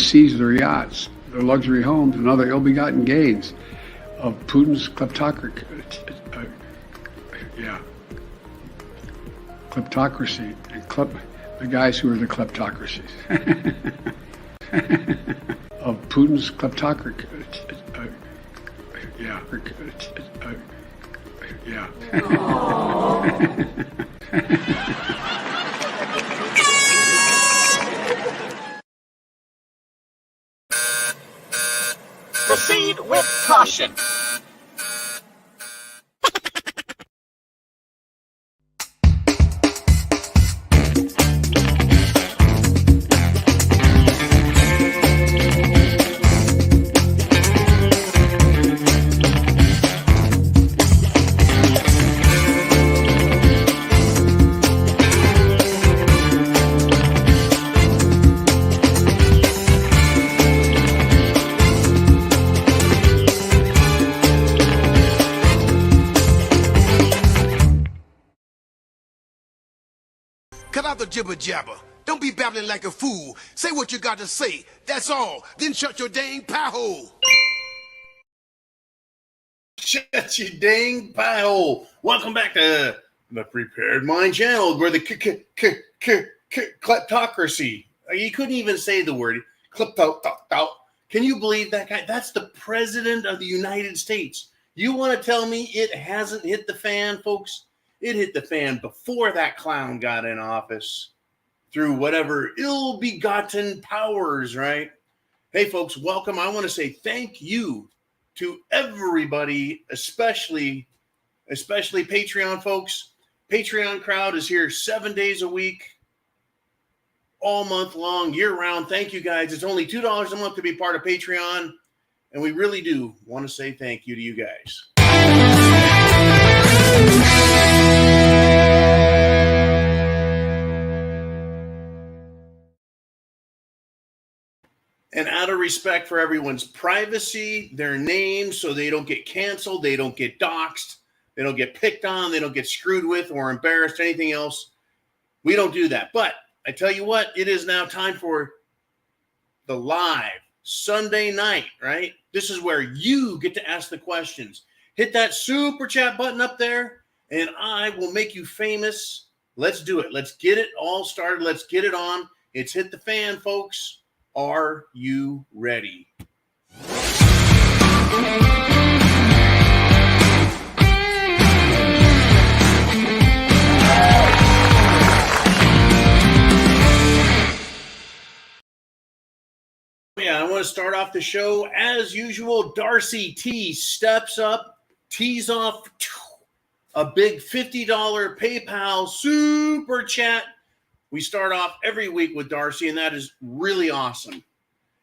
seize their yachts, their luxury homes, and other ill-begotten gains of Putin's kleptocracy. Kleptocracy, and the guys who are the kleptocracies. Of Putin's kleptocracy. Proceed with caution. Cut out the jibber jabber. Don't be babbling like a fool. Say what you got to say. That's all. Then shut your dang pie hole. Shut your dang pie hole. Welcome back to the Prepared Mind channel, where the kleptocracy. You couldn't even say the word kleptocracy. Can you believe that guy? That's the president of the United States. You want to tell me it hasn't hit the fan, folks? It hit the fan before that clown got in office through whatever ill-begotten powers, right? Hey, folks, welcome. I want to say thank you to everybody, especially Patreon folks. Patreon crowd is here 7 days a week, all month long, year-round. Thank you, guys. It's only $2 a month to be part of Patreon, and we really do want to say thank you to you guys. And out of respect for everyone's privacy, their names, so they don't get canceled, they don't get doxxed, they don't get picked on, they don't get screwed with or embarrassed, anything else, we don't do that. But I tell you what, it is now time for the live Sunday night, right? This is where you get to ask the questions. Hit that super chat button up there, and I will make you famous. Let's do it. Let's get it all started. Let's get it on. It's hit the fan, folks. Are you ready? Yeah, I want to start off the show as usual. Darcy T steps up, tees off a big $50 PayPal super chat. We start off every week with Darcy, and that is really awesome.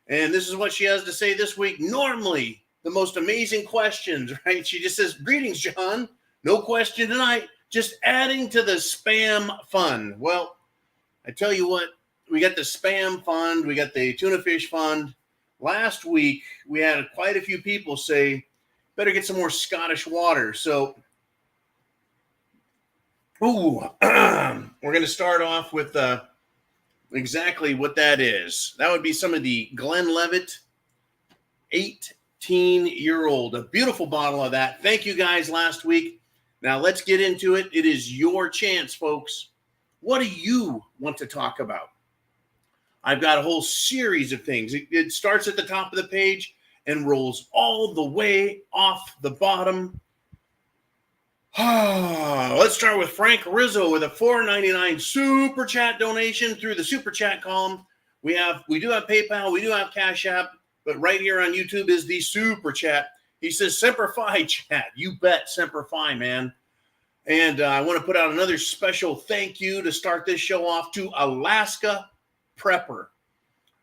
And this is what she has to say this week. Normally, the most amazing questions, right? She just says, "Greetings, John. No question tonight. Just adding to the spam fund." Well, I tell you what, we got the spam fund. We got the tuna fish fund. Last week, we had quite a few people say, better get some more Scottish water. So, we're going to start off with exactly what that is. That would be some of the Glenlivet 18-year-old. A beautiful bottle of that. Thank you guys last week. Now let's get into it. It is your chance, folks. What do you want to talk about? I've got a whole series of things. It starts at the top of the page and rolls all the way off the bottom. Let's start with Frank Rizzo with a $4.99 super chat donation through the super chat column. We do have PayPal, we do have CashApp, but right here on YouTube is the super chat. He says, "Semper Fi, chat." You bet, Semper Fi, man. And I want to put out another special thank you to start this show off to Alaska Prepper.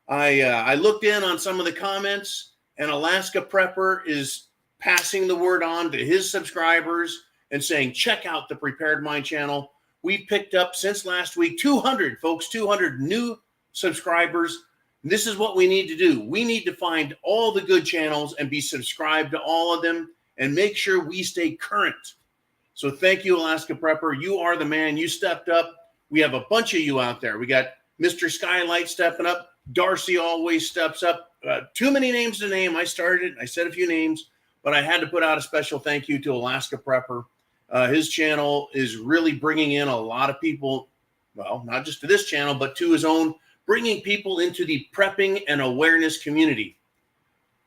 I looked in on some of the comments, and Alaska Prepper is passing the word on to his subscribers and saying, check out the Prepared Mind channel. We picked up since last week 200, folks, 200 new subscribers. This is what we need to do. We need to find all the good channels and be subscribed to all of them and make sure we stay current. So thank you, Alaska Prepper. You are the man. You stepped up. We have a bunch of you out there. We got Mr. Skylight stepping up. Darcy always steps up. Too many names to name. I said a few names, but I had to put out a special thank you to Alaska Prepper. His channel is really bringing in a lot of people, well, not just to this channel, but to his own, bringing people into the prepping and awareness community.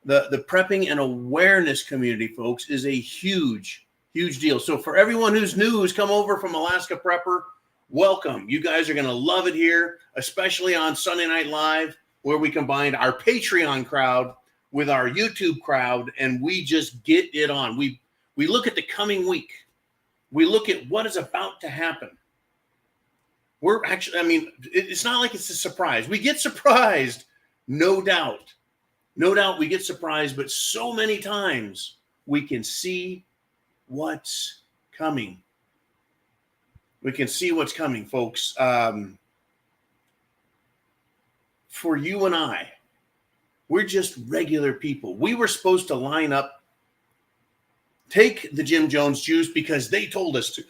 The prepping and awareness community, folks, is a huge, huge deal. So for everyone who's new, who's come over from Alaska Prepper, welcome. You guys are going to love it here, especially on Sunday Night Live, where we combined our Patreon crowd with our YouTube crowd, and we just get it on. We look at the coming week. We look at what is about to happen. We're actually, I mean, it's not like it's a surprise. We get surprised, no doubt. No doubt we get surprised, but so many times we can see what's coming. We can see what's coming, folks. For you and I, we're just regular people. We were supposed to line up, take the Jim Jones juice because they told us to.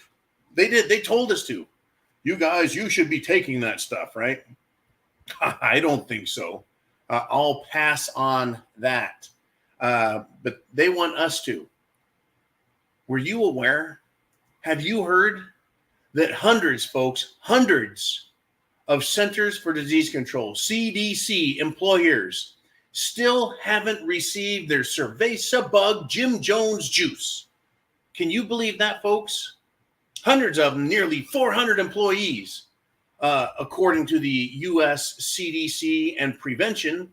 They did. They told us to. You guys, you should be taking that stuff, right? I don't think so. I'll pass on that. But they want us to. Were you aware? Have you heard that hundreds, folks, hundreds of Centers for Disease Control, CDC employers, still haven't received their Cerveza Bug Jim Jones juice? Can you believe that, folks? Hundreds of them, nearly 400 employees, according to the U.S. CDC and Prevention,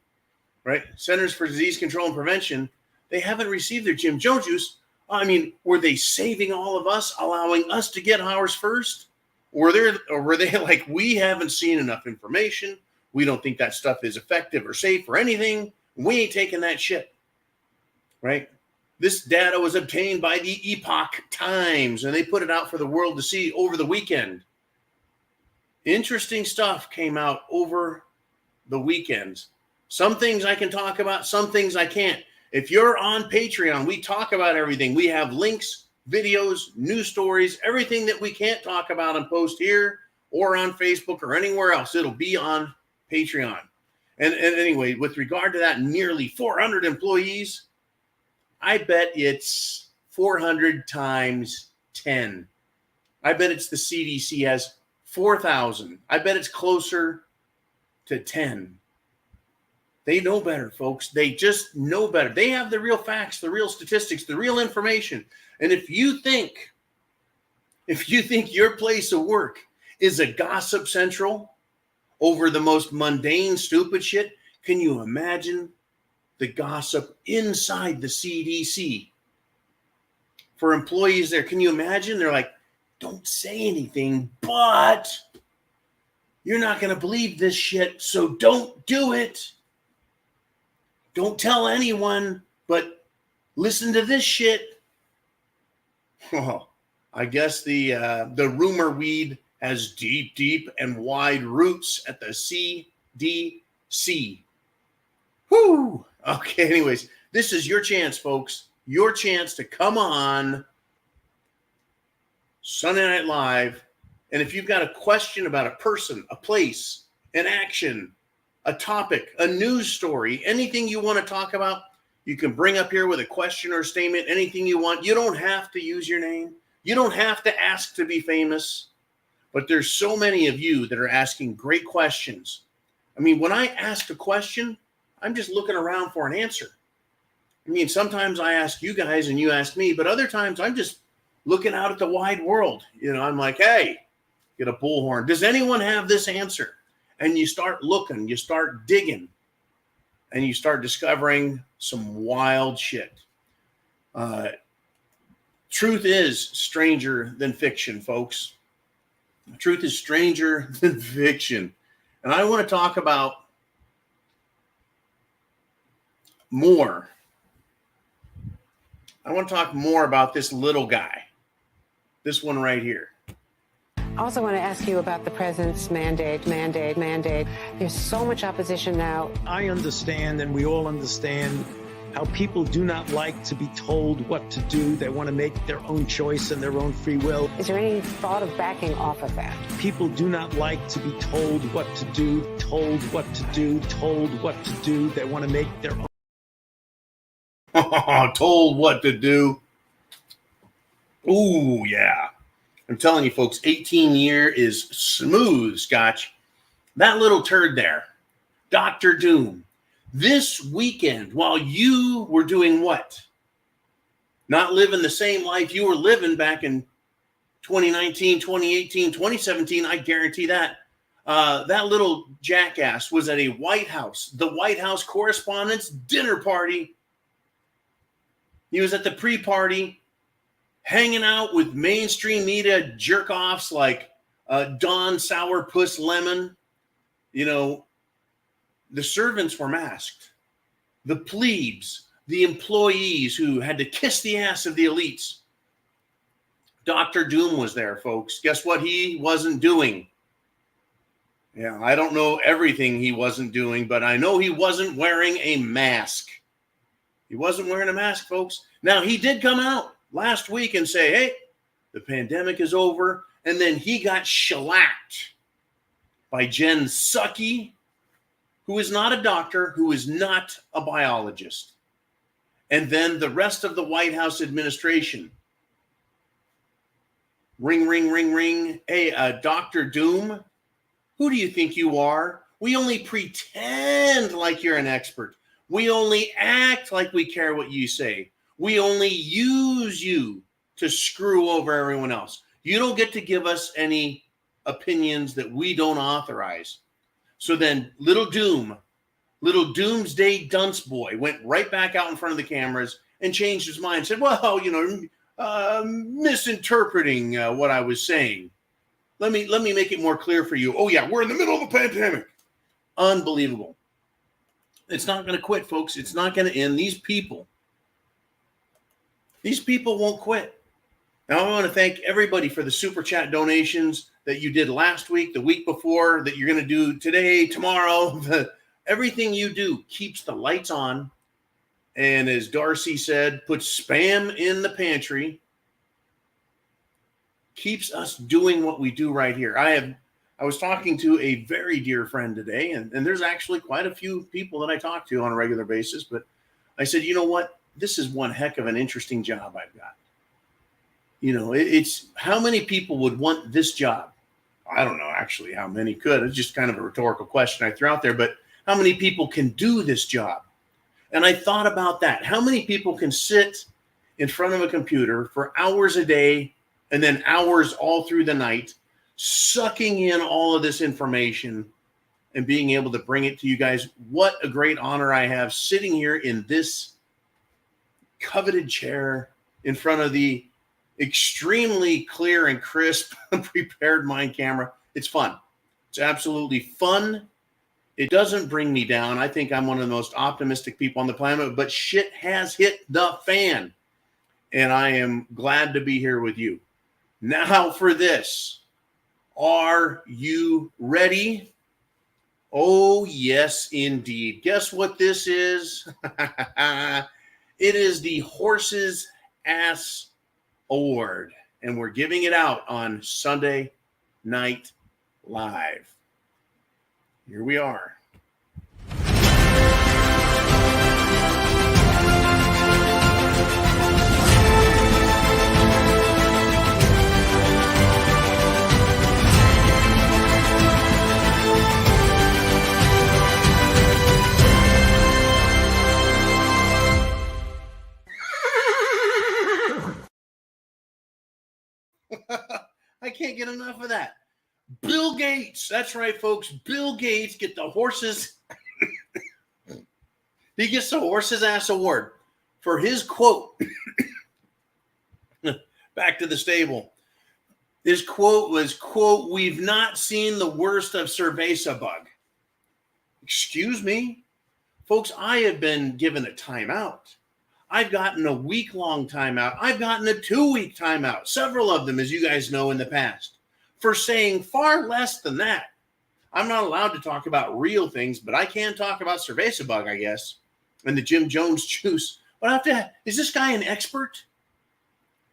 right? Centers for Disease Control and Prevention, they haven't received their Jim Jones juice. I mean, were they saving all of us, allowing us to get ours first? Or were they like, we haven't seen enough information. We don't think that stuff is effective or safe or anything. We ain't taking that shit, right? This data was obtained by the Epoch Times, and they put it out for the world to see over the weekend. Interesting stuff came out over the weekend. Some things I can talk about, some things I can't. If you're on Patreon, we talk about everything. We have links, videos, news stories, everything that we can't talk about and post here or on Facebook or anywhere else. It'll be on Patreon. And anyway, with regard to that, nearly 400 employees, I bet it's 400 times 10. I bet it's the CDC has 4,000. I bet it's closer to 10. They know better, folks. They just know better. They have the real facts, the real statistics, the real information. And if you think your place of work is a gossip central over the most mundane, stupid shit, can you imagine the gossip inside the CDC for employees there? Can you imagine? They're like, don't say anything, but you're not going to believe this shit, so don't do it. Don't tell anyone, but listen to this shit. Oh, I guess the rumor weed has deep, deep and wide roots at the CDC. Whoo! Okay, anyways, this is your chance, folks. Your chance to come on Sunday Night Live. And if you've got a question about a person, a place, an action, a topic, a news story, anything you want to talk about, you can bring up here with a question or statement, anything you want. You don't have to use your name. You don't have to ask to be famous. But there's so many of you that are asking great questions. I mean, when I ask a question, I'm just looking around for an answer. I mean, sometimes I ask you guys and you ask me, but other times I'm just looking out at the wide world. You know, I'm like, hey, get a bullhorn. Does anyone have this answer? And you start looking, you start digging, and you start discovering some wild shit. Truth is stranger than fiction, folks. Truth is stranger than fiction. And I want to talk about more. I want to talk more about this little guy. This one right here. I also want to ask you about the president's mandate. There's so much opposition now. I understand, and we all understand, how people do not like to be told what to do. They want to make their own choice and their own free will. Is there any thought of backing off of that? People do not like to be told what to do, told what to do, told what to do. They want to make their own. Told what to do. Ooh, yeah. I'm telling you, folks, 18-year is smooth, Scotch. That little turd there, Dr. Doom, this weekend, while you were doing what? Not living the same life you were living back in 2019, 2018, 2017, I guarantee that. That little jackass was at the White House Correspondents' Dinner Party. He was at the pre-party, hanging out with mainstream media jerk-offs like Don Sourpuss Lemon. You know, the servants were masked. The plebes, the employees who had to kiss the ass of the elites. Dr. Doom was there, folks. Guess what he wasn't doing? Yeah, I don't know everything he wasn't doing, but I know he wasn't wearing a mask. He wasn't wearing a mask, folks. Now, he did come out last week and say, hey, the pandemic is over. And then he got shellacked by Jen Psaki, who is not a doctor, who is not a biologist. And then the rest of the White House administration. Ring, ring, ring, ring. Hey, Dr. Doom, who do you think you are? We only pretend like you're an expert. We only act like we care what you say. We only use you to screw over everyone else. You don't get to give us any opinions that we don't authorize. So then little doomsday dunce boy went right back out in front of the cameras and changed his mind. Said, well, you know, misinterpreting what I was saying. Let me make it more clear for you. Oh yeah, we're in the middle of a pandemic. Unbelievable. It's not going to quit, folks. It's not going to end. These people won't quit. Now, I want to thank everybody for the super chat donations that you did last week, the week before, that you're going to do today, tomorrow. Everything you do keeps the lights on. And as Darcy said, puts spam in the pantry. Keeps us doing what we do right here. I was talking to a very dear friend today, and there's actually quite a few people that I talk to on a regular basis, but I said, you know what? This is one heck of an interesting job I've got. You know, it's how many people would want this job? I don't know actually how many could. It's just kind of a rhetorical question I threw out there, but how many people can do this job? And I thought about that. How many people can sit in front of a computer for hours a day and then hours all through the night, sucking in all of this information and being able to bring it to you guys? What a great honor I have sitting here in this coveted chair in front of the extremely clear and crisp Prepared Mind camera. It's fun. It's absolutely fun. It doesn't bring me down. I think I'm one of the most optimistic people on the planet, but shit has hit the fan. And I am glad to be here with you. Now for this. Are you ready? Oh, yes, indeed. Guess what this is? It is the Horse's Ass Award, and we're giving it out on Sunday Night Live. Here we are. I can't get enough of that. Bill Gates. That's right, folks. Bill Gates get the horses. He gets the Horse's Ass Award for his quote. Back to the stable. His quote was, quote, "We've not seen the worst of cerveza bug." Excuse me? Folks, I have been given a timeout. I've gotten a week-long timeout. I've gotten a 2-week timeout, several of them, as you guys know, in the past, for saying far less than that. I'm not allowed to talk about real things, but I can talk about cerveza bug, I guess. and the Jim Jones juice. But after, is this guy an expert?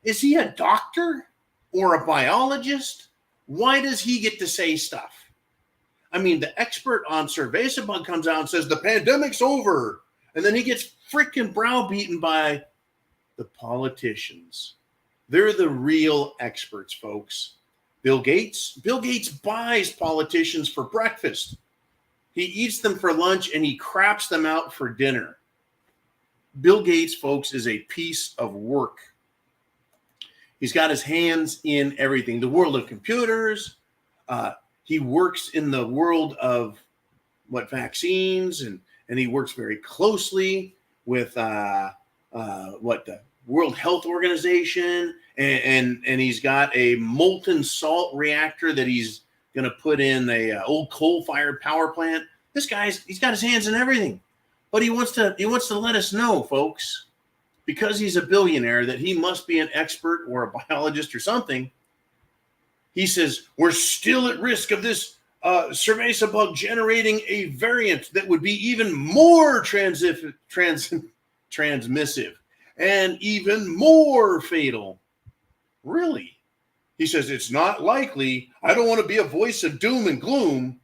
Is he a doctor or a biologist? Why does he get to say stuff? I mean, the expert on cerveza bug comes out and says the pandemic's over, and then he gets freaking browbeaten by the politicians. They're the real experts, folks. Bill Gates buys politicians for breakfast. He eats them for lunch and he craps them out for dinner. Bill Gates, folks, is a piece of work. He's got his hands in everything. The world of computers. He works in the world of vaccines, and he works very closely with the World Health Organization, and he's got a molten salt reactor that he's going to put in a old coal-fired power plant. He's got his hands in everything, but he wants to let us know, folks, because he's a billionaire, that he must be an expert or a biologist or something. He says we're still at risk of this cerveza bug generating a variant that would be even more transmissive and even more fatal. Really? He says it's not likely. I don't want to be a voice of doom and gloom,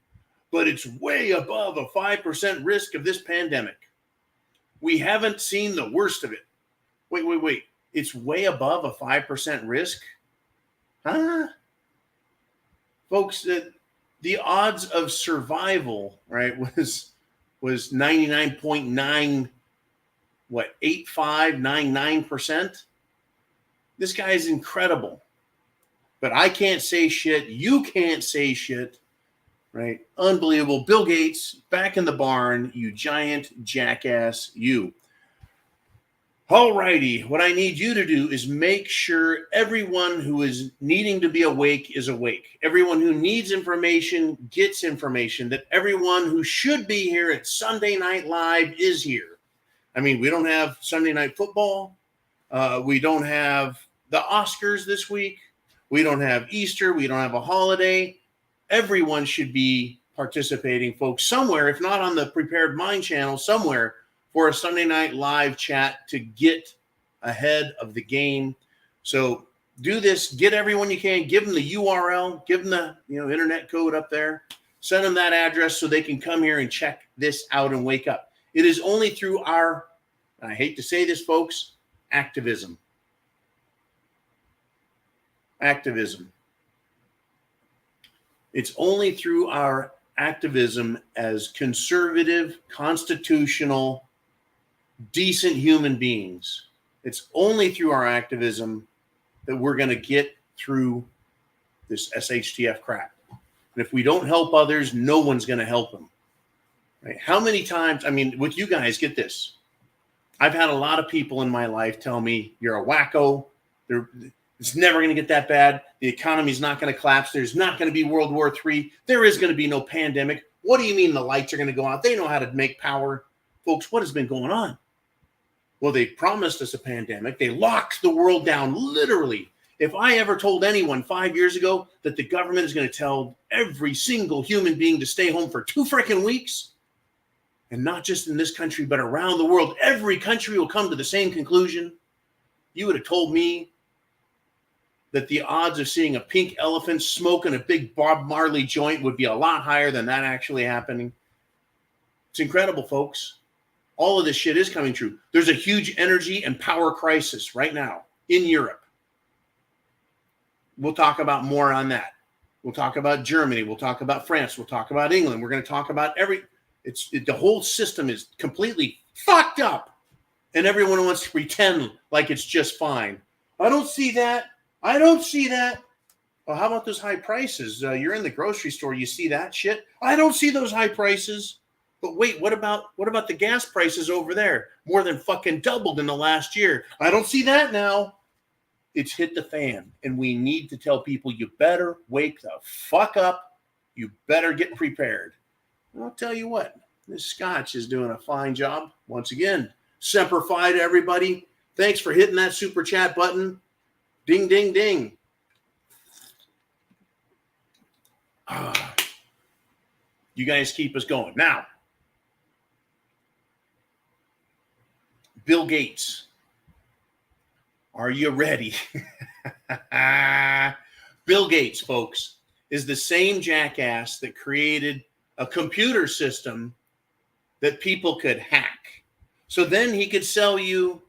but it's way above a 5% risk of this pandemic. We haven't seen the worst of it. Wait. It's way above a 5% risk? Huh? Folks, the odds of survival, right, was 99.99%. This guy is incredible. But I can't say shit. You can't say shit, right? Unbelievable. Bill Gates, back in the barn, you giant jackass, you. All righty. What I need you to do is make sure everyone who is needing to be awake is awake. Everyone who needs information gets information, that everyone who should be here at Sunday Night Live is here. I mean, we don't have Sunday Night Football. We don't have the Oscars this week. We don't have Easter. We don't have a holiday. Everyone should be participating, folks, somewhere, if not on the Prepared Mind channel, somewhere, for a Sunday Night Live chat to get ahead of the game. So do this. Get everyone you can. Give them the URL. Give them the internet code up there. Send them that address so they can come here and check this out and wake up. It is only through our, I hate to say this, folks, activism. Activism. It's only through our activism as conservative, constitutional, decent human beings. It's only through our activism that we're going to get through this SHTF crap. And if we don't help others, no one's going to help them. Right? How many times, I mean, with you guys, get this. I've had a lot of people in my life tell me, you're a wacko. It's never going to get that bad. The economy's not going to collapse. There's not going to be World War III. There is going to be no pandemic. What do you mean the lights are going to go out? They know how to make power. Folks, what has been going on? Well, they promised us a pandemic. They locked the world down, literally. If I ever told anyone 5 years ago that the government is going to tell every single human being to stay home for 2 freaking weeks, and not just in this country, but around the world, every country will come to the same conclusion, you would have told me that the odds of seeing a pink elephant smoking a big Bob Marley joint would be a lot higher than that actually happening. It's incredible, folks. All of this shit is coming true. There's a huge energy and power crisis right now in Europe. We'll talk about more on that. We'll talk about Germany. We'll talk about France. We'll talk about England. We're going to talk about the whole system is completely fucked up. And everyone wants to pretend like it's just fine. I don't see that. I don't see that. Well, how about those high prices? You're in the grocery store. You see that shit? I don't see those high prices. But wait, what about the gas prices over there? More than fucking doubled in the last year. I don't see that now. It's hit the fan. And we need to tell people, you better wake the fuck up. You better get prepared. And I'll tell you what, this Scotch is doing a fine job. Once again, Semper Fi to everybody. Thanks for hitting that super chat button. Ding, ding, ding. You guys keep us going. Now, Bill Gates. Are you ready? Bill Gates, folks, is the same jackass that created a computer system that people could hack. So then he could sell you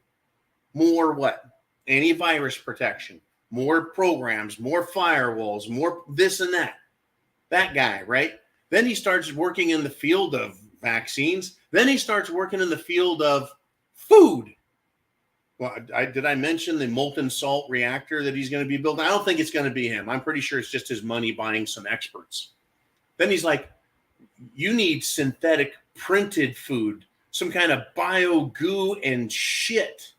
more what? Antivirus protection, more programs, more firewalls, more this and that. That guy, right? Then he starts working in the field of vaccines. Then he starts working in the field of food. Well, did I mention the molten salt reactor that he's going to be building? I don't think it's going to be him. I'm pretty sure it's just his money buying some experts. Then he's like, you need synthetic printed food, some kind of bio goo and shit.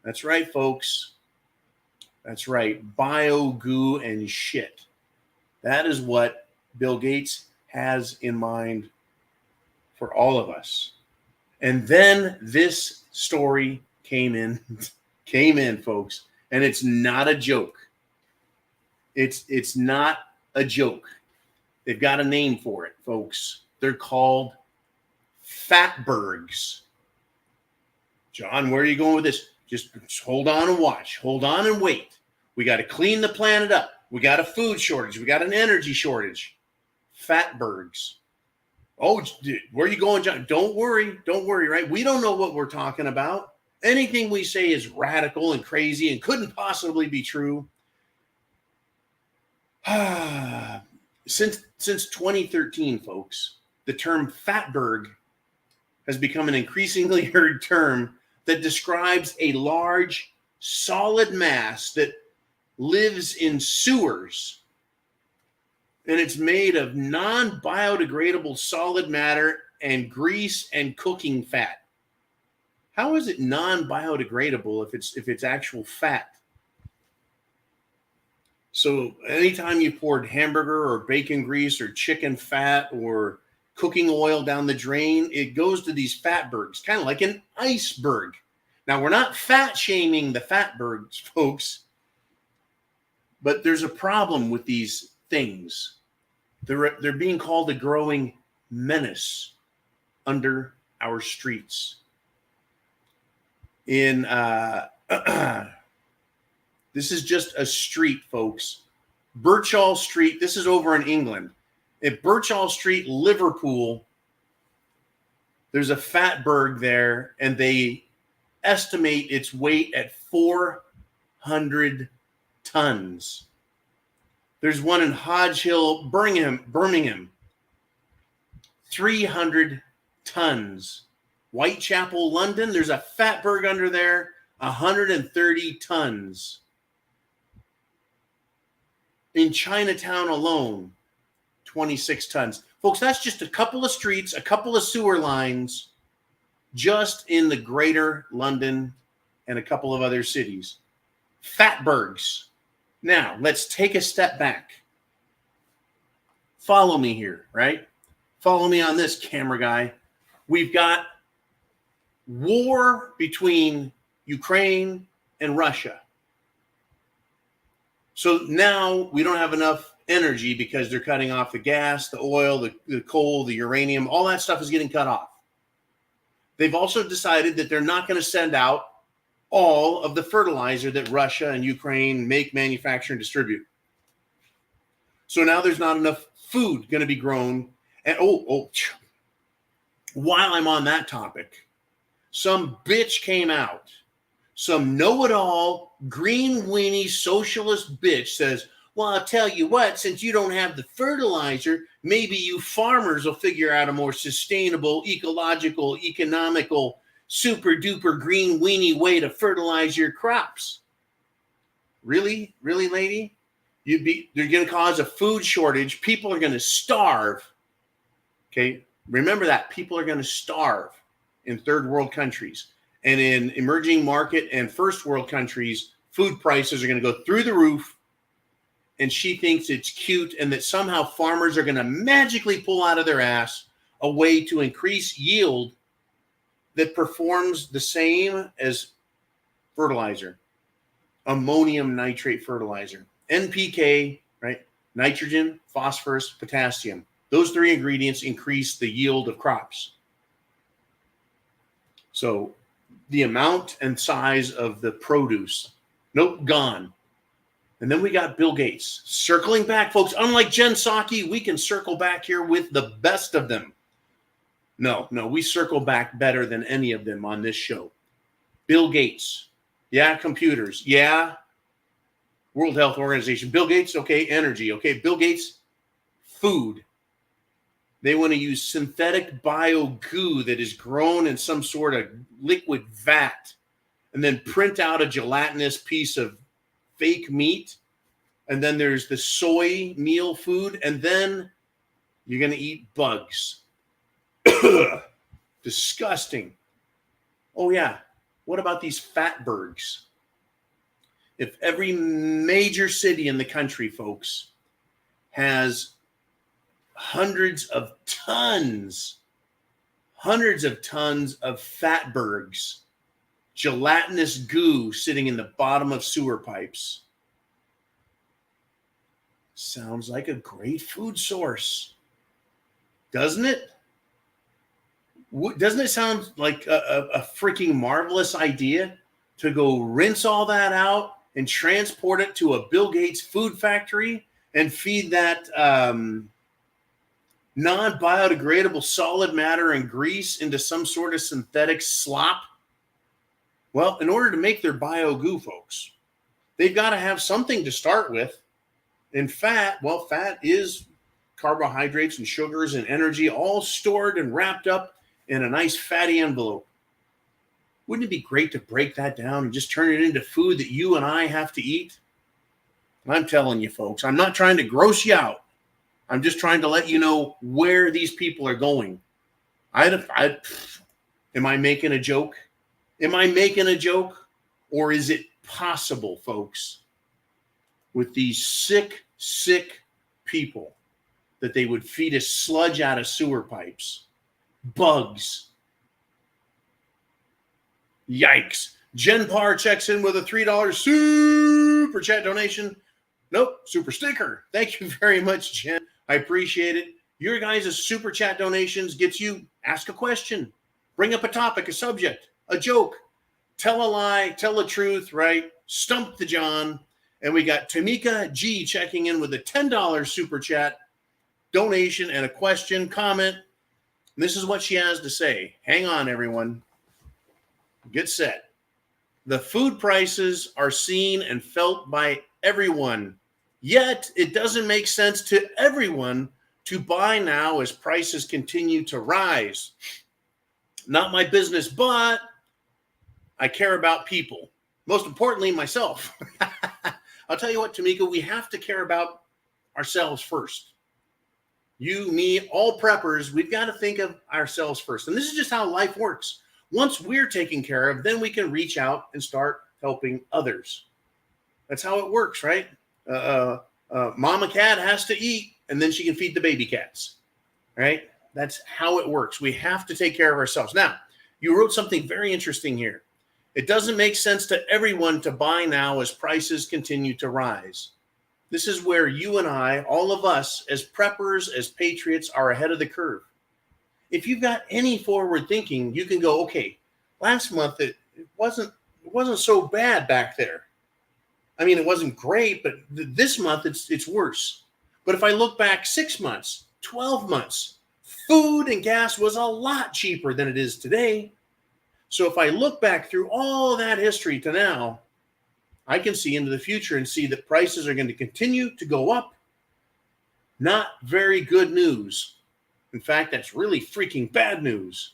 That's right, folks. That's right. Bio goo and shit. That is what Bill Gates has in mind for all of us. And then this story came in, folks, and it's not a joke. It's not a joke. They've got a name for it, folks. They're called Fatbergs. John, where are you going with this? Just hold on and watch. Hold on and wait. We got to clean the planet up. We got a food shortage. We got an energy shortage. Fatbergs. Oh, where are you going, John? Don't worry, right? We don't know what we're talking about. Anything we say is radical and crazy and couldn't possibly be true. Since 2013, folks, the term fatberg has become an increasingly heard term that describes a large, solid mass that lives in sewers. And it's made of non-biodegradable solid matter and grease and cooking fat. How is it non-biodegradable if it's actual fat? So anytime you poured hamburger or bacon grease or chicken fat or cooking oil down the drain, it goes to these fatbergs, kind of like an iceberg. Now, we're not fat shaming the fatbergs, folks, but there's a problem with these things. They're being called a growing menace under our streets. This is just a street, folks. Birchall Street. This is over in England. At Birchall Street, Liverpool, there's a fatberg there, and they estimate its weight at 400 tons. There's one in Hodge Hill, Birmingham, 300 tons. Whitechapel, London, there's a fatberg under there, 130 tons. In Chinatown alone, 26 tons. Folks, that's just a couple of streets, a couple of sewer lines, just in the greater London and a couple of other cities. Fatbergs. Now, let's take a step back. Follow me here, right? Follow me on this, camera guy. We've got war between Ukraine and Russia. So now we don't have enough energy because they're cutting off the gas, the oil, the coal, the uranium, all that stuff is getting cut off. They've also decided that they're not going to send out all of the fertilizer that Russia and Ukraine make, manufacture, and distribute. So now there's not enough food going to be grown. And while I'm on that topic, some bitch came out. Some know-it-all, green weenie socialist bitch says, well, I'll tell you what, since you don't have the fertilizer, maybe you farmers will figure out a more sustainable, ecological, economical, super-duper green weenie way to fertilize your crops. Really? Really, lady? They're going to cause a food shortage. People are going to starve. Okay? Remember that. People are going to starve in third world countries. And in emerging market and first world countries, food prices are going to go through the roof. And she thinks it's cute and that somehow farmers are going to magically pull out of their ass a way to increase yield that performs the same as fertilizer, ammonium nitrate fertilizer, NPK, right? Nitrogen, phosphorus, potassium. Those three ingredients increase the yield of crops. So the amount and size of the produce. Nope, gone. And then we got Bill Gates. Circling back, folks. Unlike Jen Psaki, we can circle back here with the best of them. No, we circle back better than any of them on this show. Bill Gates. Yeah, computers. Yeah, World Health Organization. Bill Gates, okay, energy. Okay, Bill Gates, food. They want to use synthetic bio goo that is grown in some sort of liquid vat and then print out a gelatinous piece of fake meat. And then there's the soy meal food. And then you're going to eat bugs. Disgusting. Oh, yeah. What about these Fatbergs? If every major city in the country, folks, has hundreds of tons of Fatbergs, gelatinous goo sitting in the bottom of sewer pipes. Sounds like a great food source, doesn't it? Doesn't it sound like a freaking marvelous idea to go rinse all that out and transport it to a Bill Gates food factory and feed that non-biodegradable solid matter and grease into some sort of synthetic slop? Well, in order to make their bio goo, folks, they've got to have something to start with. And fat is carbohydrates and sugars and energy all stored and wrapped up in a nice fatty envelope. Wouldn't it be great to break that down and just turn it into food that you and I have to eat? I'm telling you, folks, I'm not trying to gross you out. I'm just trying to let you know where these people are going. Am I making a joke? Am I making a joke? Or is it possible, folks, with these sick people, that they would feed us sludge out of sewer pipes? Bugs. Yikes. Jen Parr checks in with a $3 super chat donation. Nope, super sticker. Thank you very much, Jen. I appreciate it. Your guys' super chat donations gets you ask a question, bring up a topic, a subject, a joke, tell a lie, tell the truth, right? Stump the John. And we got Tamika G checking in with a $10 super chat donation and a question, comment. This is what she has to say. Hang on, everyone. Get set. The food prices are seen and felt by everyone, yet it doesn't make sense to everyone to buy now as prices continue to rise. Not my business, but I care about people. Most importantly, myself. I'll tell you what, Tamika, we have to care about ourselves first. You, me, all preppers, we've got to think of ourselves first. And this is just how life works. Once we're taken care of, then we can reach out and start helping others. That's how it works, right? Mama cat has to eat, and then she can feed the baby cats, right? That's how it works. We have to take care of ourselves. Now, you wrote something very interesting here. It doesn't make sense to everyone to buy now as prices continue to rise. This is where you and I, all of us as preppers, as patriots, are ahead of the curve. If you've got any forward thinking, you can go, okay, last month it wasn't so bad back there. I mean, it wasn't great, but this month it's worse. But if I look back 6 months, 12 months, food and gas was a lot cheaper than it is today. So if I look back through all that history to now, I can see into the future and see that prices are going to continue to go up. Not very good news. In fact, that's really freaking bad news.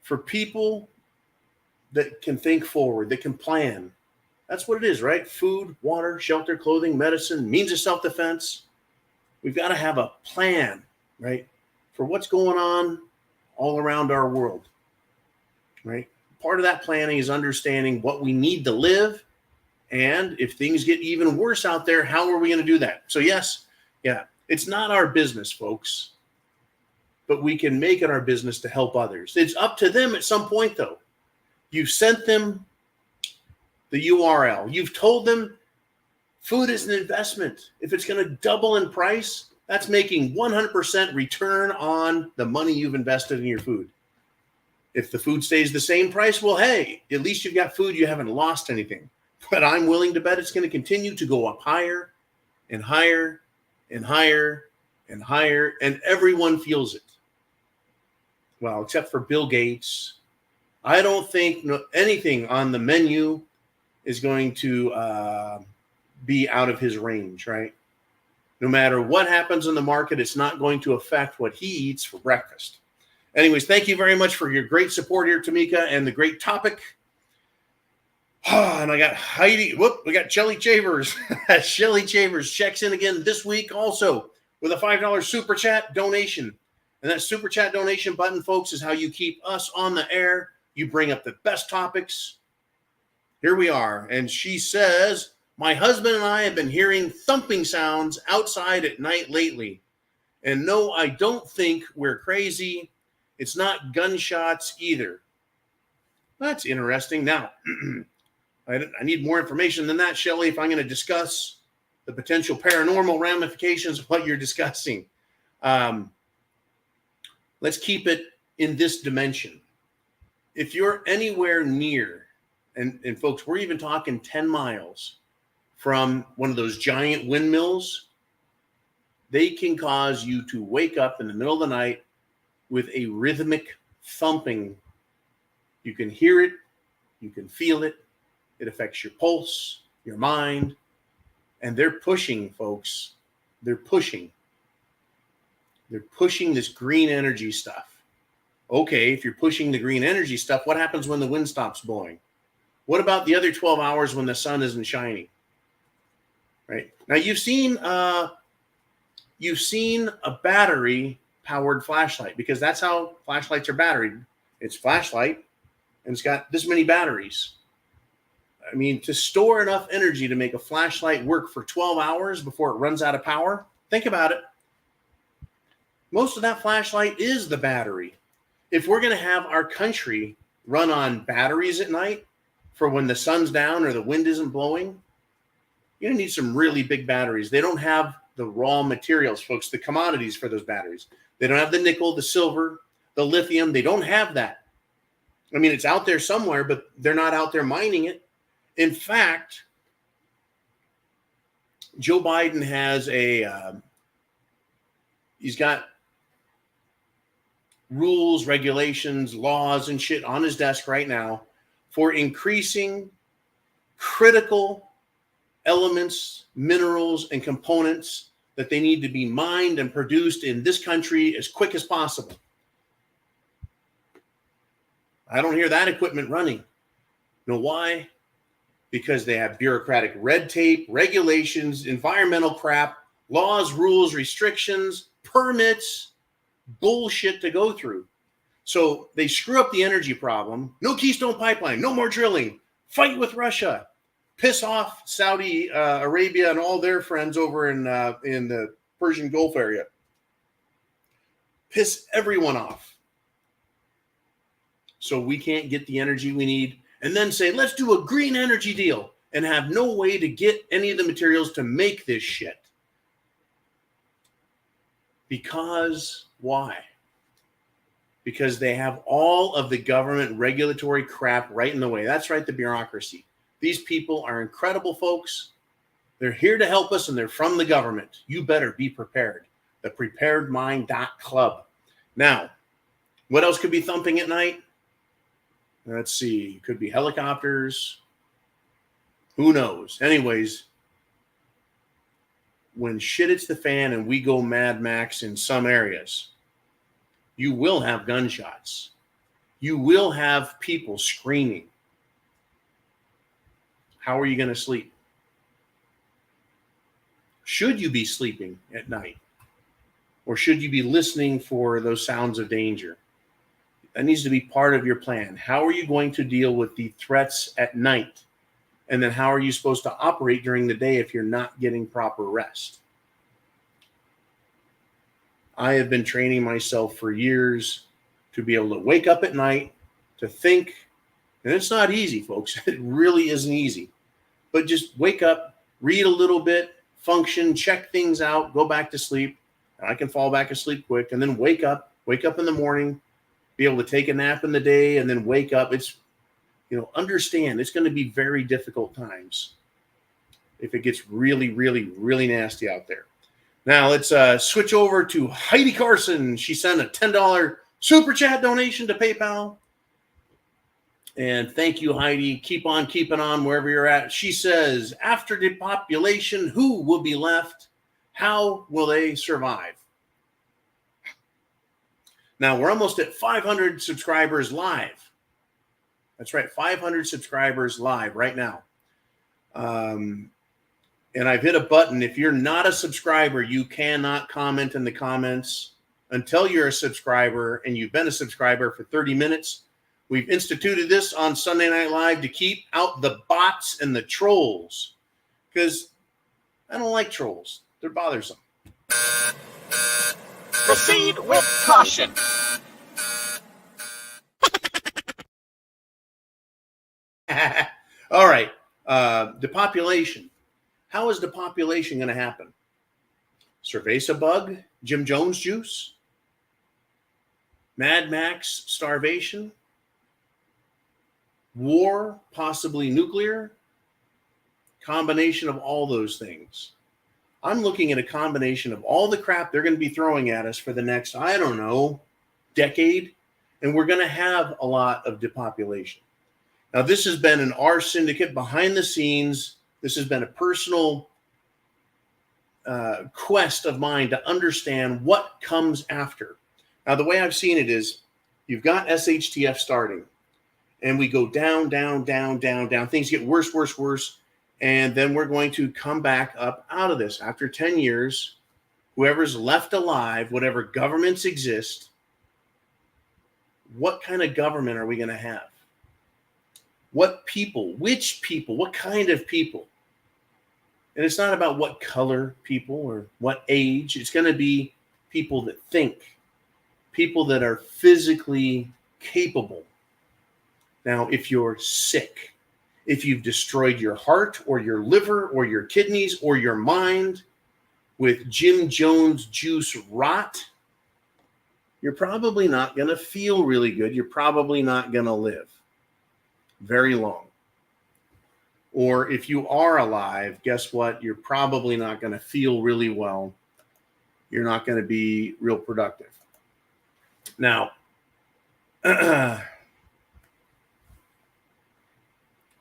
For people that can think forward, that can plan. That's what it is, right? Food, water, shelter, clothing, medicine, means of self-defense. We've got to have a plan, right, for what's going on all around our world, right? Part of that planning is understanding what we need to live. And if things get even worse out there, how are we going to do that? So yes, yeah, it's not our business, folks, but we can make it our business to help others. It's up to them at some point, though. You've sent them the URL. You've told them food is an investment. If it's going to double in price, that's making 100% return on the money you've invested in your food. If the food stays the same price, well, hey, at least you've got food. You haven't lost anything. But I'm willing to bet it's going to continue to go up higher and higher and higher and higher, and everyone feels it. Well, except for Bill Gates. I don't think anything on the menu is going to be out of his range, right? No matter what happens in the market, it's not going to affect what he eats for breakfast. Anyways, thank you very much for your great support here, Tamika, and the great topic. And I got Heidi. We got Shelly Chavers. Shelly Chavers checks in again this week also with a $5 super chat donation. And that super chat donation button, folks, is how you keep us on the air. You bring up the best topics. Here we are. And she says, my husband and I have been hearing thumping sounds outside at night lately. And no, I don't think we're crazy. It's not gunshots either. That's interesting. Now, I need more information than that, Shelley, if I'm going to discuss the potential paranormal ramifications of what you're discussing. Let's keep it in this dimension. If you're anywhere near, and folks, we're even talking 10 miles from one of those giant windmills, they can cause you to wake up in the middle of the night with a rhythmic thumping. You can hear it. You can feel it. It affects your pulse, your mind, and they're pushing, folks. They're pushing. They're pushing this green energy stuff. Okay, if you're pushing the green energy stuff, what happens when the wind stops blowing? What about the other 12 hours when the sun isn't shining? Right? Now you've seen a battery-powered flashlight, because that's how flashlights are batteried. It's flashlight, and it's got this many batteries. I mean, to store enough energy to make a flashlight work for 12 hours before it runs out of power, think about it. Most of that flashlight is the battery. If we're going to have our country run on batteries at night for when the sun's down or the wind isn't blowing, you're going to need some really big batteries. They don't have the raw materials, folks, the commodities for those batteries. They don't have the nickel, the silver, the lithium. They don't have that. I mean, it's out there somewhere, but they're not out there mining it. In fact, Joe Biden has he's got rules, regulations, laws, and shit on his desk right now for increasing critical elements, minerals, and components that they need to be mined and produced in this country as quick as possible. I don't hear that equipment running. You know why? Because they have bureaucratic red tape, regulations, environmental crap, laws, rules, restrictions, permits, bullshit to go through. So they screw up the energy problem. No Keystone Pipeline, no more drilling, fight with Russia, piss off Saudi Arabia and all their friends over in the Persian Gulf area. Piss everyone off. So we can't get the energy we need. And then say, let's do a green energy deal and have no way to get any of the materials to make this shit. Because why? Because they have all of the government regulatory crap right in the way. That's right, the bureaucracy. These people are incredible folks. They're here to help us, and they're from the government. You better be prepared. thepreparedmind.club. Now, what else could be thumping at night? Let's see. Could be helicopters. Who knows? Anyways, when shit hits the fan and we go Mad Max in some areas, you will have gunshots. You will have people screaming. How are you going to sleep? Should you be sleeping at night? Or should you be listening for those sounds of danger? That needs to be part of your plan. How are you going to deal with the threats at night? And then how are you supposed to operate during the day if you're not getting proper rest? I have been training myself for years to be able to wake up at night, to think, and it's not easy, folks. It really isn't easy. But just wake up, read a little bit, function, check things out, go back to sleep. And I can fall back asleep quick, and then wake up in the morning, be able to take a nap in the day and then wake up. It's, understand it's going to be very difficult times if it gets really, really, really nasty out there. Now let's switch over to Heidi Carson. She sent a $10 super chat donation to PayPal. And thank you, Heidi. Keep on keeping on wherever you're at. She says, after depopulation, who will be left? How will they survive? Now, we're almost at 500 subscribers live. That's right, 500 subscribers live right now. And I've hit a button. If you're not a subscriber, you cannot comment in the comments until you're a subscriber and you've been a subscriber for 30 minutes. We've instituted this on Sunday Night Live to keep out the bots and the trolls, because I don't like trolls. They're bothersome. Proceed with caution. All right. Depopulation. How is depopulation going to happen? Cerveza bug, Jim Jones juice, Mad Max starvation, war, possibly nuclear, combination of all those things. I'm looking at a combination of all the crap they're going to be throwing at us for the next, I don't know, decade, and we're going to have a lot of depopulation. Now, this has been an R syndicate behind the scenes. This has been a personal quest of mine to understand what comes after. Now, the way I've seen it is you've got SHTF starting, and we go down, down, down, down, down. Things get worse, worse, worse. And then we're going to come back up out of this. After 10 years, whoever's left alive, whatever governments exist, what kind of government are we going to have? What people, which people, what kind of people? And it's not about what color people or what age. It's going to be people that think, people that are physically capable. Now, if you're sick, if you've destroyed your heart or your liver or your kidneys or your mind with Jim Jones juice rot, you're probably not going to feel really good. You're probably not going to live very long. Or if you are alive, guess what? You're probably not going to feel really well. You're not going to be real productive. Now,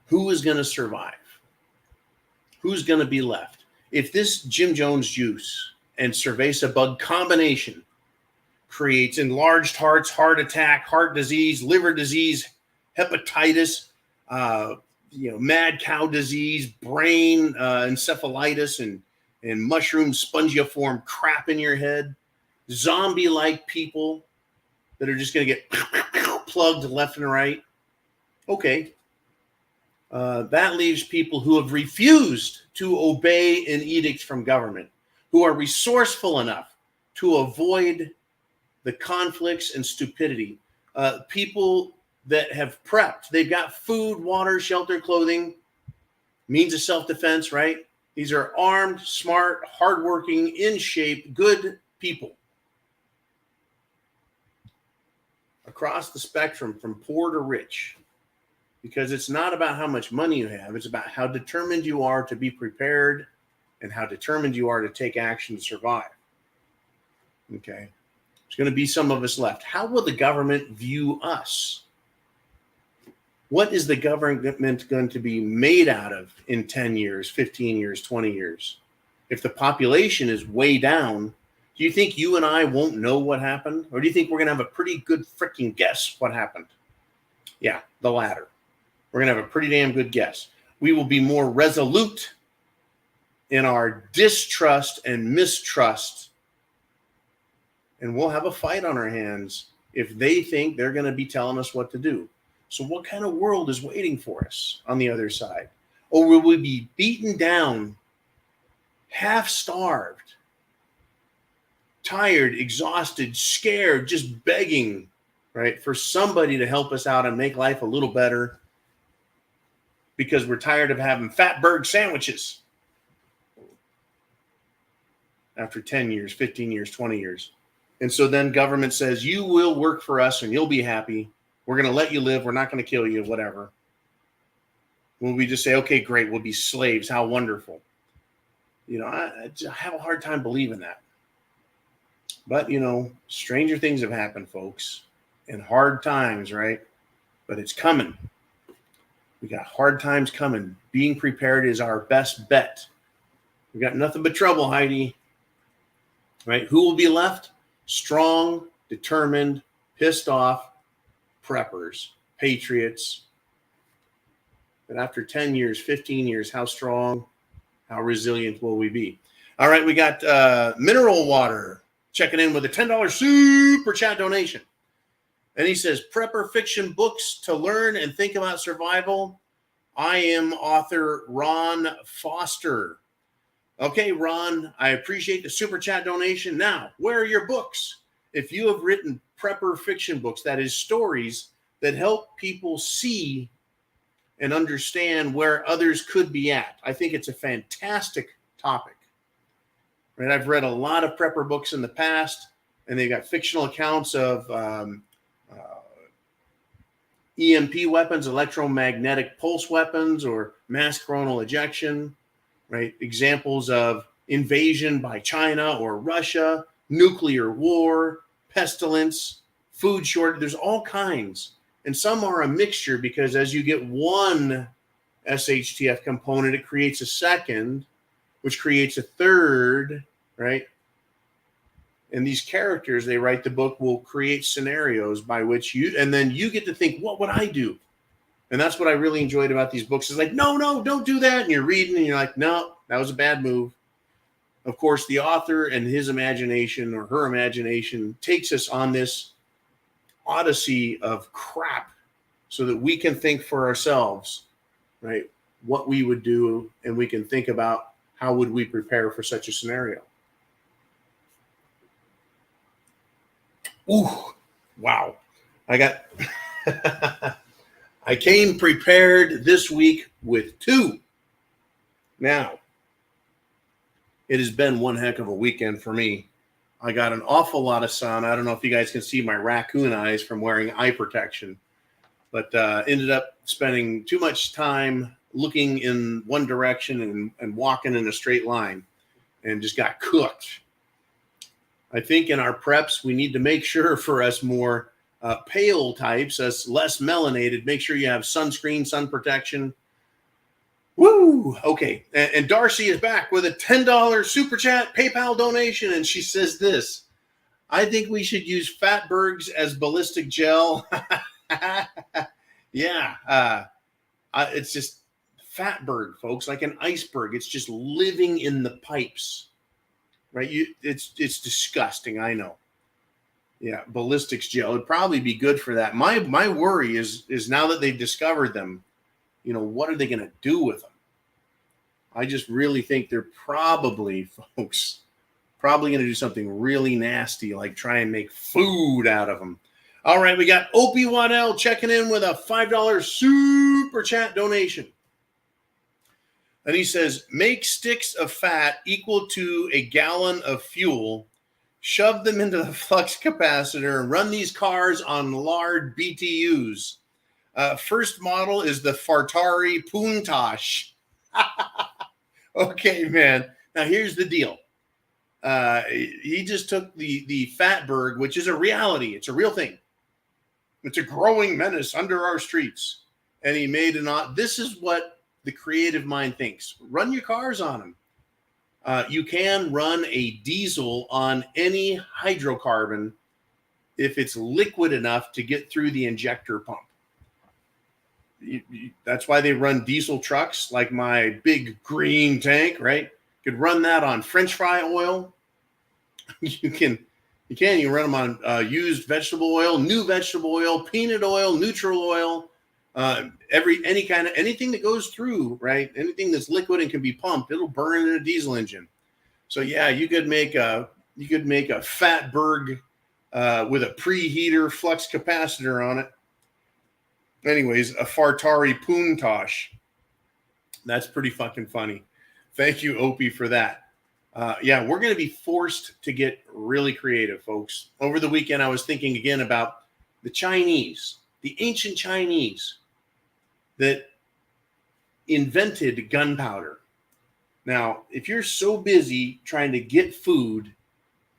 who is going to survive? Who's going to be left? If this Jim Jones juice and cerveza bug combination creates enlarged hearts, heart attack, heart disease, liver disease, hepatitis, mad cow disease, brain encephalitis, and mushroom spongiform crap in your head, zombie-like people that are just going to get plugged left and right. Okay. That leaves people who have refused to obey an edict from government, who are resourceful enough to avoid the conflicts and stupidity. People that have prepped. They've got food, water, shelter, clothing, means of self-defense, right? These are armed, smart, hardworking, in shape, good people. Across the spectrum, from poor to rich. Because it's not about how much money you have. It's about how determined you are to be prepared and how determined you are to take action to survive. Okay. There's going to be some of us left. How will the government view us? What is the government going to be made out of in 10 years, 15 years, 20 years? If the population is way down, do you think you and I won't know what happened? Or do you think we're going to have a pretty good freaking guess what happened? Yeah, the latter. We're going to have a pretty damn good guess. We will be more resolute in our distrust and mistrust. And we'll have a fight on our hands if they think they're going to be telling us what to do. So what kind of world is waiting for us on the other side? Or will we be beaten down, half-starved, tired, exhausted, scared, just begging, right, for somebody to help us out and make life a little better because we're tired of having Fatbergs sandwiches after 10 years, 15 years, 20 years? And so then government says, you will work for us and you'll be happy. We're going to let you live. We're not going to kill you, whatever. When we just say, okay, great, we'll be slaves. How wonderful. I have a hard time believing that. But, stranger things have happened, folks. And hard times, right? But it's coming. We got hard times coming. Being prepared is our best bet. We got nothing but trouble, Heidi. Right? Who will be left? Strong, determined, pissed off preppers, patriots. But after 10 years, 15 years, how strong, how resilient will we be? All right, we got Mineral Water checking in with a $10 super chat donation. And he says, prepper fiction books to learn and think about survival. I am author Ron Foster. Okay, Ron, I appreciate the super chat donation. Now, where are your books? If you have written prepper fiction books, that is stories that help people see and understand where others could be at. I think it's a fantastic topic. Right? I've read a lot of prepper books in the past, and they've got fictional accounts of EMP weapons, electromagnetic pulse weapons, or mass coronal ejection, right? Examples of invasion by China or Russia, nuclear war, pestilence, food shortage. There's all kinds. And some are a mixture because as you get one SHTF component, it creates a second, which creates a third, right? And these characters, they write the book, will create scenarios by which and then you get to think, what would I do? And that's what I really enjoyed about these books is like, no, don't do that. And you're reading and you're like, no, that was a bad move. Of course, the author and his imagination or her imagination takes us on this odyssey of crap so that we can think for ourselves, right? What we would do, and we can think about how would we prepare for such a scenario. Ooh, wow. I came prepared this week with two. Now, it has been one heck of a weekend for me. I got an awful lot of sun. I don't know if you guys can see my raccoon eyes from wearing eye protection, but ended up spending too much time looking in one direction and walking in a straight line and just got cooked. I think in our preps, we need to make sure for us more pale types, us less melanated, make sure you have sunscreen, sun protection. Woo! Okay. And Darcy is back with a $10 super chat PayPal donation. And she says this, I think we should use Fatbergs as ballistic gel. Yeah. It's just Fatberg, folks, like an iceberg. It's just living in the pipes, right? It's disgusting. I know. Yeah. Ballistics gel would probably be good for that. My worry is now that they've discovered them, what are they going to do with them? I just really think they're probably going to do something really nasty, like try and make food out of them. All right, we got Opie Waddell checking in with a $5 super chat donation. And he says, make sticks of fat equal to a gallon of fuel, shove them into the flux capacitor, and run these cars on lard BTUs. First model is the Fartari Puntosh. Okay, man. Now, here's the deal. He just took the Fatberg, which is a reality. It's a real thing. It's a growing menace under our streets. And he made this is what the creative mind thinks. Run your cars on them. You can run a diesel on any hydrocarbon if it's liquid enough to get through the injector pump. That's why they run diesel trucks like my big green tank, right? You could run that on French fry oil. You can run them on used vegetable oil, new vegetable oil, peanut oil, neutral oil, anything that goes through, right? Anything that's liquid and can be pumped, it'll burn in a diesel engine. So yeah, you could make a Fatberg with a preheater flux capacitor on it. Anyways, a Fartari Puntosh. That's pretty fucking funny. Thank you, Opie, for that. Yeah, we're going to be forced to get really creative, folks. Over the weekend, I was thinking again about the Chinese, the ancient Chinese that invented gunpowder. Now, if you're so busy trying to get food,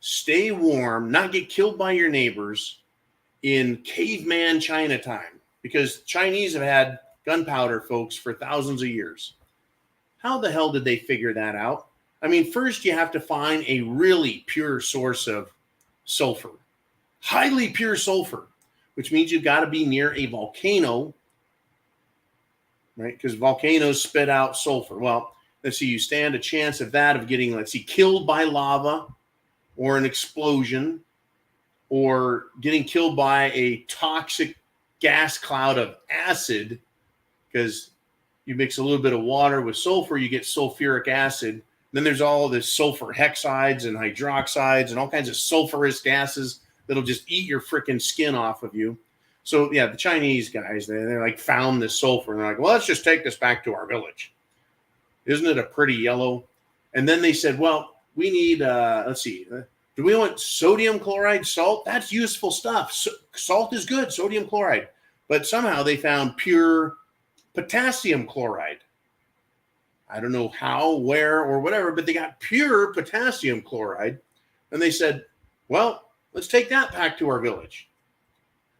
stay warm, not get killed by your neighbors in caveman China time, because Chinese have had gunpowder, folks, for thousands of years. How the hell did they figure that out? I mean, first you have to find a really pure source of sulfur, highly pure sulfur, which means you've got to be near a volcano, right? Because volcanoes spit out sulfur. Well, let's see, you stand a chance of that, of getting, let's see, killed by lava or an explosion, or getting killed by a toxic gas cloud of acid, because you mix a little bit of water with sulfur, you get sulfuric acid. Then there's all this sulfur hexides and hydroxides and all kinds of sulfurous gases that'll just eat your freaking skin off of you. So yeah, the Chinese guys, they like found this sulfur and they're like, well, let's just take this back to our village. Isn't it a pretty yellow? And then they said, well, we need, let's see, do we want sodium chloride, salt? That's useful stuff. Salt is good, sodium chloride. But somehow they found pure potassium chloride. I don't know how, where, or whatever, but they got pure potassium chloride. And they said, well, let's take that back to our village.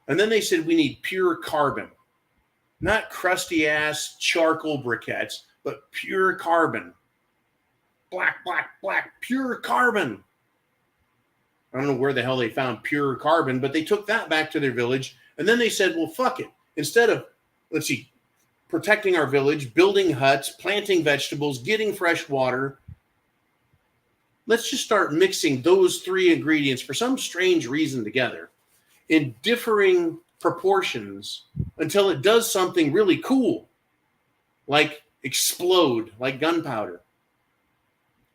And then they said, we need pure carbon, not crusty ass charcoal briquettes, but pure carbon. Black, black, black, pure carbon. I don't know where the hell they found pure carbon, but they took that back to their village. And then they said, well, fuck it. Instead of, let's see, protecting our village, building huts, planting vegetables, getting fresh water, let's just start mixing those three ingredients for some strange reason together in differing proportions until it does something really cool, like explode, like gunpowder.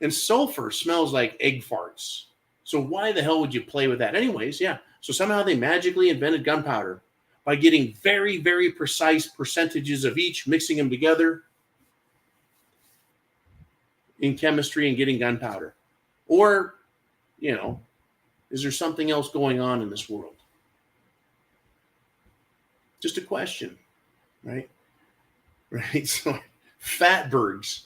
And sulfur smells like egg farts. So why the hell would you play with that? Anyways, yeah. So somehow they magically invented gunpowder by getting very, very precise percentages of each, mixing them together in chemistry and getting gunpowder. Or, you know, is there something else going on in this world? Just a question, right? Right. So Fatbergs.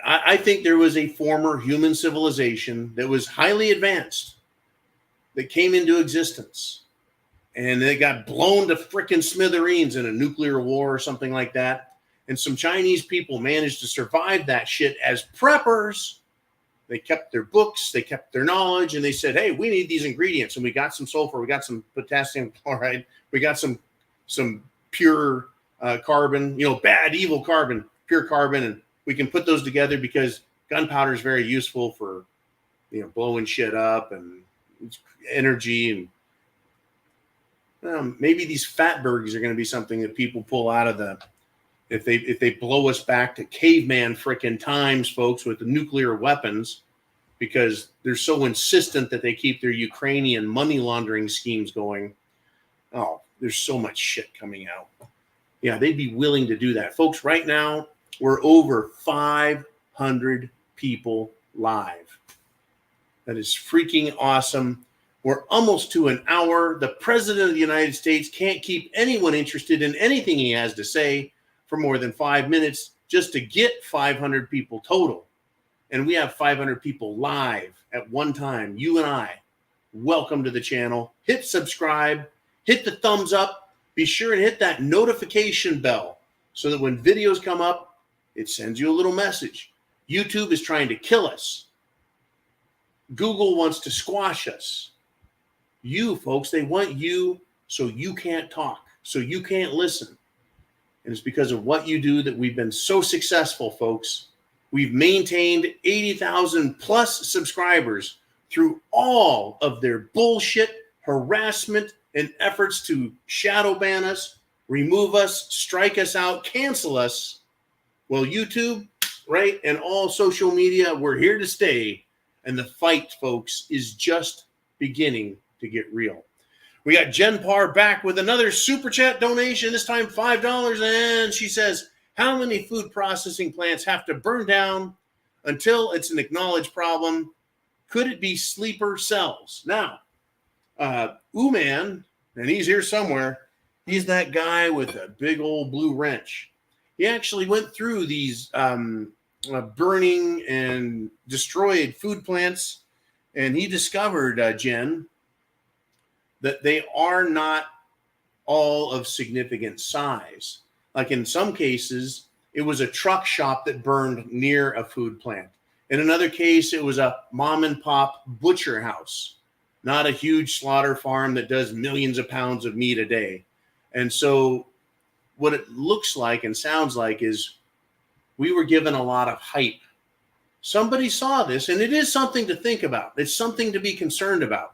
I think there was a former human civilization that was highly advanced that came into existence. And they got blown to frickin' smithereens in a nuclear war or something like that. And some Chinese people managed to survive that shit as preppers. They kept their books, they kept their knowledge, and they said, hey, we need these ingredients. And we got some sulfur, we got some potassium chloride, we got some pure carbon, you know, bad, evil carbon, pure carbon. And we can put those together because gunpowder is very useful for, you know, blowing shit up and energy. And maybe these Fatbergs are going to be something that people pull out of the, if they blow us back to caveman frickin' times, folks, with the nuclear weapons, because they're so insistent that they keep their Ukrainian money laundering schemes going. Oh, there's so much shit coming out. Yeah, they'd be willing to do that. Folks, right now, we're over 500 people live. That is freaking awesome. We're almost to an hour. The president of the United States can't keep anyone interested in anything he has to say for more than 5 minutes just to get 500 people total. And we have 500 people live at one time, you and I. Welcome to the channel. Hit subscribe. Hit the thumbs up. Be sure and hit that notification bell so that when videos come up, it sends you a little message. YouTube is trying to kill us. Google wants to squash us. You, folks, they want you so you can't talk, so you can't listen. And it's because of what you do that we've been so successful, folks. We've maintained 80,000 plus subscribers through all of their bullshit, harassment, and efforts to shadow ban us, remove us, strike us out, cancel us. Well, YouTube, right, and all social media, we're here to stay. And the fight, folks, is just beginning to get real. We got Jen Parr back with another super chat donation, this time $5. And she says, how many food processing plants have to burn down until it's an acknowledged problem. Could it be sleeper cells? Now, Uman, and he's here somewhere, he's that guy with a big old blue wrench. He actually went through these burning and destroyed food plants, and he discovered, Jen, that they are not all of significant size. Like in some cases, it was a truck shop that burned near a food plant. In another case, it was a mom and pop butcher house, not a huge slaughter farm that does millions of pounds of meat a day. And so what it looks like and sounds like is we were given a lot of hype. Somebody saw this, and it is something to think about. It's something to be concerned about.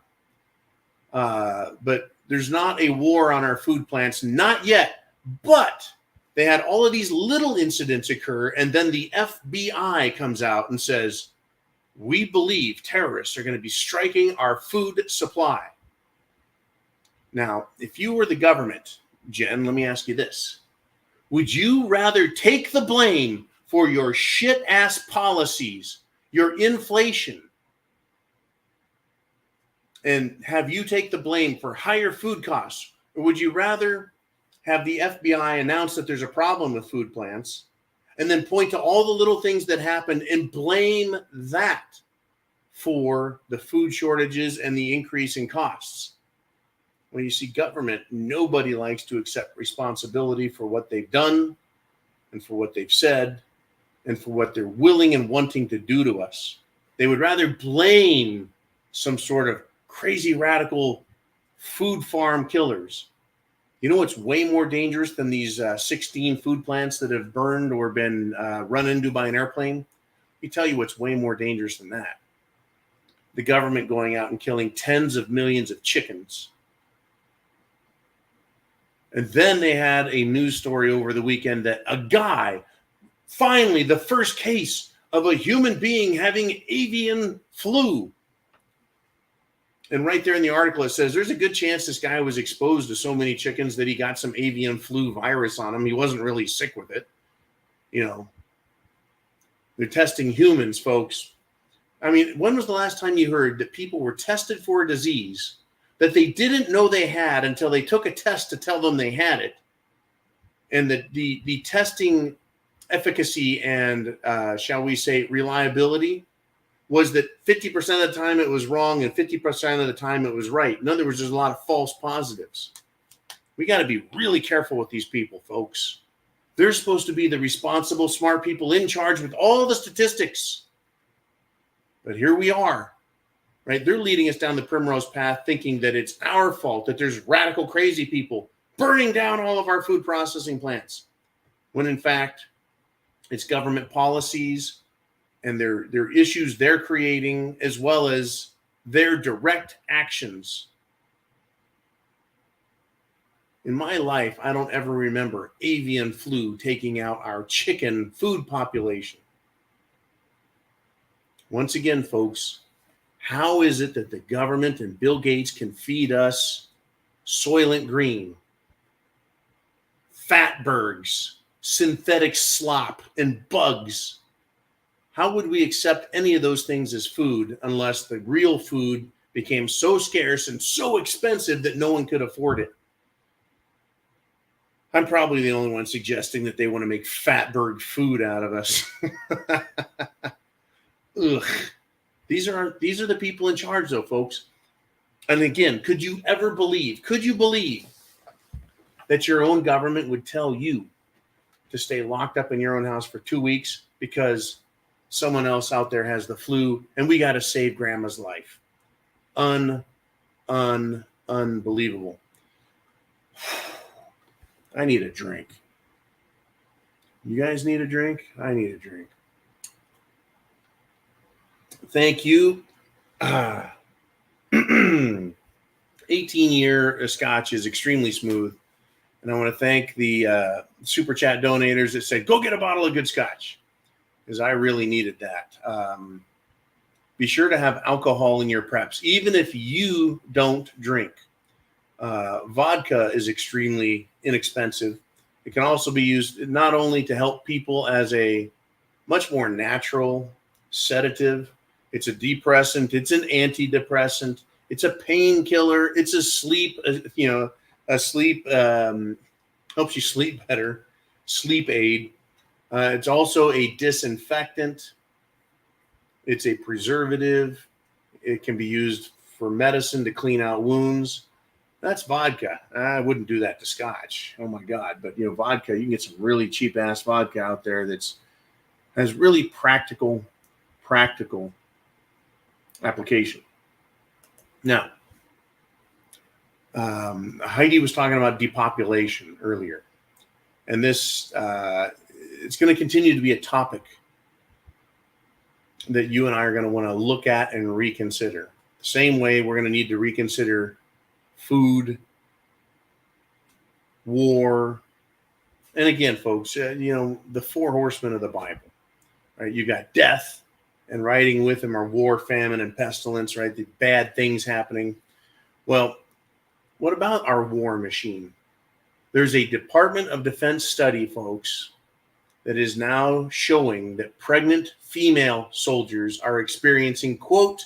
But there's not a war on our food plants, not yet. But they had all of these little incidents occur, and then the FBI comes out and says, we believe terrorists are going to be striking our food supply. Now, if you were the government, Jen, let me ask you this. Would you rather take the blame for your shit-ass policies, your inflation, and have you take the blame for higher food costs? Or would you rather have the FBI announce that there's a problem with food plants and then point to all the little things that happened and blame that for the food shortages and the increase in costs? When you see government, nobody likes to accept responsibility for what they've done and for what they've said and for what they're willing and wanting to do to us. They would rather blame some sort of crazy radical food farm killers. You know what's way more dangerous than these 16 food plants that have burned or been run into by an airplane? Let me tell you what's way more dangerous than that. The government going out and killing tens of millions of chickens. And then they had a news story over the weekend that a guy, finally the first case of a human being having avian flu. And right there in the article, it says there's a good chance this guy was exposed to so many chickens that he got some avian flu virus on him. He wasn't really sick with it. You know, they're testing humans, folks. I mean, when was the last time you heard that people were tested for a disease that they didn't know they had until they took a test to tell them they had it? And that the testing efficacy and, shall we say, reliability was that 50% of the time it was wrong and 50% of the time it was right. In other words, there's a lot of false positives. We got to be really careful with these people, folks. They're supposed to be the responsible, smart people in charge with all the statistics. But here we are, right? They're leading us down the primrose path thinking that it's our fault, that there's radical, crazy people burning down all of our food processing plants. When in fact, it's government policies and their issues they're creating, as well as their direct actions. In my life, I don't ever remember avian flu taking out our chicken food population. Once again, folks, how is it that the government and Bill Gates can feed us Soylent Green, Fatbergs, synthetic slop, and bugs? How would we accept any of those things as food unless the real food became so scarce and so expensive that no one could afford it? I'm probably the only one suggesting that they want to make Fatberg food out of us. Ugh. These are the people in charge, though, folks. And again, could you believe that your own government would tell you to stay locked up in your own house for 2 weeks because someone else out there has the flu and we got to save grandma's life? Unbelievable. I need a drink. You guys need a drink? I need a drink. Thank you. 18-year Scotch is extremely smooth. And I want to thank the Super Chat donators that said, go get a bottle of good Scotch, because I really needed that. Be sure to have alcohol in your preps, even if you don't drink. Vodka is extremely inexpensive. It can also be used not only to help people as a much more natural sedative. It's a depressant. It's an antidepressant. It's a painkiller. It's a sleep, helps you sleep better, sleep aid. It's also a disinfectant. It's a preservative. It can be used for medicine to clean out wounds. That's vodka. I wouldn't do that to scotch. Oh my God. But vodka, you can get some really cheap ass vodka out there has really practical application. Now, Heidi was talking about depopulation earlier, and this it's going to continue to be a topic that you and I are going to want to look at and reconsider. The same way we're going to need to reconsider food, war, and again, folks, the four horsemen of the Bible, right? You got death, and riding with them are war, famine, and pestilence, right? The bad things happening. Well, what about our war machine? There's a Department of Defense study, folks, that is now showing that pregnant female soldiers are experiencing, quote,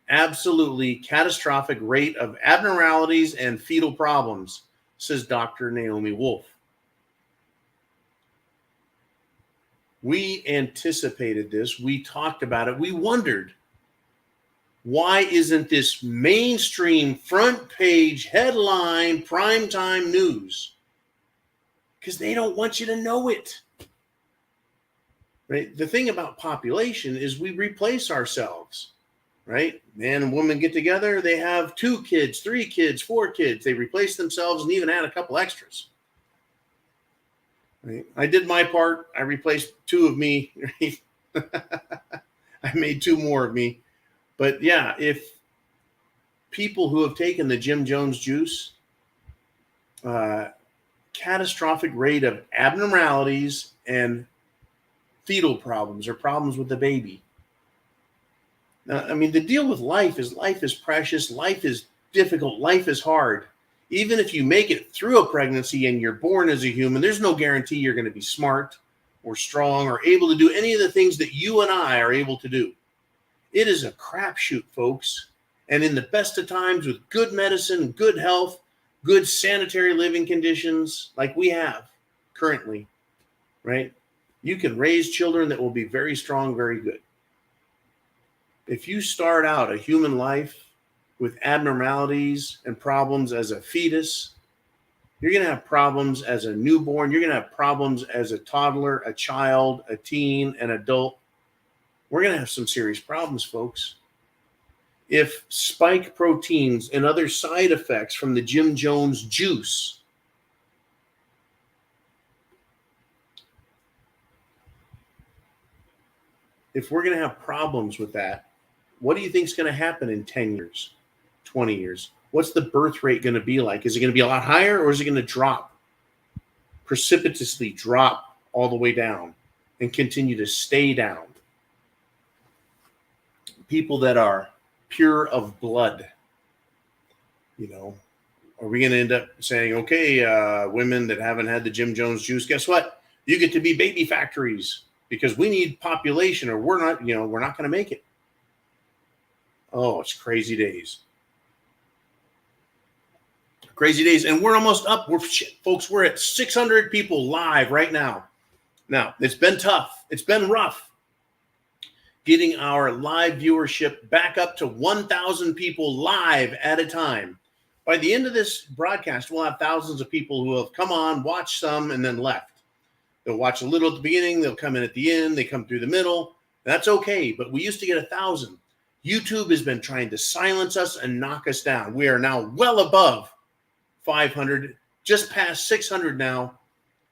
absolutely catastrophic rate of abnormalities and fetal problems, says Dr. Naomi Wolf. We anticipated this. We talked about it. We wondered, why isn't this mainstream front page headline primetime news? Because they don't want you to know it. Right? The thing about population is we replace ourselves. Right? Man and woman get together. They have 2 kids, 3 kids, 4 kids. They replace themselves and even add a couple extras. Right? I did my part. I replaced 2 of me. Right? I made 2 more of me. But yeah, if people who have taken the Jim Jones juice, catastrophic rate of abnormalities and fetal problems or problems with the baby. Now, I mean, the deal with life is precious. Life is difficult. Life is hard. Even if you make it through a pregnancy and you're born as a human, there's no guarantee you're going to be smart or strong or able to do any of the things that you and I are able to do. It is a crapshoot, folks. And in the best of times, with good medicine, good health, good sanitary living conditions like we have currently, right? You can raise children that will be very strong, very good. If you start out a human life with abnormalities and problems as a fetus, you're going to have problems as a newborn. You're going to have problems as a toddler, a child, a teen, an adult. We're going to have some serious problems, folks. If spike proteins and other side effects from the Jim Jones juice if we're going to have problems with that, what do you think is going to happen in 10 years, 20 years? What's the birth rate going to be like? Is it going to be a lot higher, or is it going to drop, precipitously drop all the way down and continue to stay down? People that are pure of blood, are we going to end up saying, okay, women that haven't had the Jim Jones juice, guess what? You get to be baby factories because we need population, or we're not going to make it. Oh, it's crazy days. Crazy days. And we're almost up. Folks, we're at 600 people live right now. Now, it's been tough. It's been rough getting our live viewership back up to 1,000 people live at a time. By the end of this broadcast, we'll have thousands of people who have come on, watched some, and then left. They'll watch a little at the beginning. They'll come in at the end. They come through the middle. That's okay. But we used to get 1,000. YouTube has been trying to silence us and knock us down. We are now well above 500, just past 600 now.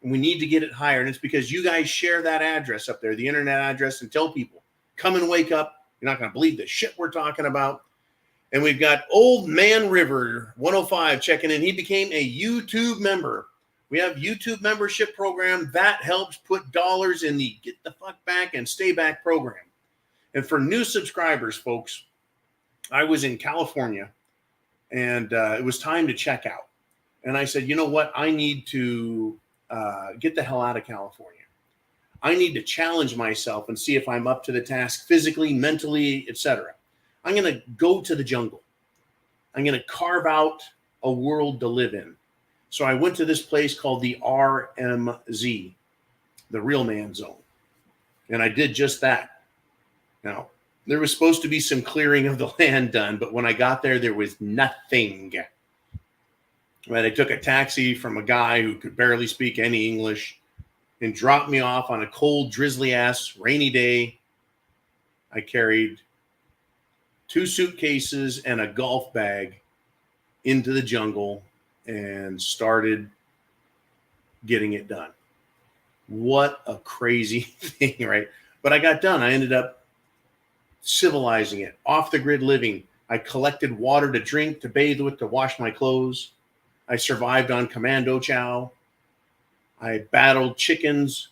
And we need to get it higher. And it's because you guys share that address up there, the internet address, and tell people, come and wake up. You're not going to believe the shit we're talking about. And we've got Old Man River 105 checking in. He became a YouTube member. We have YouTube membership program that helps put dollars in the Get the Fuck Back and Stay Back program. And for new subscribers, folks, I was in California and it was time to check out. And I said, you know what? I need to get the hell out of California. I need to challenge myself and see if I'm up to the task physically, mentally, etc. I'm going to go to the jungle. I'm going to carve out a world to live in. So I went to this place called the RMZ, the Real Man Zone. And I did just that. Now, there was supposed to be some clearing of the land done, but when I got there, there was nothing. Right, I took a taxi from a guy who could barely speak any English and dropped me off on a cold, drizzly-ass, rainy day. I carried 2 suitcases and a golf bag into the jungle and started getting it done. What a crazy thing, right? But I got done. I ended up civilizing it, off-the-grid living. I collected water to drink, to bathe with, to wash my clothes. I survived on commando chow. I battled chickens,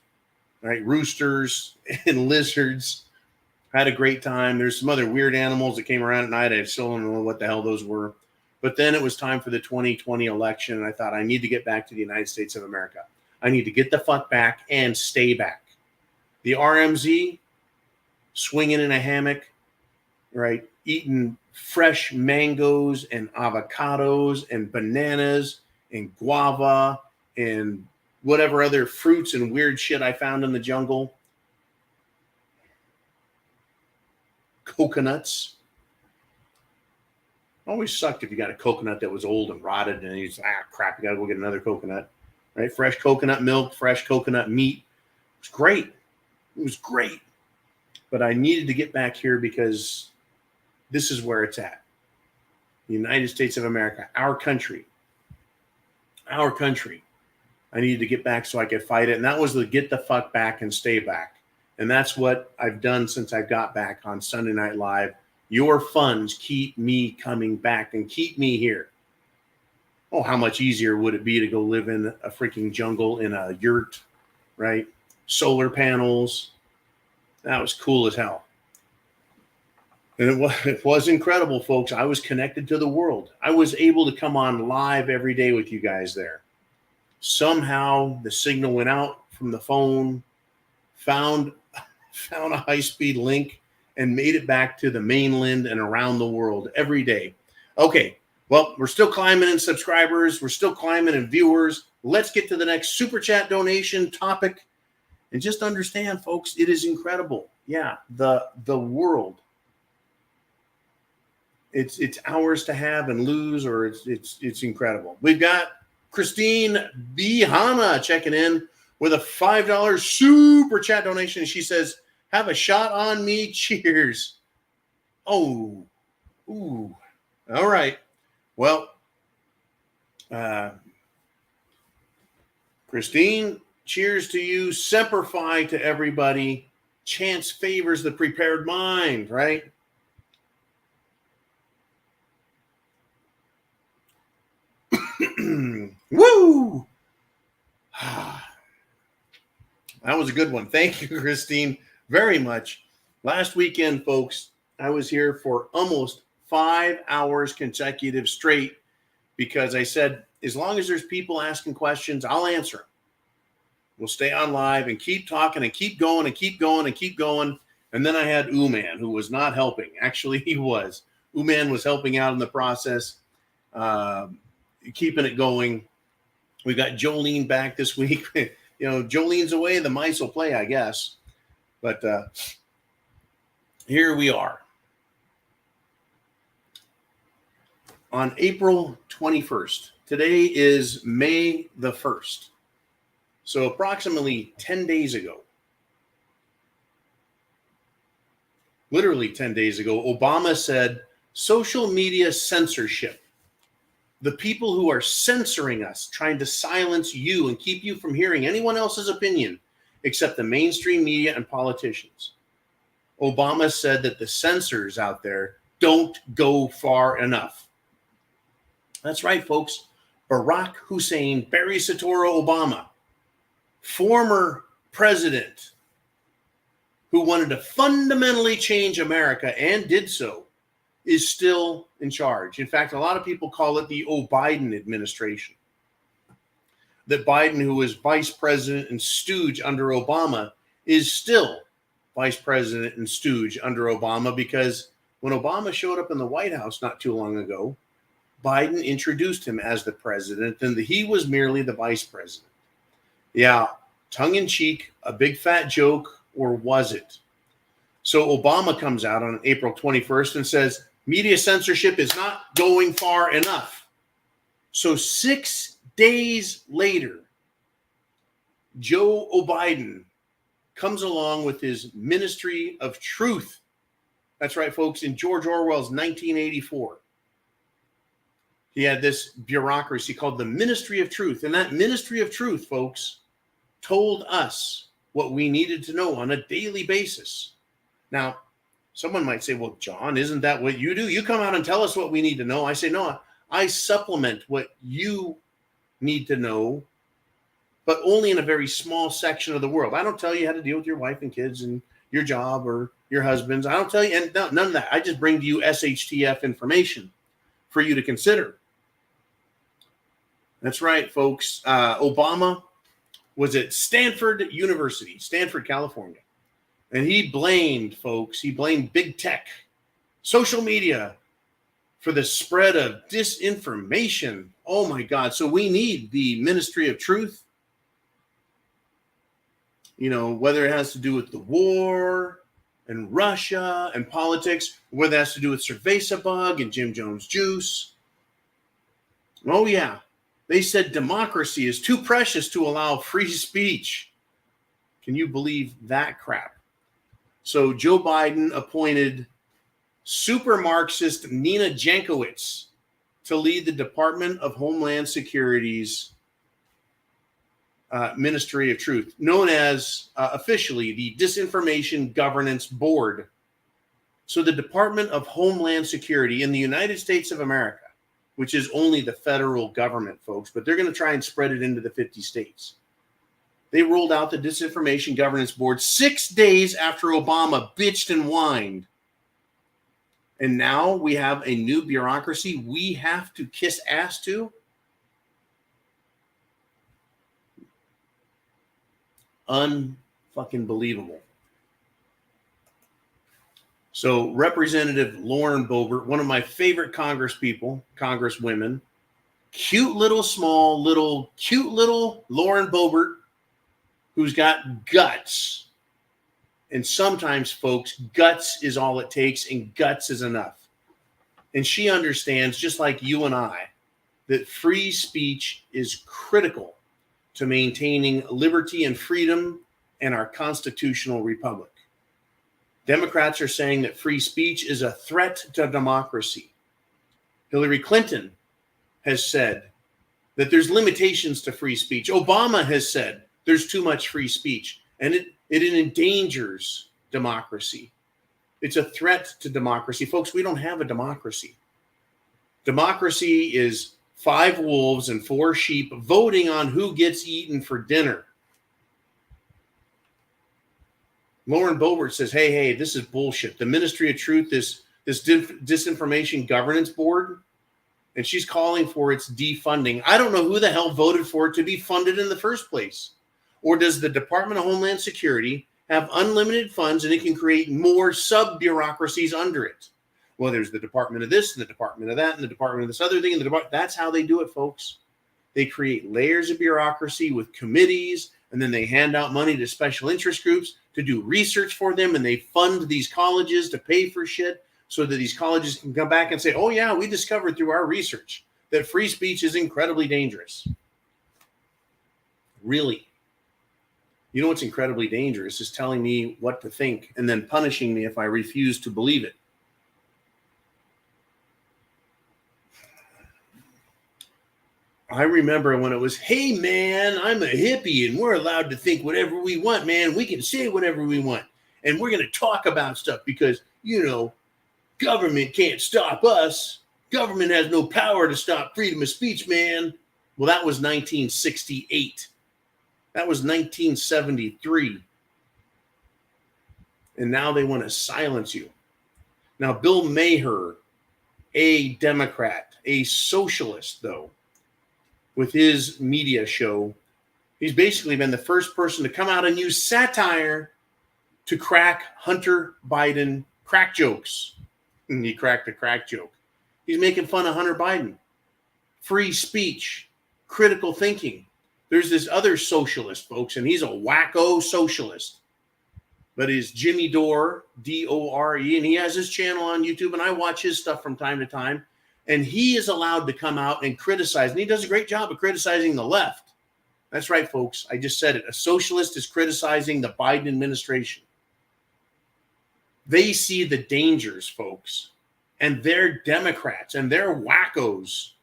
right, roosters, and lizards. Had a great time. There's some other weird animals that came around at night. I still don't know what the hell those were. But then it was time for the 2020 election, and I thought, I need to get back to the United States of America. I need to get the fuck back and stay back. The RMZ, swinging in a hammock, right, eating fresh mangoes and avocados and bananas and guava and whatever other fruits and weird shit I found in the jungle. Coconuts. Always sucked if you got a coconut that was old and rotted and you just, crap, you got to go get another coconut. Right? Fresh coconut milk, fresh coconut meat. It was great. It was great. But I needed to get back here because this is where it's at. The United States of America, our country. Our country. I needed to get back so I could fight it. And that was the get the fuck back and stay back. And that's what I've done since I got back on Sunday Night Live. Your funds keep me coming back and keep me here. Oh, how much easier would it be to go live in a freaking jungle in a yurt, right? Solar panels. That was cool as hell. And it was incredible, folks. I was connected to the world. I was able to come on live every day with you guys there. Somehow the signal went out from the phone, found a high-speed link, and made it back to the mainland and around the world every day. Okay, well, we're still climbing in subscribers. We're still climbing in viewers. Let's get to the next Super Chat donation topic. And just understand, folks, it is incredible. Yeah, the world. It's ours to have and lose, or it's incredible. We've got Christine Bihana checking in with a $5 Super Chat donation. She says, have a shot on me. Cheers. Oh, ooh. All right. Well, Christine, cheers to you. Semper Fi to everybody. Chance favors the prepared mind, right? Woo! That was a good one. Thank you, Christine, very much. Last weekend, folks, I was here for almost 5 hours consecutive straight because I said, as long as there's people asking questions, I'll answer them. We'll stay on live and keep talking and keep going and keep going and keep going. And then I had Uman, who was not helping. Actually, he was. Uman was helping out in the process, keeping it going. We got Jolene back this week. Jolene's away. The mice will play, I guess. But here we are. On April 21st. Today is May the 1st. So approximately 10 days ago, literally 10 days ago, Obama said, social media censorship. The people who are censoring us, trying to silence you and keep you from hearing anyone else's opinion except the mainstream media and politicians. Obama said that the censors out there don't go far enough. That's right, folks. Barack Hussein Barry Soetoro Obama, former president who wanted to fundamentally change America and did so, is still in charge. In fact, a lot of people call it the Biden administration. That Biden, who was vice president and stooge under Obama, is still vice president and stooge under Obama, because when Obama showed up in the White House not too long ago, Biden introduced him as the president, and he was merely the vice president. Yeah, tongue-in-cheek, a big fat joke, or was it? So Obama comes out on April 21st and says, media censorship is not going far enough. So 6 days later, Joe Biden comes along with his Ministry of Truth. That's right, folks, in George Orwell's 1984. He had this bureaucracy called the Ministry of Truth. And that Ministry of Truth, folks, told us what we needed to know on a daily basis. Now, someone might say, well, John, isn't that what you do? You come out and tell us what we need to know. I say, no, I supplement what you need to know, but only in a very small section of the world. I don't tell you how to deal with your wife and kids and your job or your husband's. I don't tell you, and none of that. I just bring to you SHTF information for you to consider. That's right, folks. Obama was at Stanford University, Stanford, California. And he blamed big tech, social media, for the spread of disinformation. Oh, my God. So we need the Ministry of Truth. You know, whether it has to do with the war and Russia and politics, whether it has to do with Cerveza Bug and Jim Jones Juice. Oh, yeah. They said democracy is too precious to allow free speech. Can you believe that crap? So Joe Biden appointed super Marxist Nina Jankowicz to lead the Department of Homeland Security's Ministry of Truth, known as officially the Disinformation Governance Board. So the Department of Homeland Security in the United States of America, which is only the federal government, folks, but they're going to try and spread it into the 50 states. They rolled out the Disinformation Governance Board 6 days after Obama bitched and whined. And now we have a new bureaucracy we have to kiss ass to. Unfucking believable. So Representative Lauren Boebert, one of my favorite congresswomen, cute little Lauren Boebert, who's got guts. And sometimes, folks, guts is all it takes, and guts is enough. And she understands, just like you and I, that free speech is critical to maintaining liberty and freedom in our constitutional republic. Democrats are saying that free speech is a threat to democracy. Hillary Clinton has said that there's limitations to free speech. Obama has said there's too much free speech, and it endangers democracy. It's a threat to democracy. Folks, we don't have a democracy. Democracy is 5 wolves and 4 sheep voting on who gets eaten for dinner. Lauren Boebert says, hey, this is bullshit. The Ministry of Truth, this Disinformation Governance Board, and she's calling for its defunding. I don't know who the hell voted for it to be funded in the first place. Or does the Department of Homeland Security have unlimited funds and it can create more sub-bureaucracies under it? Well, there's the Department of this and the Department of that and the Department of this other thing. And that's how they do it, folks. They create layers of bureaucracy with committees, and then they hand out money to special interest groups to do research for them, and they fund these colleges to pay for shit so that these colleges can come back and say, oh, yeah, we discovered through our research that free speech is incredibly dangerous. Really? You know what's incredibly dangerous is telling me what to think and then punishing me if I refuse to believe it. I remember when it was, hey, man, I'm a hippie and we're allowed to think whatever we want, man. We can say whatever we want. And we're going to talk about stuff because, you know, government can't stop us. Government has no power to stop freedom of speech, man. Well, that was 1968. That was 1973. And now they want to silence you. Now, Bill Maher, a Democrat, a socialist, though, with his media show, he's basically been the first person to come out and use satire to crack Hunter Biden crack jokes. And he cracked a crack joke. He's making fun of Hunter Biden. Free speech, critical thinking. There's this other socialist, folks, and he's a wacko socialist. But he's Jimmy Dore, D-O-R-E, and he has his channel on YouTube, and I watch his stuff from time to time. And he is allowed to come out and criticize, and he does a great job of criticizing the left. That's right, folks. I just said it. A socialist is criticizing the Biden administration. They see the dangers, folks, and they're Democrats, and they're wackos,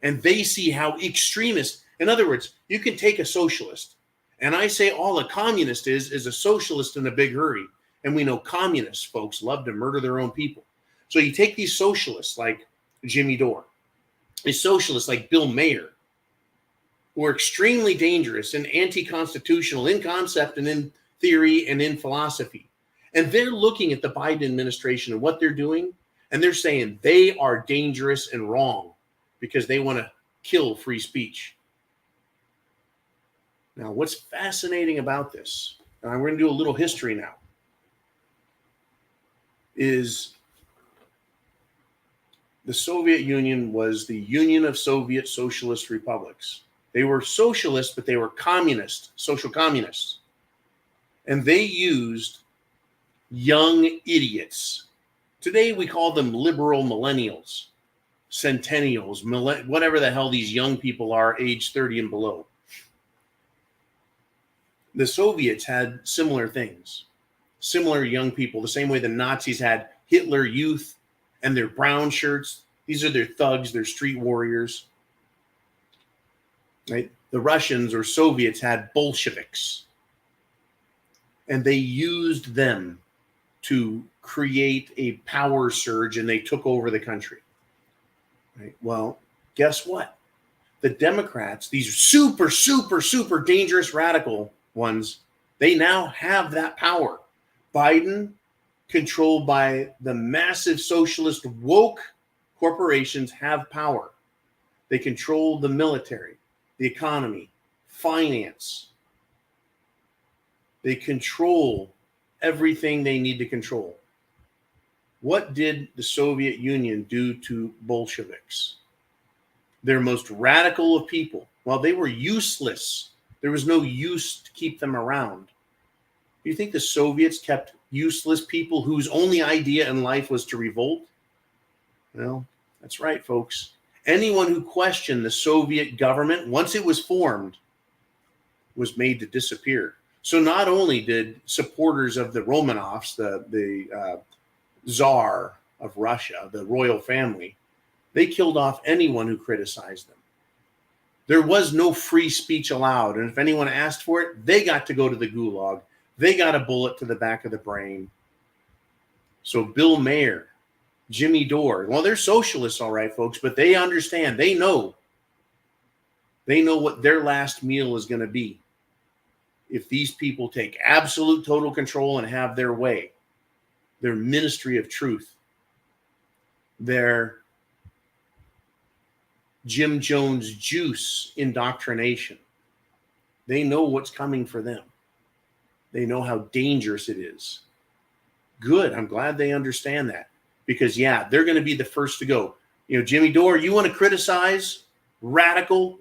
and they see how extremists. In other words, you can take a socialist, and I say all a communist is a socialist in a big hurry. And we know communists, folks, love to murder their own people. So you take these socialists like Jimmy Dore, a socialist like Bill Mayer, who are extremely dangerous and anti-constitutional in concept and in theory and in philosophy. And they're looking at the Biden administration and what they're doing, and they're saying they are dangerous and wrong because they want to kill free speech. Now, what's fascinating about this, and we're going to do a little history now, is the Soviet Union was the Union of Soviet Socialist Republics. They were socialists, but they were communist, social communists. And they used young idiots. Today we call them liberal millennials, centennials, whatever the hell these young people are, age 30 and below. The Soviets had similar things, similar young people, the same way the Nazis had Hitler Youth and their brown shirts. These are their thugs, their street warriors. Right? The Russians or Soviets had Bolsheviks, and they used them to create a power surge, and they took over the country. Right? Well, guess what? The Democrats, these super, super, super dangerous radical ones, they now have that power. Biden, controlled by the massive socialist woke corporations, have power. They control the military, the economy, finance. They control everything they need to control. What did the Soviet Union do to Bolsheviks? Their most radical of people. Well, they were useless. There was no use to keep them around. Do you think the Soviets kept useless people whose only idea in life was to revolt? Well, that's right, folks. Anyone who questioned the Soviet government, once it was formed, was made to disappear. So not only did supporters of the Romanovs, the Tsar of Russia, the royal family, they killed off anyone who criticized them. There was no free speech allowed. And if anyone asked for it, they got to go to the gulag. They got a bullet to the back of the brain. So Bill Mayer, Jimmy Dore, well, they're socialists, all right, folks, but they understand. They know what their last meal is going to be if these people take absolute total control and have their way. Their ministry of truth, their Jim Jones juice indoctrination. They know what's coming for them. They know how dangerous it is. Good. I'm glad they understand that, because yeah, they're going to be the first to go. You know, Jimmy Dore, you want to criticize radical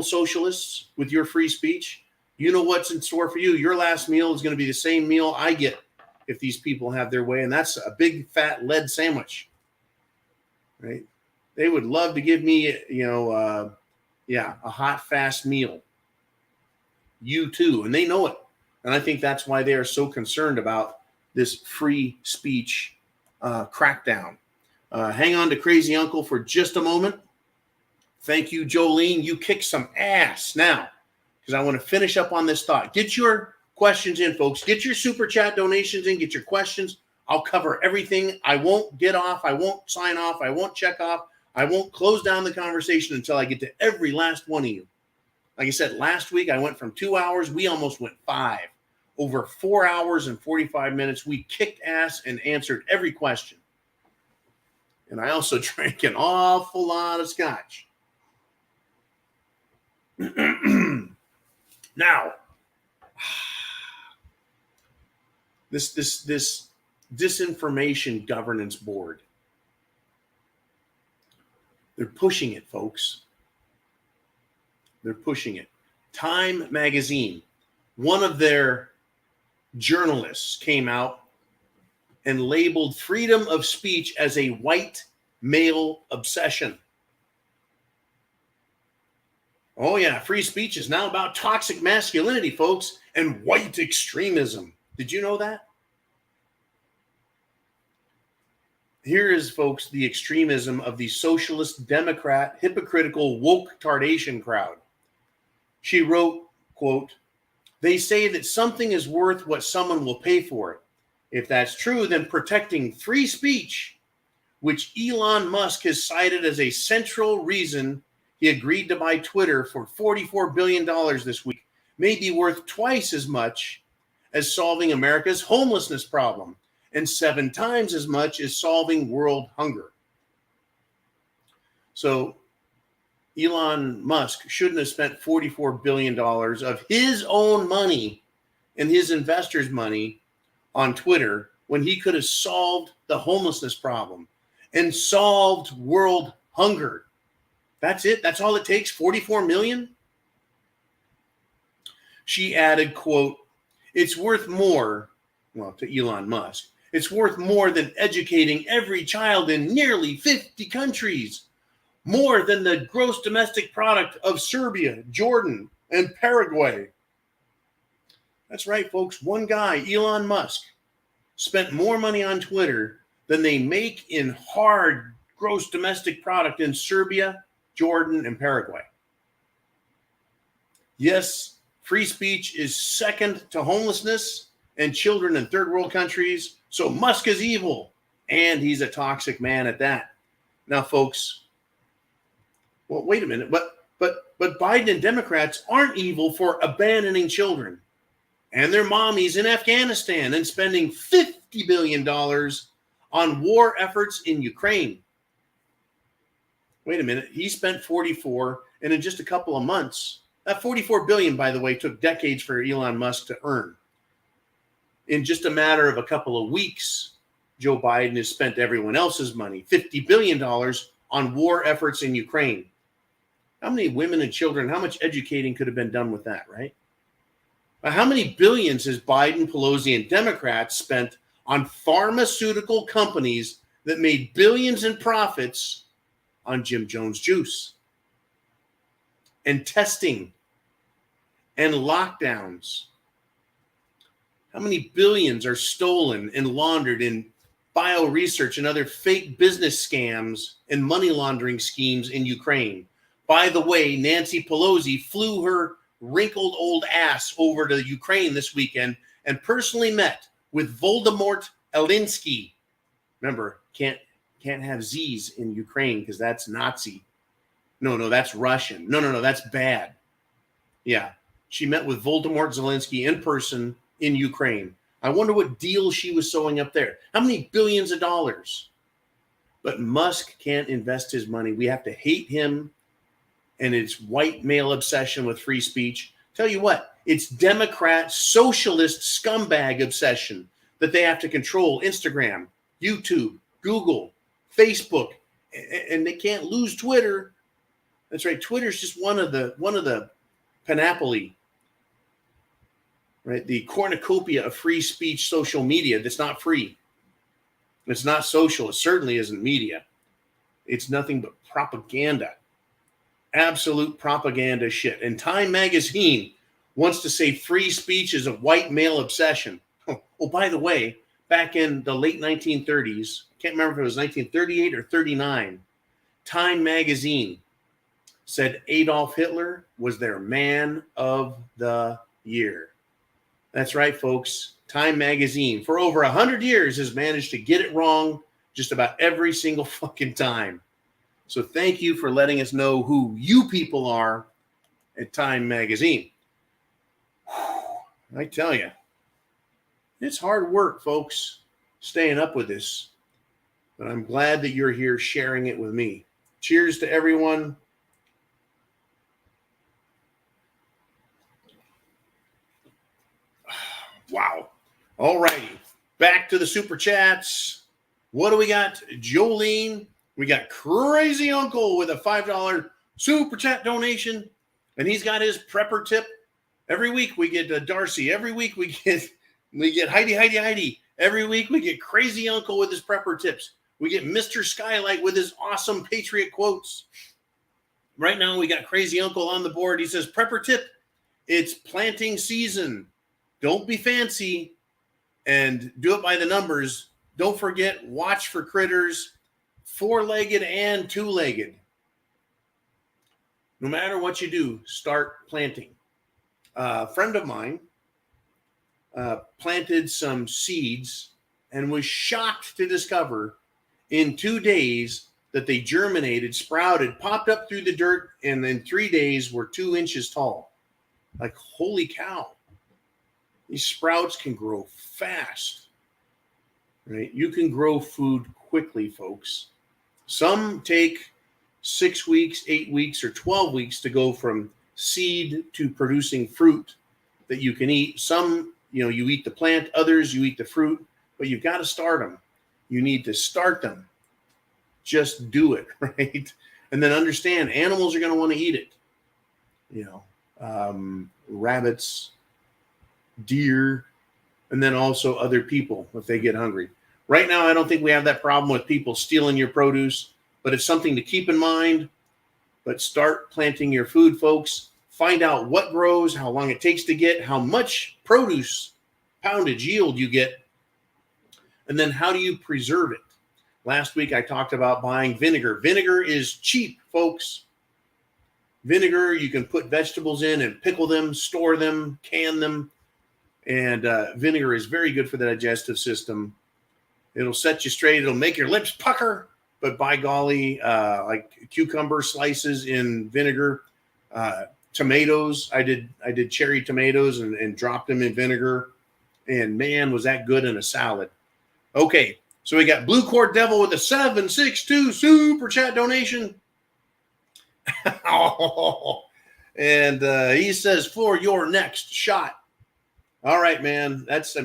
socialists with your free speech? You know what's in store for you. Your last meal is going to be the same meal I get if these people have their way, and that's a big fat lead sandwich, right? They would love to give me, a hot, fast meal. You too, and they know it. And I think that's why they are so concerned about this free speech crackdown. Hang on to Crazy Uncle for just a moment. Thank you, Jolene. You kick some ass now, because I want to finish up on this thought. Get your questions in, folks. Get your super chat donations in. Get your questions. I'll cover everything. I won't get off. I won't sign off. I won't check off. I won't close down the conversation until I get to every last one of you. Like I said, last week I went from 2 hours. We almost went 5. Over 4 hours and 45 minutes. We kicked ass and answered every question. And I also drank an awful lot of scotch. Now, this disinformation governance board. They're pushing it, folks. They're pushing it. Time magazine, one of their journalists came out and labeled freedom of speech as a white male obsession. Oh yeah, free speech is now about toxic masculinity, folks, and white extremism. Did you know that? Here is, folks, the extremism of the socialist, democrat, hypocritical, woke tardation crowd. She wrote, quote, "They say that something is worth what someone will pay for it. If that's true, then protecting free speech, which Elon Musk has cited as a central reason he agreed to buy Twitter for $44 billion this week, may be worth twice as much as solving America's homelessness problem and 7 times as much as solving world hunger." So Elon Musk shouldn't have spent $44 billion of his own money and his investors' money on Twitter when he could have solved the homelessness problem and solved world hunger. That's it. That's all it takes. 44 million. She added, quote, "It's worth more," well, to Elon Musk, "it's worth more than educating every child in nearly 50 countries, more than the gross domestic product of Serbia, Jordan, and Paraguay." That's right, folks. One guy, Elon Musk, spent more money on Twitter than they make in hard gross domestic product in Serbia, Jordan, and Paraguay. Yes, free speech is second to homelessness and children in third world countries. So Musk is evil, and he's a toxic man at that. Now, folks, well, wait a minute. But Biden and Democrats aren't evil for abandoning children and their mommies in Afghanistan and spending $50 billion on war efforts in Ukraine. Wait a minute. He spent 44, and in just a couple of months, that 44 billion, by the way, took decades for Elon Musk to earn. In just a matter of a couple of weeks, Joe Biden has spent everyone else's money, $50 billion on war efforts in Ukraine. How many women and children, how much educating could have been done with that, right? How many billions has Biden, Pelosi, and Democrats spent on pharmaceutical companies that made billions in profits on Jim Jones juice and testing and lockdowns? How many billions are stolen and laundered in bioresearch and other fake business scams and money laundering schemes in Ukraine? By the way, Nancy Pelosi flew her wrinkled old ass over to Ukraine this weekend and personally met with Voldemort Zelensky. Remember, can't have Z's in Ukraine because that's Nazi. No, that's Russian. No, that's bad. Yeah, she met with Voldemort Zelensky in person in Ukraine. I wonder what deal she was sewing up there. How many billions of dollars? But Musk can't invest his money. We have to hate him and his white male obsession with free speech. Tell you what, it's Democrat, socialist scumbag obsession that they have to control Instagram, YouTube, Google, Facebook, and they can't lose Twitter. That's right. Twitter's just one of the panoply, right? The cornucopia of free speech social media that's not free. It's not social. It certainly isn't media. It's nothing but propaganda. Absolute propaganda shit. And Time magazine wants to say free speech is a white male obsession. Oh, by the way, back in the late 1930s, I can't remember if it was 1938 or 39, Time magazine said Adolf Hitler was their man of the year. That's right, folks. Time magazine, for over 100 years, has managed to get it wrong just about every single fucking time. So thank you for letting us know who you people are at Time magazine. I tell you, it's hard work, folks, staying up with this. But I'm glad that you're here sharing it with me. Cheers to everyone. Wow. All righty. back to the super chats. What do we got? Jolene. We got Crazy Uncle with a $5 super chat donation. And he's got his prepper tip. Every week we get Darcy. Every week we get Heidi. Every week we get Crazy Uncle with his prepper tips. We get Mr. Skylight with his awesome Patriot quotes. Right now we got Crazy Uncle on the board. He says, prepper tip, it's planting season. Don't be fancy and do it by the numbers. Don't forget, watch for critters, 4-legged and 2-legged. No matter what you do, start planting. A friend of mine planted some seeds and was shocked to discover in 2 days that they germinated, sprouted, popped up through the dirt, and in 3 days were 2 inches tall. Like, holy cow. These sprouts can grow fast, right? You can grow food quickly, folks. Some take 6 weeks, 8 weeks, or 12 weeks to go from seed to producing fruit that you can eat. Some, you eat the plant. Others, you eat the fruit. But you've got to start them. You need to start them. Just do it, right? And then understand animals are going to want to eat it. Rabbits, deer, and then also other people if they get hungry. Right now, I don't think we have that problem with people stealing your produce, but it's something to keep in mind. But start planting your food, folks. Find out what grows, how long it takes to get, how much produce, poundage yield you get, and then how do you preserve it? Last week, I talked about buying vinegar. Vinegar is cheap, folks. Vinegar, you can put vegetables in and pickle them, store them, can them. And vinegar is very good for the digestive system. It'll set you straight. It'll make your lips pucker. But by golly, like cucumber slices in vinegar, tomatoes. I did cherry tomatoes and dropped them in vinegar. And man, was that good in a salad. Okay. So we got Blue Cord Devil with a 762 super chat donation. And he says, for your next shot. All right, man. That's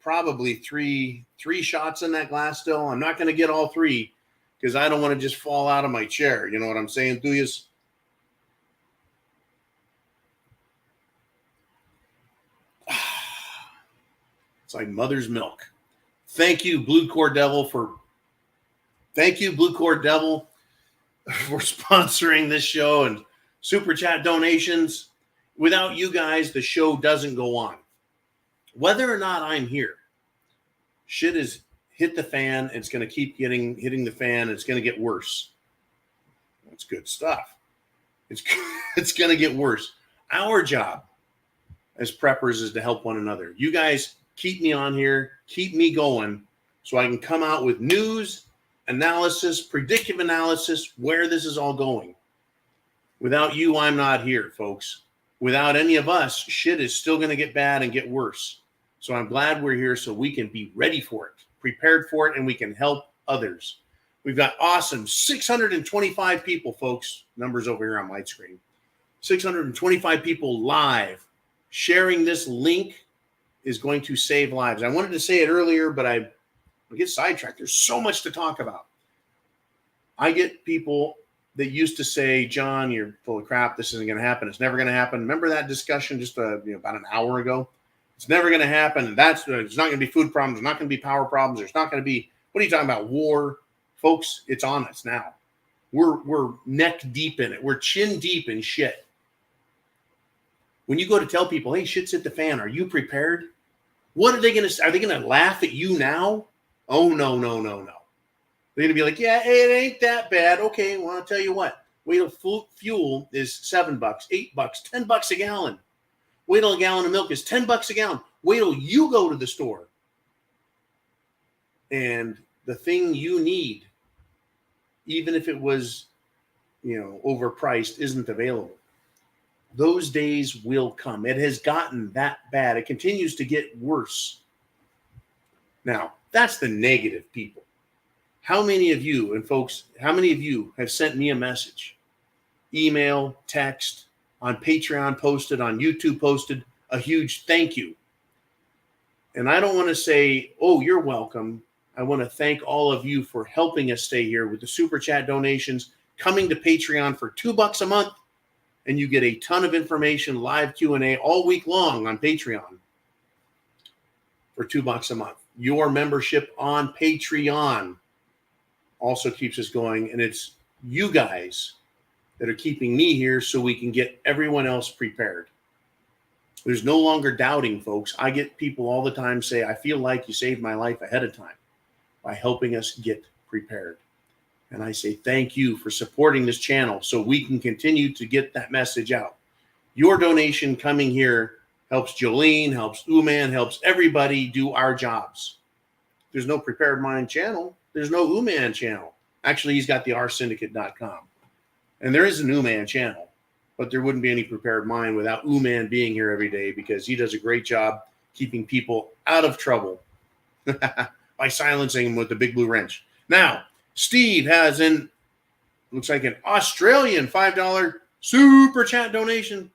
probably three shots in that glass still. I'm not going to get all 3 because I don't want to just fall out of my chair. You know what I'm saying, Thuyas? It's like mother's milk. Thank you, Blue Cord Devil, for sponsoring this show and super chat donations. Without you guys, the show doesn't go on. Whether or not I'm here, shit has hit the fan. It's going to keep hitting the fan. It's going to get worse. That's good stuff. It's going to get worse. Our job as preppers is to help one another. You guys keep me on here, keep me going so I can come out with news, analysis, predictive analysis, where this is all going. Without you, I'm not here, folks. Without any of us, shit is still going to get bad and get worse. So I'm glad we're here so we can be ready for it, prepared for it, and we can help others. We've got awesome 625 people, folks. Numbers over here on my screen. 625 people live. Sharing this link is going to save lives. I wanted to say it earlier, but I get sidetracked. There's so much to talk about. I get people that used to say, John, you're full of crap. This isn't going to happen. It's never going to happen. Remember that discussion just about an hour ago? It's never going to happen. There's not going to be food problems. There's not going to be power problems. There's not going to be, what are you talking about? War. Folks, it's on us now. We're neck deep in it. We're chin deep in shit. When you go to tell people, hey, shit's hit the fan, are you prepared? What are they going to say? Are they going to laugh at you now? Oh, no. They're going to be like, yeah, it ain't that bad. Okay, well, I'll tell you what. Wait till fuel is $7, $8, $10 a gallon. Wait till a gallon of milk is $10 a gallon. Wait till you go to the store and the thing you need, even if it was, overpriced, isn't available. Those days will come. It has gotten that bad. It continues to get worse. Now, that's the negative people. How many of you, and folks, how many of you have sent me a message, email, text, on Patreon posted, on YouTube posted, a huge thank you? And I don't want to say, oh, you're welcome. I want to thank all of you for helping us stay here with the super chat donations, coming to Patreon for $2 a month, and you get a ton of information, live Q&A all week long on Patreon for $2 a month. Your membership on Patreon also keeps us going, and it's you guys that are keeping me here so we can get everyone else prepared. There's no longer doubting, folks. I get people all the time say, I feel like you saved my life ahead of time by helping us get prepared. And I say, thank you for supporting this channel so we can continue to get that message out. Your donation coming here helps Jolene, helps Uman, helps everybody do our jobs. There's no Prepared Mind channel. There's no Uman channel. Actually, he's got the rsyndicate.com. And there is an Uman channel, but there wouldn't be any Prepared Mind without Uman being here every day because he does a great job keeping people out of trouble by silencing them with the big blue wrench. Now, Steve has looks like an Australian $5 super chat donation.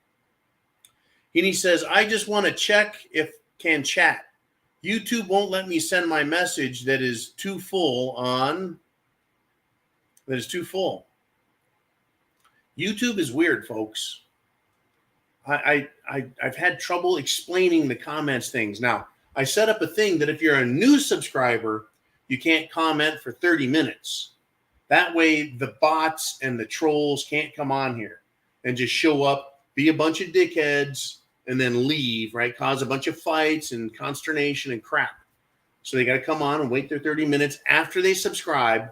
And he says, I just want to check if can chat. YouTube won't let me send my message that is too full. YouTube is weird, folks. I've had trouble explaining the comments things. Now, I set up a thing that if you're a new subscriber, you can't comment for 30 minutes. That way, the bots and the trolls can't come on here and just show up, be a bunch of dickheads, and then leave, right? Cause a bunch of fights and consternation and crap. So they got to come on and wait their 30 minutes after they subscribe,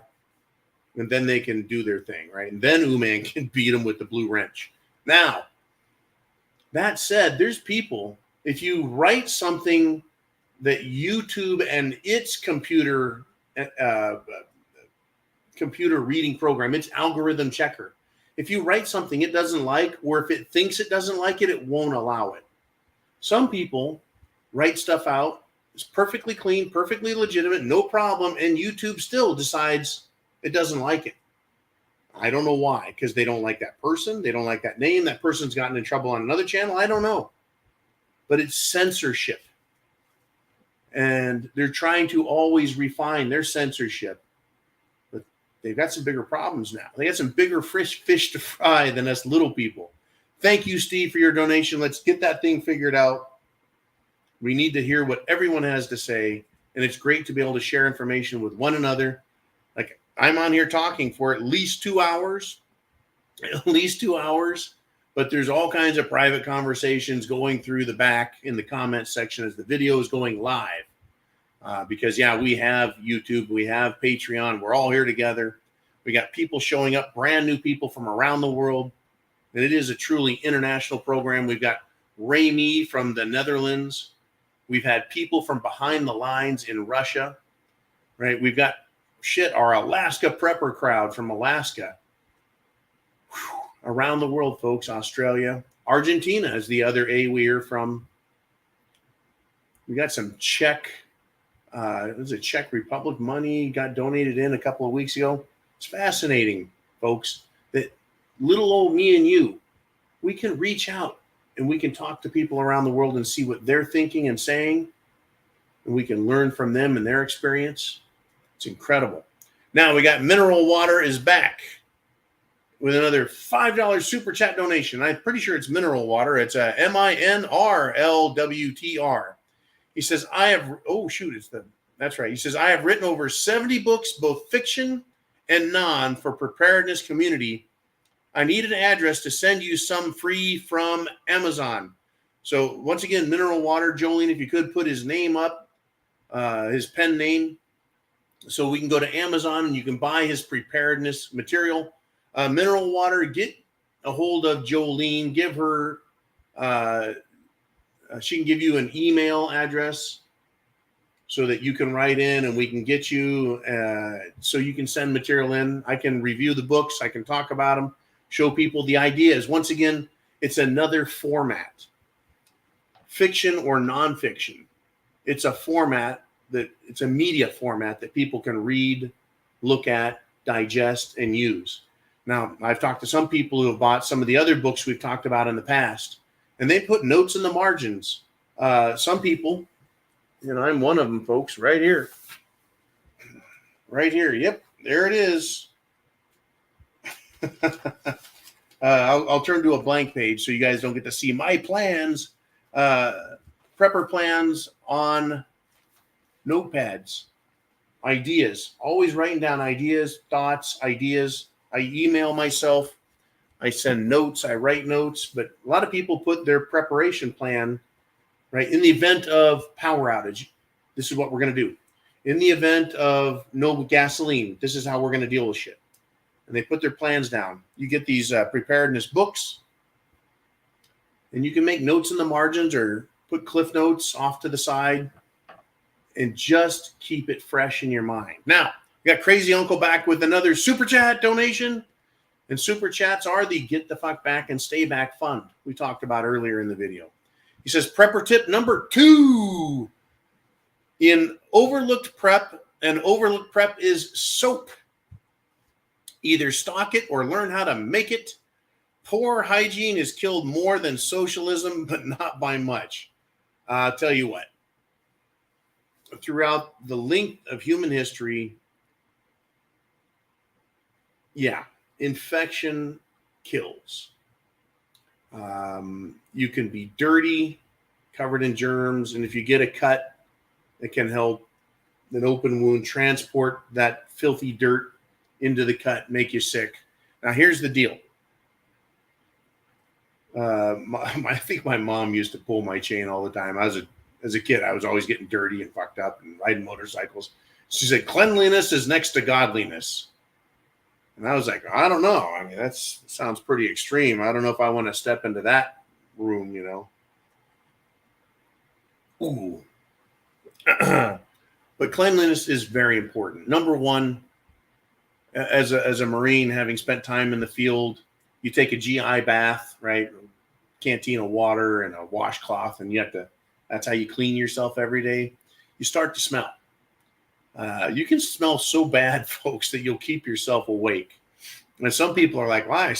and then they can do their thing, right? And then Uman can beat them with the blue wrench. Now, that said, there's people, if you write something that YouTube and its computer reading program, its algorithm checker, if you write something it doesn't like, or if it thinks it doesn't like it, it won't allow it. Some people write stuff out, it's perfectly clean, perfectly legitimate, no problem, and YouTube still decides it doesn't like it. I don't know why, because they don't like that person, they don't like that name, that person's gotten in trouble on another channel, I don't know. But it's censorship. And they're trying to always refine their censorship. But they've got some bigger problems now. They got some bigger fish to fry than us little people. Thank you, Steve, for your donation. Let's get that thing figured out. We need to hear what everyone has to say. And it's great to be able to share information with one another. Like, I'm on here talking for at least 2 hours. But there's all kinds of private conversations going through the back in the comment section as the video is going live. Because, yeah, we have YouTube, we have Patreon, we're all here together. We got people showing up, brand new people from around the world. And it is a truly international program. We've got Remy from the Netherlands. We've had people from behind the lines in Russia, right? We've got, our Alaska prepper crowd from Alaska. Whew. Around the world, folks. Australia. Argentina is the other we're from. We got some Czech, it was a Czech Republic money got donated in a couple of weeks ago. It's fascinating, folks, that little old me and you, we can reach out and we can talk to people around the world and see what they're thinking and saying. And we can learn from them and their experience. It's incredible. Now we got Mineral Water is back with another $5 super chat donation. I'm pretty sure it's Mineral Water. It's a MINRLWTR. He says, that's right. He says, I have written over 70 books, both fiction and non, for preparedness community. I need an address to send you some free from Amazon. So once again, Mineral Water, Jolene, if you could put his name up, his pen name, so we can go to Amazon and you can buy his preparedness material. Mineral Water, get a hold of Jolene, give her, she can give you an email address so that you can write in and we can get you, so you can send material in. I can review the books. I can talk about them, show people the ideas. Once again, it's another format, fiction or nonfiction. It's a format it's a media format that people can read, look at, digest, and use. Now, I've talked to some people who have bought some of the other books we've talked about in the past, and they put notes in the margins. Some people And I'm one of them, folks, right here. Right here. Yep, there it is. I'll turn to a blank page so you guys don't get to see my plans. Prepper plans on notepads. Ideas. Always writing down ideas, thoughts, ideas. I email myself. I send notes. I write notes. But a lot of people put their preparation plan, right, in the event of power outage. This is what we're going to do. In the event of no gasoline, this is how we're going to deal with shit. And they put their plans down. You get these preparedness books, and you can make notes in the margins or put cliff notes off to the side and just keep it fresh in your mind. Now, we got Crazy Uncle back with another Super Chat donation. And Super Chats are the Get the Fuck Back and Stay Back fund we talked about earlier in the video. He says, prepper tip number 2. In overlooked prep, and overlooked prep is soap. Either stock it or learn how to make it. Poor hygiene has killed more than socialism, but not by much. I'll tell you what. Throughout the length of human history, yeah, infection kills. You can be dirty, covered in germs, and if you get a cut, it can help an open wound transport that filthy dirt into the cut, make you sick. Now, here's the deal. I think my mom used to pull my chain all the time. As a kid, I was always getting dirty and fucked up and riding motorcycles. She said, cleanliness is next to godliness. And I was like, I don't know. I mean, that sounds pretty extreme. I don't know if I want to step into that room, you know. Ooh. But cleanliness is very important. Number one, as a Marine, having spent time in the field, you take a GI bath, right? Canteen of water and a washcloth, and that's how you clean yourself every day. You start to smell. You can smell so bad, folks, that you'll keep yourself awake. And some people are like, why?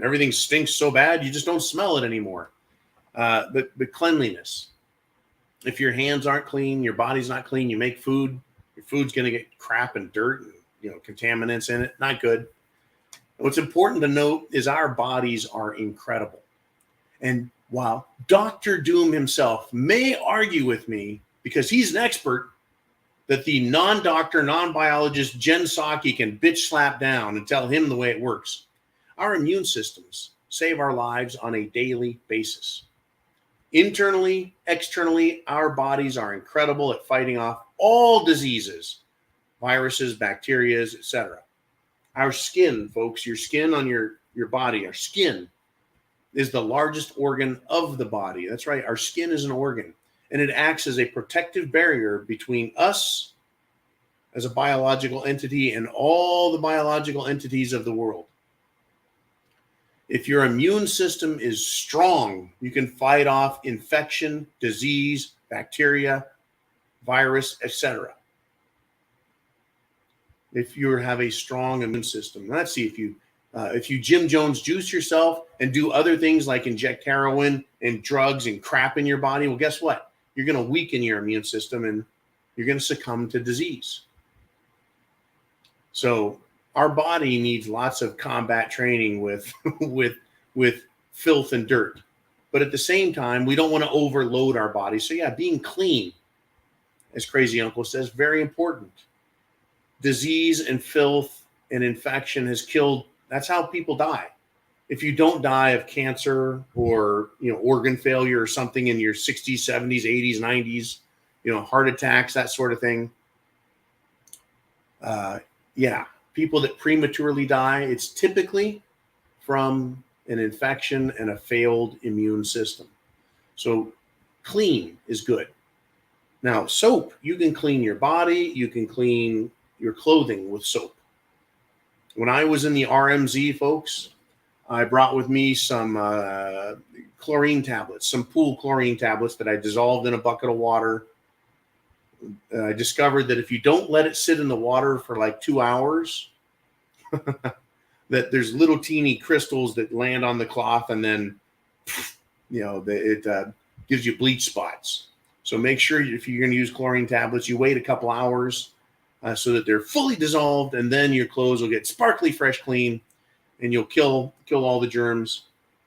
Everything stinks so bad, you just don't smell it anymore. But cleanliness. If your hands aren't clean, your body's not clean, you make food, your food's going to get crap and dirt and contaminants in it. Not good. What's important to note is our bodies are incredible. And while Dr. Doom himself may argue with me, because he's an expert, that the non-doctor, non-biologist Jen Psaki can bitch slap down and tell him the way it works, our immune systems save our lives on a daily basis. Internally, externally, our bodies are incredible at fighting off all diseases, viruses, bacteria, etc. Our skin, folks, your skin on your body, our skin is the largest organ of the body. That's right. Our skin is an organ, and it acts as a protective barrier between us as a biological entity and all the biological entities of the world. If your immune system is strong, you can fight off infection, disease, bacteria, virus, etc. If you have a strong immune system. Let's see, if you Jim Jones juice yourself and do other things like inject heroin and drugs and crap in your body, well, guess what? You're going to weaken your immune system and you're going to succumb to disease. So our body needs lots of combat training with filth and dirt. But at the same time, we don't want to overload our body. So yeah, being clean, as Crazy Uncle says, very important. Disease and filth and infection has killed. That's how people die. If you don't die of cancer or organ failure or something in your 60s, 70s, 80s, 90s, heart attacks, that sort of thing. People that prematurely die, it's typically from an infection and a failed immune system. So clean is good. Now, soap, you can clean your body, you can clean your clothing with soap. When I was in the RMZ, folks, I brought with me some chlorine tablets, some pool chlorine tablets that I dissolved in a bucket of water. I discovered that if you don't let it sit in the water for like 2 hours, that there's little teeny crystals that land on the cloth, and then it gives you bleach spots. So make sure if you're going to use chlorine tablets, you wait a couple hours so that they're fully dissolved, and then your clothes will get sparkly, fresh, clean, and you'll kill all the germs.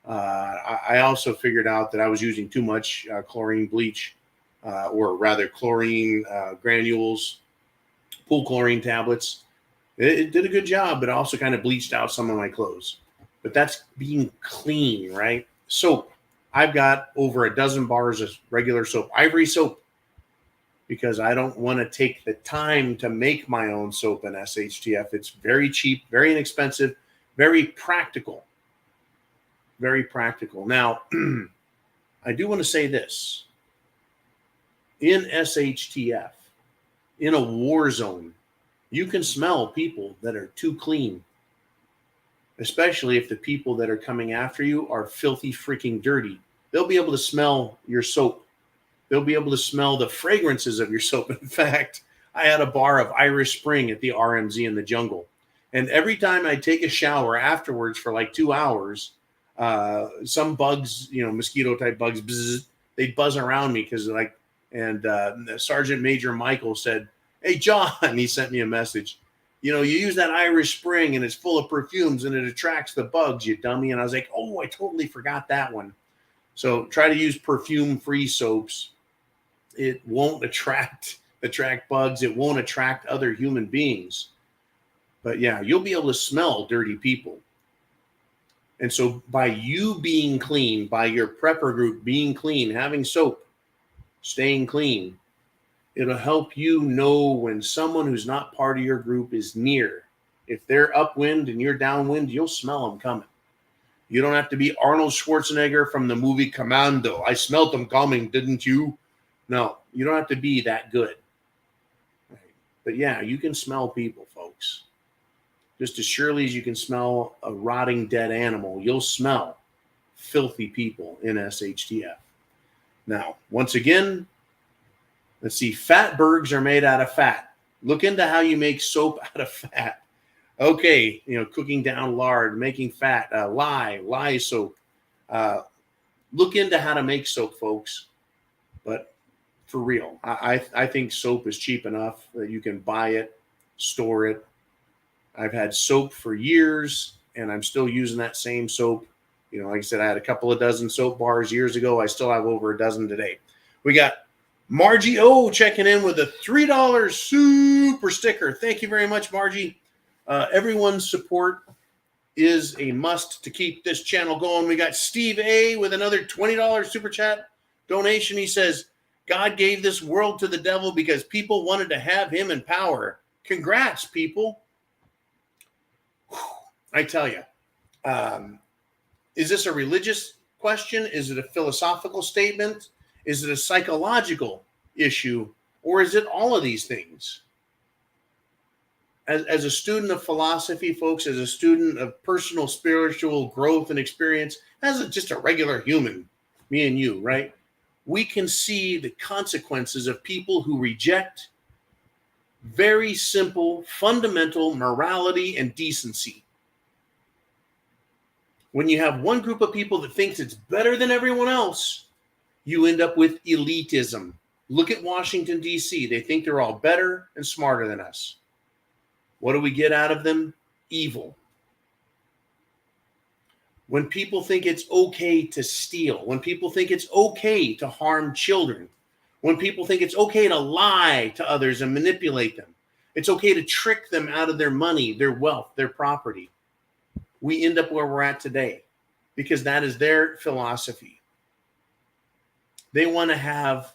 I also figured out that I was using too much chlorine bleach, or rather chlorine granules, pool chlorine tablets. It did a good job, but it also kind of bleached out some of my clothes. But that's being clean, right? Soap. I've got over a dozen bars of regular soap, Ivory soap, because I don't want to take the time to make my own soap in SHTF. It's very cheap, very inexpensive, very practical. Very practical. Now, I do want to say this. In SHTF, in a war zone, you can smell people that are too clean, especially if the people that are coming after you are filthy freaking dirty. They'll be able to smell your soap. They'll be able to smell the fragrances of your soap. In fact, I had a bar of Irish Spring at the RMZ in the jungle. And every time I take a shower afterwards for like 2 hours, some bugs, mosquito type bugs, they'd buzz around me because Sergeant Major Michael said, "Hey, John," he sent me a message. You use that Irish Spring and it's full of perfumes and it attracts the bugs, you dummy. And I was like, oh, I totally forgot that one. So try to use perfume-free soaps. It won't attract bugs. It won't attract other human beings. But yeah, you'll be able to smell dirty people. And so by you being clean, by your prepper group being clean, having soap, staying clean, it'll help you know when someone who's not part of your group is near. If they're upwind and you're downwind, you'll smell them coming. You don't have to be Arnold Schwarzenegger from the movie Commando. I smelled them coming, didn't you? No, you don't have to be that good. But yeah, you can smell people, folks. Just as surely as you can smell a rotting dead animal, you'll smell filthy people in SHTF. Now, once again, let's see. Fatbergs are made out of fat. Look into how you make soap out of fat. Okay, cooking down lard, making fat, lye soap. Look into how to make soap, folks. But for real, I think soap is cheap enough that you can buy it, store it. I've had soap for years, and I'm still using that same soap. Like I said, I had a couple of dozen soap bars years ago. I still have over a dozen today. We got Margie O checking in with a $3 super sticker. Thank you very much, Margie. Everyone's support is a must to keep this channel going. We got Steve A with another $20 super chat donation. He says, God gave this world to the devil because people wanted to have him in power. Congrats, people. Whew, I tell you, is this a religious question? Is it a philosophical statement? Is it a psychological issue? Or is it all of these things? As a student of philosophy, folks, as a student of personal spiritual growth and experience, as just a regular human, me and you, right? We can see the consequences of people who reject very simple, fundamental morality and decency. When you have one group of people that thinks it's better than everyone else, you end up with elitism. Look at Washington, D.C. They think they're all better and smarter than us. What do we get out of them? Evil. When people think it's okay to steal, when people think it's okay to harm children, when people think it's okay to lie to others and manipulate them, it's okay to trick them out of their money, their wealth, their property, we end up where we're at today because that is their philosophy. They want to have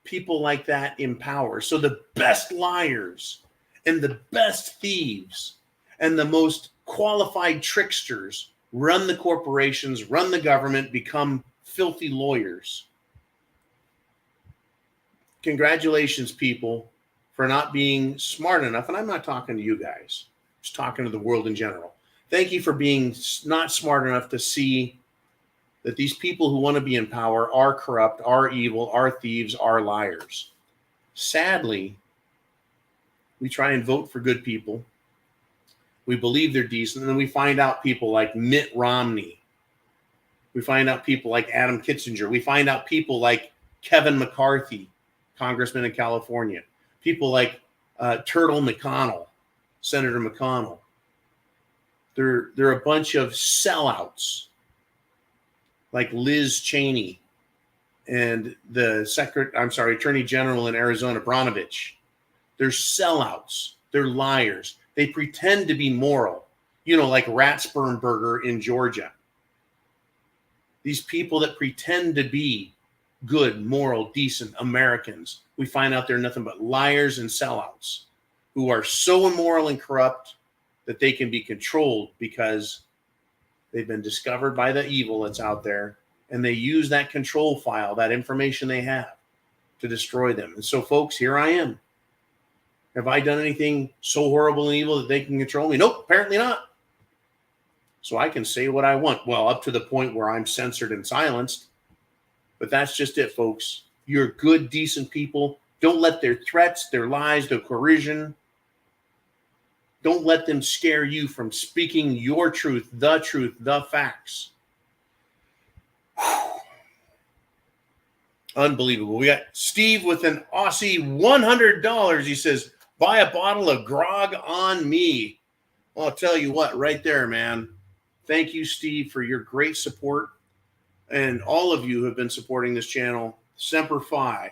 people like that in power. So the best liars and the best thieves and the most qualified tricksters run the corporations, run the government, become filthy lawyers. Congratulations, people, for not being smart enough. And I'm not talking to you guys, I'm just talking to the world in general. Thank you for being not smart enough to see that these people who want to be in power are corrupt, are evil, are thieves, are liars. Sadly, we try and vote for good people. We believe they're decent, and then we find out people like Mitt Romney. We find out people like Adam Kitzinger. We find out people like Kevin McCarthy, congressman in California. People like Turtle McConnell, Senator McConnell. They're a bunch of sellouts, like Liz Cheney and the Attorney General in Arizona, Brnovich. They're sellouts. They're liars. They pretend to be moral, like Ratsburnberger in Georgia. These people that pretend to be good, moral, decent Americans, we find out they're nothing but liars and sellouts who are so immoral and corrupt that they can be controlled because they've been discovered by the evil that's out there, and they use that control file, that information they have, to destroy them. And so, folks, here I am. Have I done anything so horrible and evil that they can control me? Nope, apparently not. So I can say what I want. Well, up to the point where I'm censored and silenced. But that's just it, folks. You're good, decent people. Don't let their threats, their lies, their coercion, don't let them scare you from speaking your truth, the facts. Unbelievable. We got Steve with an Aussie $100. He says, buy a bottle of grog on me. Well, I'll tell you what, right there, man. Thank you, Steve, for your great support. And all of you who have been supporting this channel. Semper Fi.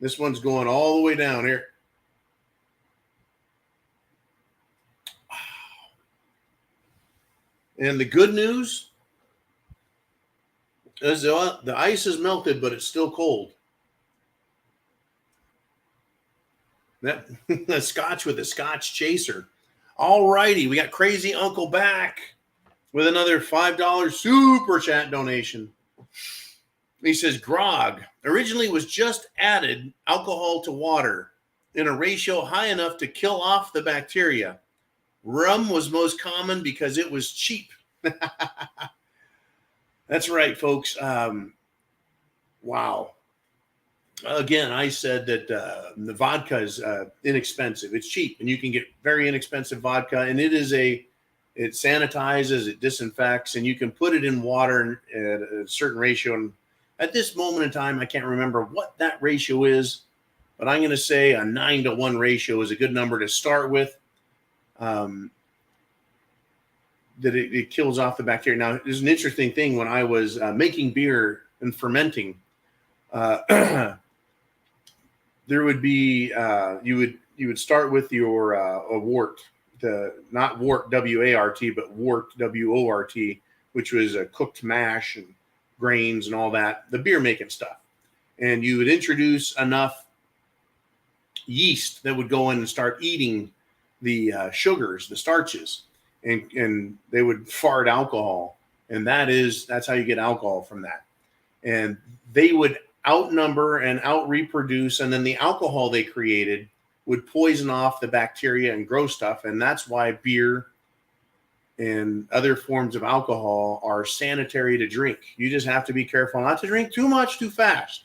This one's going all the way down here. And the good news is the ice is melted, but it's still cold. That the Scotch with the Scotch chaser. All righty, we got Crazy Uncle back with another $5 super chat donation. He says, grog originally was just added alcohol to water in a ratio high enough to kill off the bacteria. Rum was most common because it was cheap. That's right, folks. Wow. Again, I said that the vodka is inexpensive. It's cheap, and you can get very inexpensive vodka, and it sanitizes, it disinfects, and you can put it in water at a certain ratio. And at this moment in time, I can't remember what that ratio is, but I'm going to say a 9-to-1 ratio is a good number to start with. That it kills off the bacteria. Now, there's an interesting thing when I was making beer and fermenting. There would be you would start with your a wort, not wort W-A-R-T, but wort W-O-R-T, which was a cooked mash and grains and all that, the beer making stuff. And you would introduce enough yeast that would go in and start eating the sugars, the starches. And they would fart alcohol, and that's how you get alcohol from that. And they would outnumber and out-reproduce, and then the alcohol they created would poison off the bacteria and grow stuff, and that's why beer and other forms of alcohol are sanitary to drink. You just have to be careful not to drink too much too fast.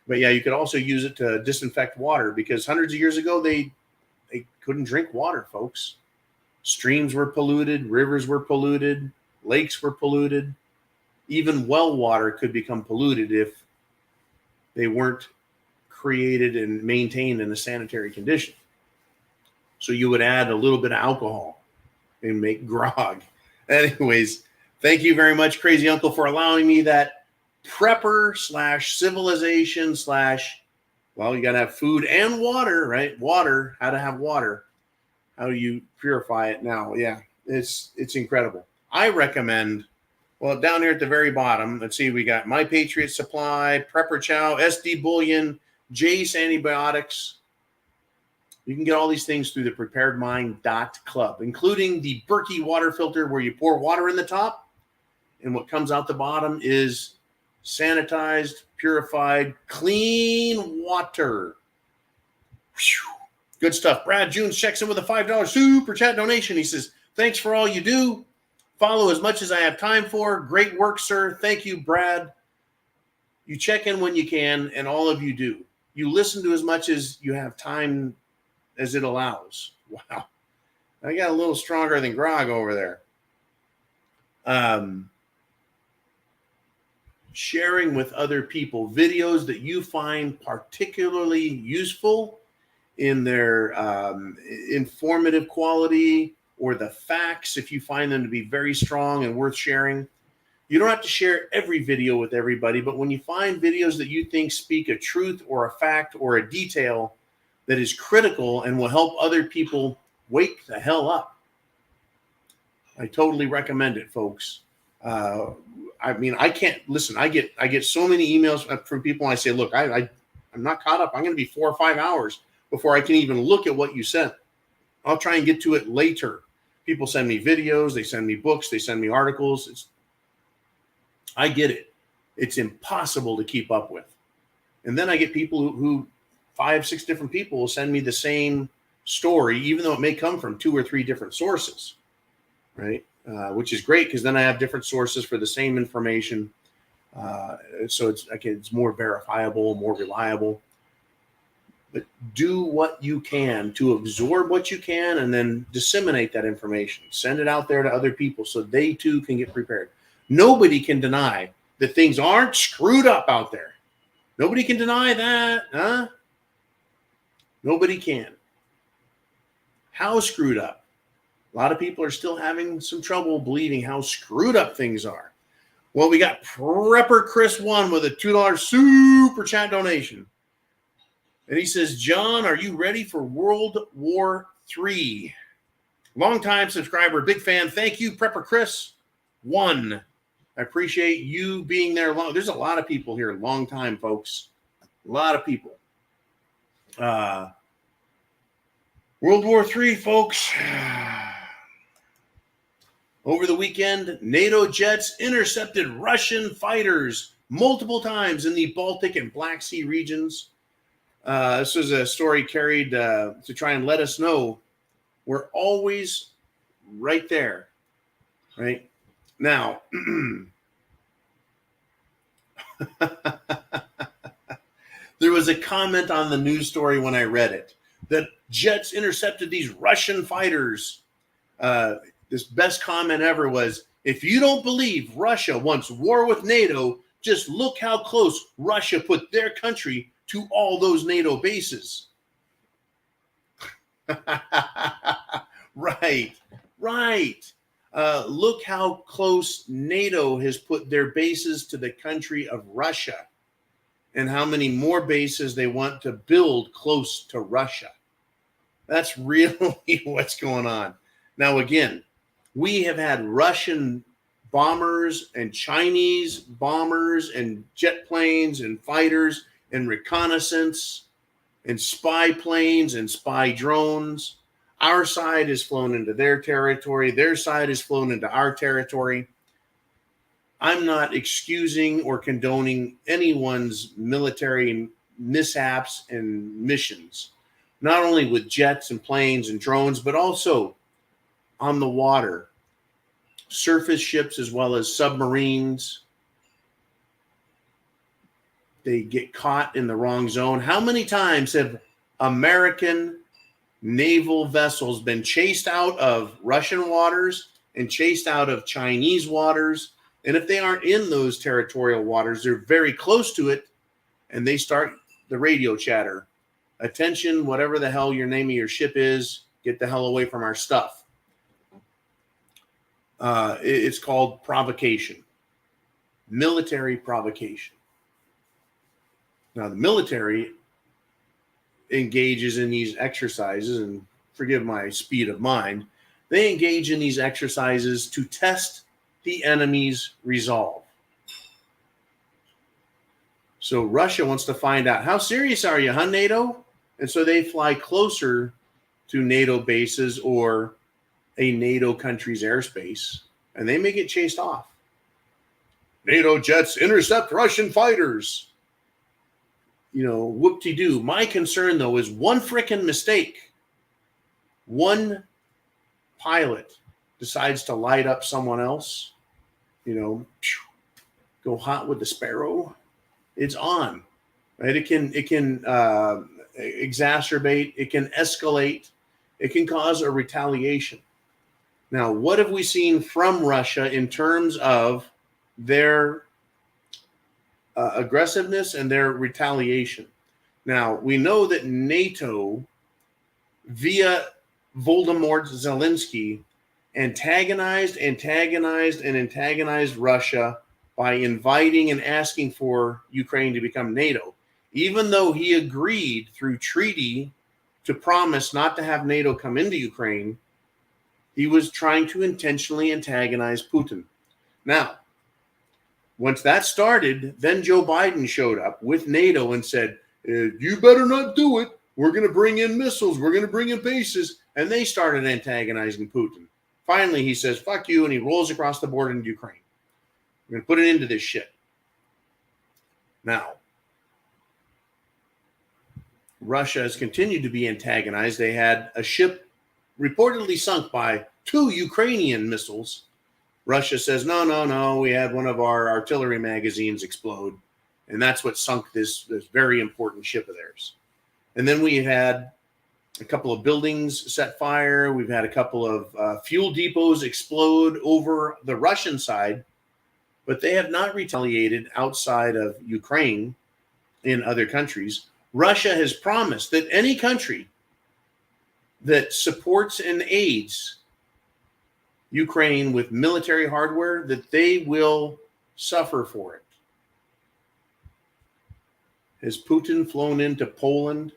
But yeah, you could also use it to disinfect water, because hundreds of years ago, they couldn't drink water, folks. Streams were polluted, rivers were polluted, lakes were polluted. Even well water could become polluted if they weren't created and maintained in a sanitary condition. So you would add a little bit of alcohol and make grog. Anyways, thank you very much, Crazy Uncle, for allowing me that prepper / civilization / well, you got to have food and water, right? Water, how to have water. How do you purify it now? Yeah, it's incredible. I recommend, well, down here at the very bottom, let's see, we got My Patriot Supply, Prepper Chow, SD Bullion, Jace Antibiotics. You can get all these things through the preparedmind.club, including the Berkey water filter where you pour water in the top, and what comes out the bottom is sanitized, purified, clean water. Whew. Good stuff. Brad Jones checks in with a $5 super chat donation. He says, thanks for all you do. Follow as much as I have time for. Great work, sir. Thank you, Brad. You check in when you can, and all of you do. You listen to as much as you have time as it allows. Wow. I got a little stronger than grog over there. sharing with other people videos that you find particularly useful in their informative quality, or the facts, if you find them to be very strong and worth sharing. You don't have to share every video with everybody, but when you find videos that you think speak a truth or a fact or a detail that is critical and will help other people wake the hell up, I totally recommend it, folks. I mean, I can't listen. I get so many emails from people, and I say, look, I'm not caught up. I'm going to be 4 or 5 hours before I can even look at what you sent. I'll try and get to it later. People send me videos, they send me books, they send me articles. I get it. It's impossible to keep up with. And then I get people who 5, 6 different people will send me the same story, even though it may come from 2 or 3 different sources, right? Which is great, because then I have different sources for the same information. So it's more verifiable, more reliable. But do what you can to absorb what you can, and then disseminate that information. Send it out there to other people so they too can get prepared. Nobody can deny that things aren't screwed up out there. Nobody can deny that, huh? Nobody can. How screwed up? A lot of people are still having some trouble believing how screwed up things are. Well, we got Prepper Chris 1 with a $2 super chat donation. And he says, John, are you ready for World War III? Longtime subscriber, big fan. Thank you, Prepper Chris 1. I appreciate you being there long. There's a lot of people here, long time, folks. A lot of people. World War III, folks. Over the weekend, NATO jets intercepted Russian fighters multiple times in the Baltic and Black Sea regions. This was a story carried to try and let us know we're always right there, right? Now, there was a comment on the news story when I read it that jets intercepted these Russian fighters. This best comment ever was, if you don't believe Russia wants war with NATO, just look how close Russia put their country to all those NATO bases. Right. Look how close NATO has put their bases to the country of Russia, and how many more bases they want to build close to Russia. That's really what's going on. Now, again, we have had Russian bombers and Chinese bombers and jet planes and fighters and reconnaissance and spy planes and spy drones. Our side has flown into their territory. Their side has flown into our territory. I'm not excusing or condoning anyone's military mishaps and missions, not only with jets and planes and drones, but also on the water, surface ships as well as submarines. They get caught in the wrong zone. How many times have American naval vessels been chased out of Russian waters and chased out of Chinese waters? And if they aren't in those territorial waters, they're very close to it, and they start the radio chatter. Attention, whatever the hell your name of your ship is, get the hell away from our stuff. It's called provocation, military provocation. Now, the military engages in these exercises, and forgive my speed of mind, they engage in these exercises to test the enemy's resolve. So Russia wants to find out, how serious are you, huh, NATO? And so they fly closer to NATO bases or a NATO country's airspace, and they may get chased off. NATO jets intercept Russian fighters. Whoop-de-doo. My concern, though, is one frickin' mistake. One pilot decides to light up someone else, go hot with the sparrow. It's on, right? It can exacerbate. It can escalate. It can cause a retaliation. Now, what have we seen from Russia in terms of their aggressiveness and their retaliation. Now, we know that NATO, via Voldemort Zelensky, antagonized Russia by inviting and asking for Ukraine to become NATO, even though he agreed through treaty to promise not to have NATO come into Ukraine. He was trying to intentionally antagonize Putin. Now, once that started, then Joe Biden showed up with NATO and said, you better not do it. We're going to bring in missiles. We're going to bring in bases. And they started antagonizing Putin. Finally, he says, fuck you, and he rolls across the border into Ukraine. We're going to put an end to this shit. Now, Russia has continued to be antagonized. They had a ship reportedly sunk by 2 Ukrainian missiles. Russia says, no, we had one of our artillery magazines explode, and that's what sunk this very important ship of theirs. And then we had a couple of buildings set fire. We've had a couple of fuel depots explode over the Russian side, but they have not retaliated outside of Ukraine in other countries. Russia has promised that any country that supports and aids Ukraine with military hardware, that they will suffer for it. Has Putin flown into Poland,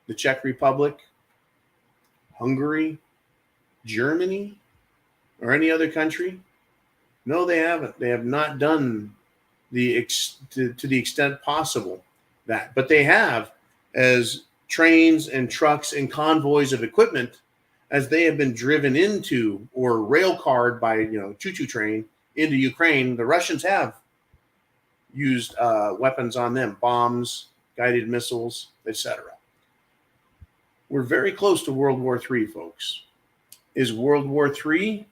the Czech Republic, Hungary, Germany, or any other country? No, they haven't. They have not done to the extent possible that. But they have, as trains and trucks and convoys of equipment, as they have been driven into or rail carred by, choo-choo train into Ukraine, the Russians have used weapons on them, bombs, guided missiles, etc. We're very close to World War III, folks. Is World War III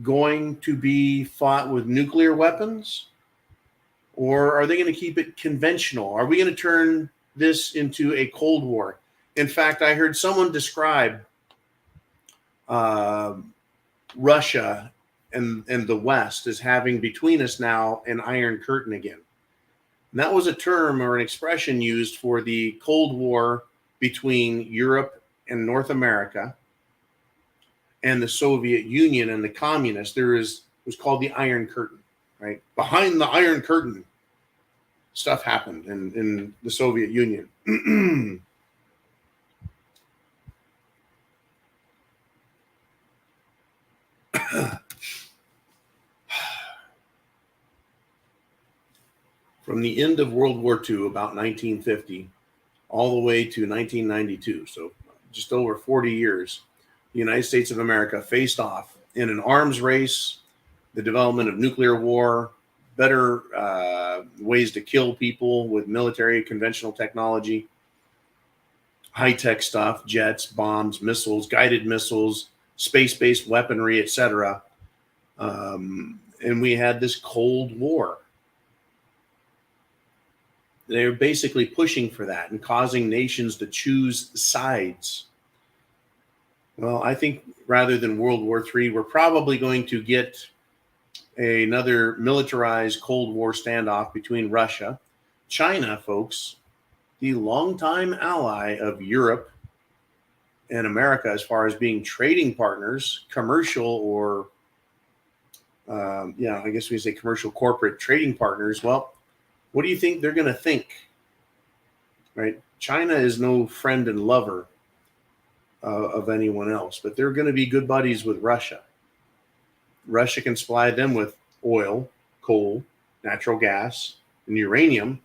going to be fought with nuclear weapons? Or are they going to keep it conventional? Are we going to turn this into a Cold War? In fact, I heard someone describe Russia and the West as having between us now an Iron Curtain again. And that was a term or an expression used for the Cold War between Europe and North America and the Soviet Union and the communists. It was called the Iron Curtain, right? Behind the Iron Curtain, stuff happened in the Soviet Union. From the end of World War II, about 1950, all the way to 1992, so just over 40 years, the United States of America faced off in an arms race, the development of nuclear war, better ways to kill people with military conventional technology, high-tech stuff, jets, bombs, missiles, guided missiles, space-based weaponry, etc. And we had this Cold War. They were basically pushing for that and causing nations to choose sides. Well, I think rather than World War III, we're probably going to get another militarized Cold War standoff between Russia, China, folks, the longtime ally of Europe and America as far as being trading partners, commercial or, I guess we say commercial corporate trading partners. Well, what do you think they're going to think? Right? China is no friend and lover of anyone else, but they're going to be good buddies with Russia. Russia can supply them with oil, coal, natural gas, and uranium,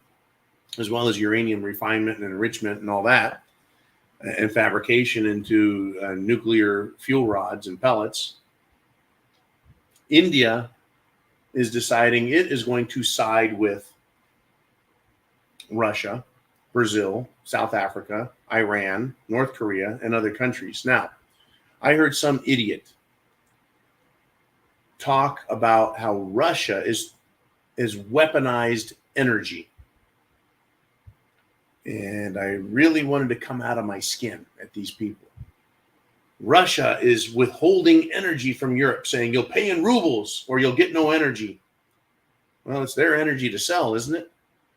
as well as uranium refinement and enrichment and all that, and fabrication into nuclear fuel rods and pellets. India is deciding it is going to side with Russia, Brazil, South Africa, Iran, North Korea, and other countries. Now, I heard some idiot talk about how Russia is weaponized energy. And I really wanted to come out of my skin at these people. Russia is withholding energy from Europe, saying you'll pay in rubles or you'll get no energy. Well, it's their energy to sell, isn't it?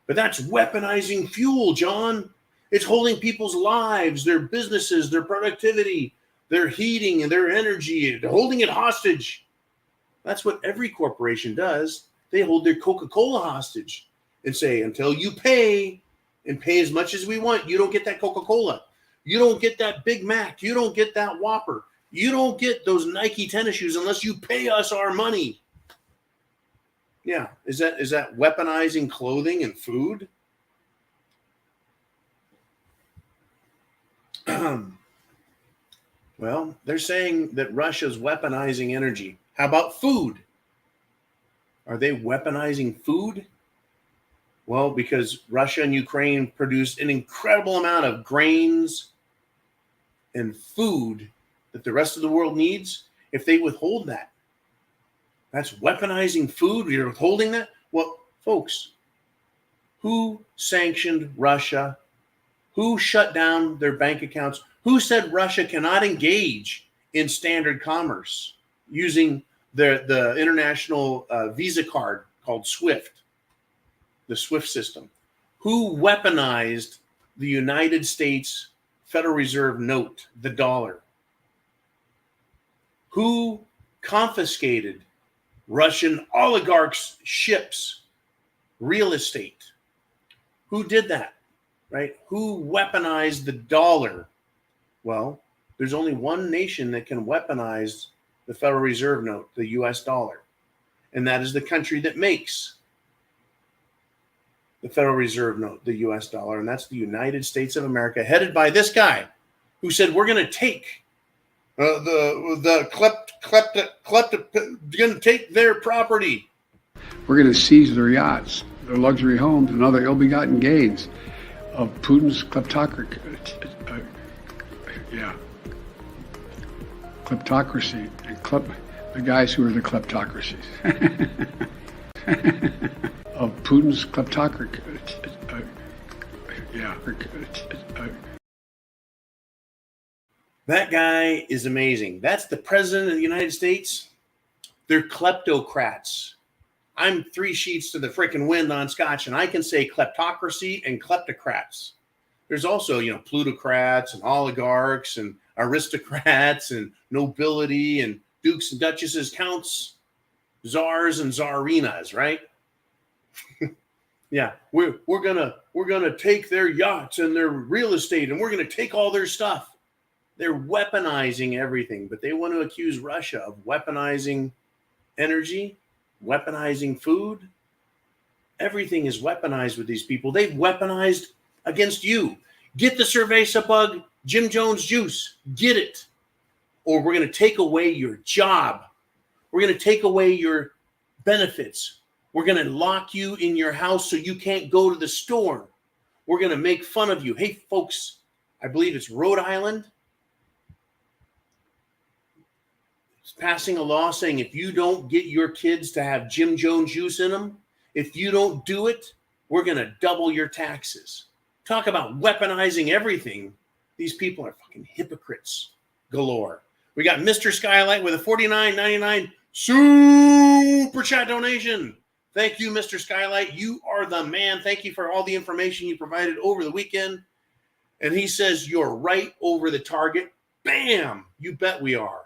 But that's weaponizing fuel, John. It's holding people's lives, their businesses, their productivity, their heating and their energy, holding it hostage. That's what every corporation does. They hold their Coca-Cola hostage and say, until you pay and pay as much as we want, you don't get that Coca-Cola. You don't get that Big Mac. You don't get that Whopper. You don't get those Nike tennis shoes unless you pay us our money. Yeah, is that weaponizing clothing and food? Well, they're saying that Russia's weaponizing energy. How about food? Are they weaponizing food? Well, because Russia and Ukraine produce an incredible amount of grains and food that the rest of the world needs. If they withhold that, that's weaponizing food. You're withholding that? Well, folks, who sanctioned Russia? Who shut down their bank accounts? Who said Russia cannot engage in standard commerce using the international visa card called SWIFT, the SWIFT system? Who weaponized the United States Federal Reserve note, the dollar? Who confiscated Russian oligarchs' ships, real estate? Who did that, right? Who weaponized the dollar? Well, there's only one nation that can weaponize the Federal Reserve note, the US dollar, and that is the country that makes the Federal Reserve note, the US dollar, and that's the United States of America, headed by this guy who said, we're going to take going to take their property. We're going to seize their yachts, their luxury homes, and other ill-begotten gains of Putin's kleptocracy. Kleptocracy and the guys who are the kleptocracies of Putin's kleptocracy. That guy is amazing. That's the president of the United States. They're kleptocrats. I'm 3 sheets to the frickin' wind on Scotch, and I can say kleptocracy and kleptocrats. There's also, plutocrats and oligarchs and aristocrats and nobility and dukes and duchesses, counts, czars and czarinas, right? Yeah, we're gonna take their yachts and their real estate, and we're gonna take all their stuff. They're weaponizing everything, but they want to accuse Russia of weaponizing energy, weaponizing food. Everything is weaponized with these people. They've weaponized against you. Get the Cerveza bug, Jim Jones juice. Get it. Or we're going to take away your job. We're going to take away your benefits. We're going to lock you in your house so you can't go to the store. We're going to make fun of you. Hey, folks, I believe it's Rhode Island. It's passing a law saying if you don't get your kids to have Jim Jones juice in them, if you don't do it, we're going to double your taxes. Talk about weaponizing everything. These people are fucking hypocrites galore. We got Mr. Skylight with a $49.99 super chat donation. Thank you, Mr. Skylight. You are the man. Thank you for all the information you provided over the weekend. And he says, you're right over the target. Bam! You bet we are.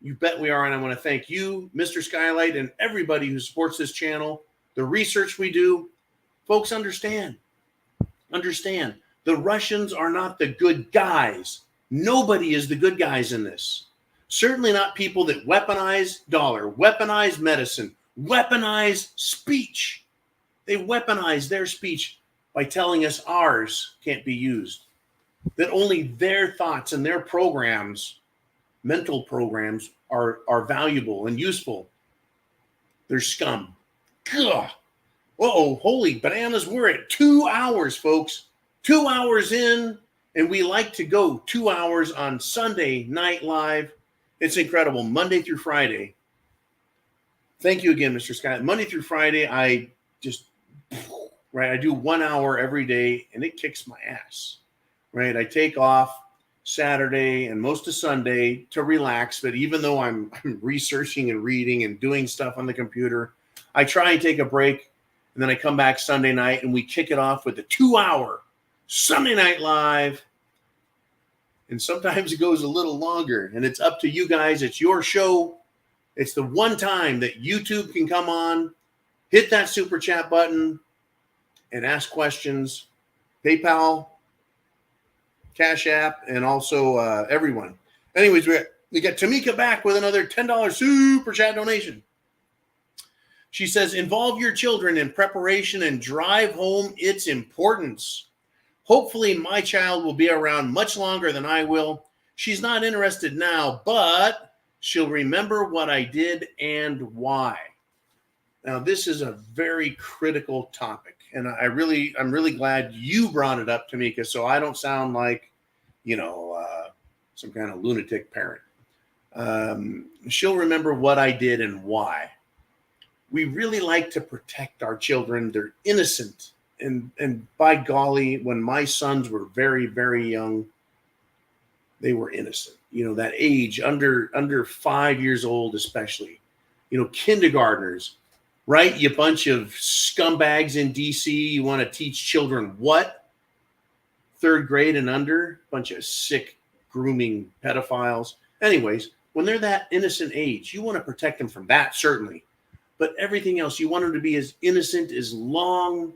You bet we are. And I want to thank you, Mr. Skylight, and everybody who supports this channel, the research we do. Folks, understand. The Russians are not the good guys. Nobody is the good guys in this. Certainly not people that weaponize dollar, weaponize medicine, weaponize speech. They weaponize their speech by telling us ours can't be used. That only their thoughts and their programs, mental programs, are valuable and useful. They're scum. Ugh. Whoa, holy bananas. We're at 2 hours, folks. 2 hours in, and we like to go 2 hours on Sunday Night Live. It's incredible. Monday through Friday. Thank you again, Mr. Scott. Monday through Friday, I do 1 hour every day, and it kicks my ass, right? I take off Saturday and most of Sunday to relax, but even though I'm researching and reading and doing stuff on the computer, I try and take a break, and then I come back Sunday night, and we kick it off with a 2-hour Sunday Night Live. And sometimes it goes a little longer, and it's up to you guys. It's your show. It's the one time that YouTube can come on, hit that super chat button, and ask questions. PayPal, Cash App, and also everyone. Anyways, we got Tamika back with another $10 super chat donation. She says, involve your children in preparation and drive home its importance. Hopefully my child will be around much longer than I will. She's not interested now, but she'll remember what I did and why. Now, this is a very critical topic, and I'm really glad you brought it up, Tamika, so I don't sound like, some kind of lunatic parent. She'll remember what I did and why. We really like to protect our children. They're innocent. And by golly, when my sons were very, very young, they were innocent. That age, under 5 years old especially. Kindergartners, right? You bunch of scumbags in D.C. You want to teach children what? 3rd grade and under? Bunch of sick, grooming pedophiles. Anyways, when they're that innocent age, you want to protect them from that, certainly. But everything else, you want them to be as innocent as long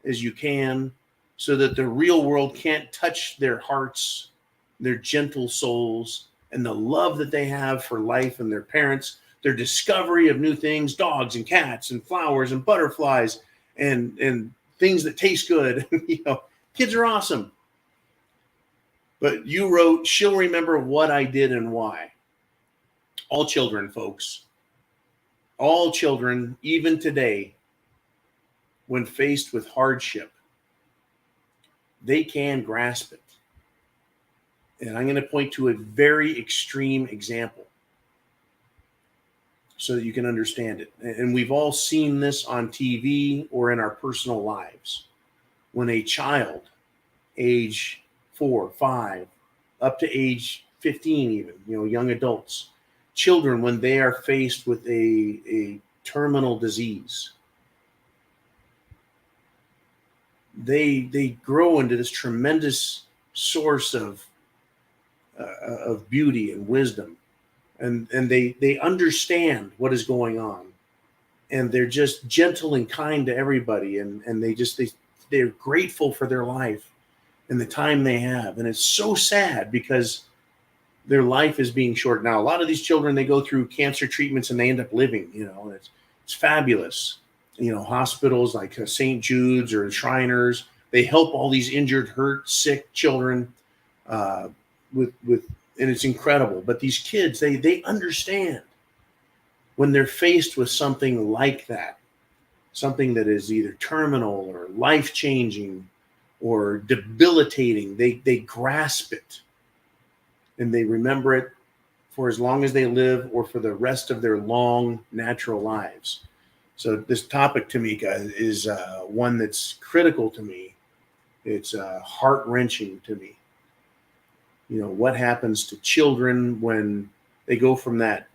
as you can so that the real world can't touch their hearts, their gentle souls, and the love that they have for life and their parents, their discovery of new things, dogs and cats and flowers and butterflies and things that taste good. Kids are awesome. But you wrote, she'll remember what I did and why. All children, folks. All children, even today, when faced with hardship, they can grasp it. And I'm going to point to a very extreme example so that you can understand it. And we've all seen this on TV or in our personal lives. When a child, age 4, 5, up to age 15 even, young adults, children, when they are faced with a terminal disease, they grow into this tremendous source of beauty and wisdom, and they understand what is going on, and they're just gentle and kind to everybody, and they're grateful for their life and the time they have. And it's so sad because their life is being shortened. Now, a lot of these children, they go through cancer treatments and they end up living, and it's fabulous. Hospitals like St. Jude's or Shriners, they help all these injured, hurt, sick children and it's incredible. But these kids, they understand when they're faced with something like that, something that is either terminal or life-changing or debilitating, they grasp it and they remember it for as long as they live or for the rest of their long, natural lives. So this topic, Tamika, is one that's critical to me. It's heart-wrenching to me. What happens to children when they go from that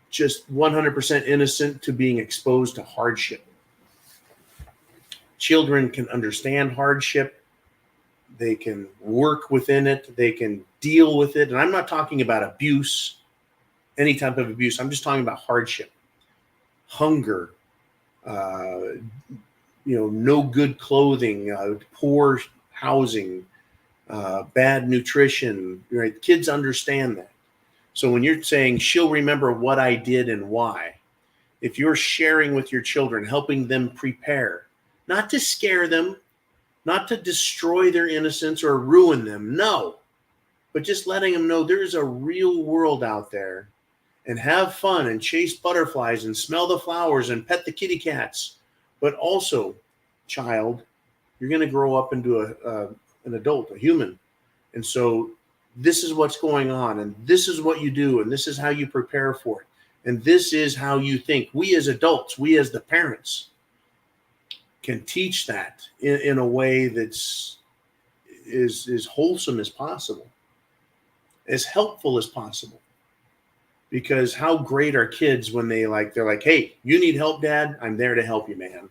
just 100% innocent to being exposed to hardship. Children can understand hardship. They can work within it. They can deal with it. And I'm not talking about abuse, any type of abuse. I'm just talking about hardship, hunger, no good clothing, poor housing, bad nutrition. Right? Kids understand that. So when you're saying she'll remember what I did and why, if you're sharing with your children, helping them prepare, not to scare them, not to destroy their innocence or ruin them, no, but just letting them know there's a real world out there, and have fun and chase butterflies and smell the flowers and pet the kitty cats. But also, child, you're going to grow up into an adult, a human. And so this is what's going on, and this is what you do, and this is how you prepare for it. And this is how you think. We as adults, we as the parents, can teach that in a way that's as wholesome as possible, as helpful as possible. Because how great are kids when they're like, hey, you need help, Dad? I'm there to help you, man.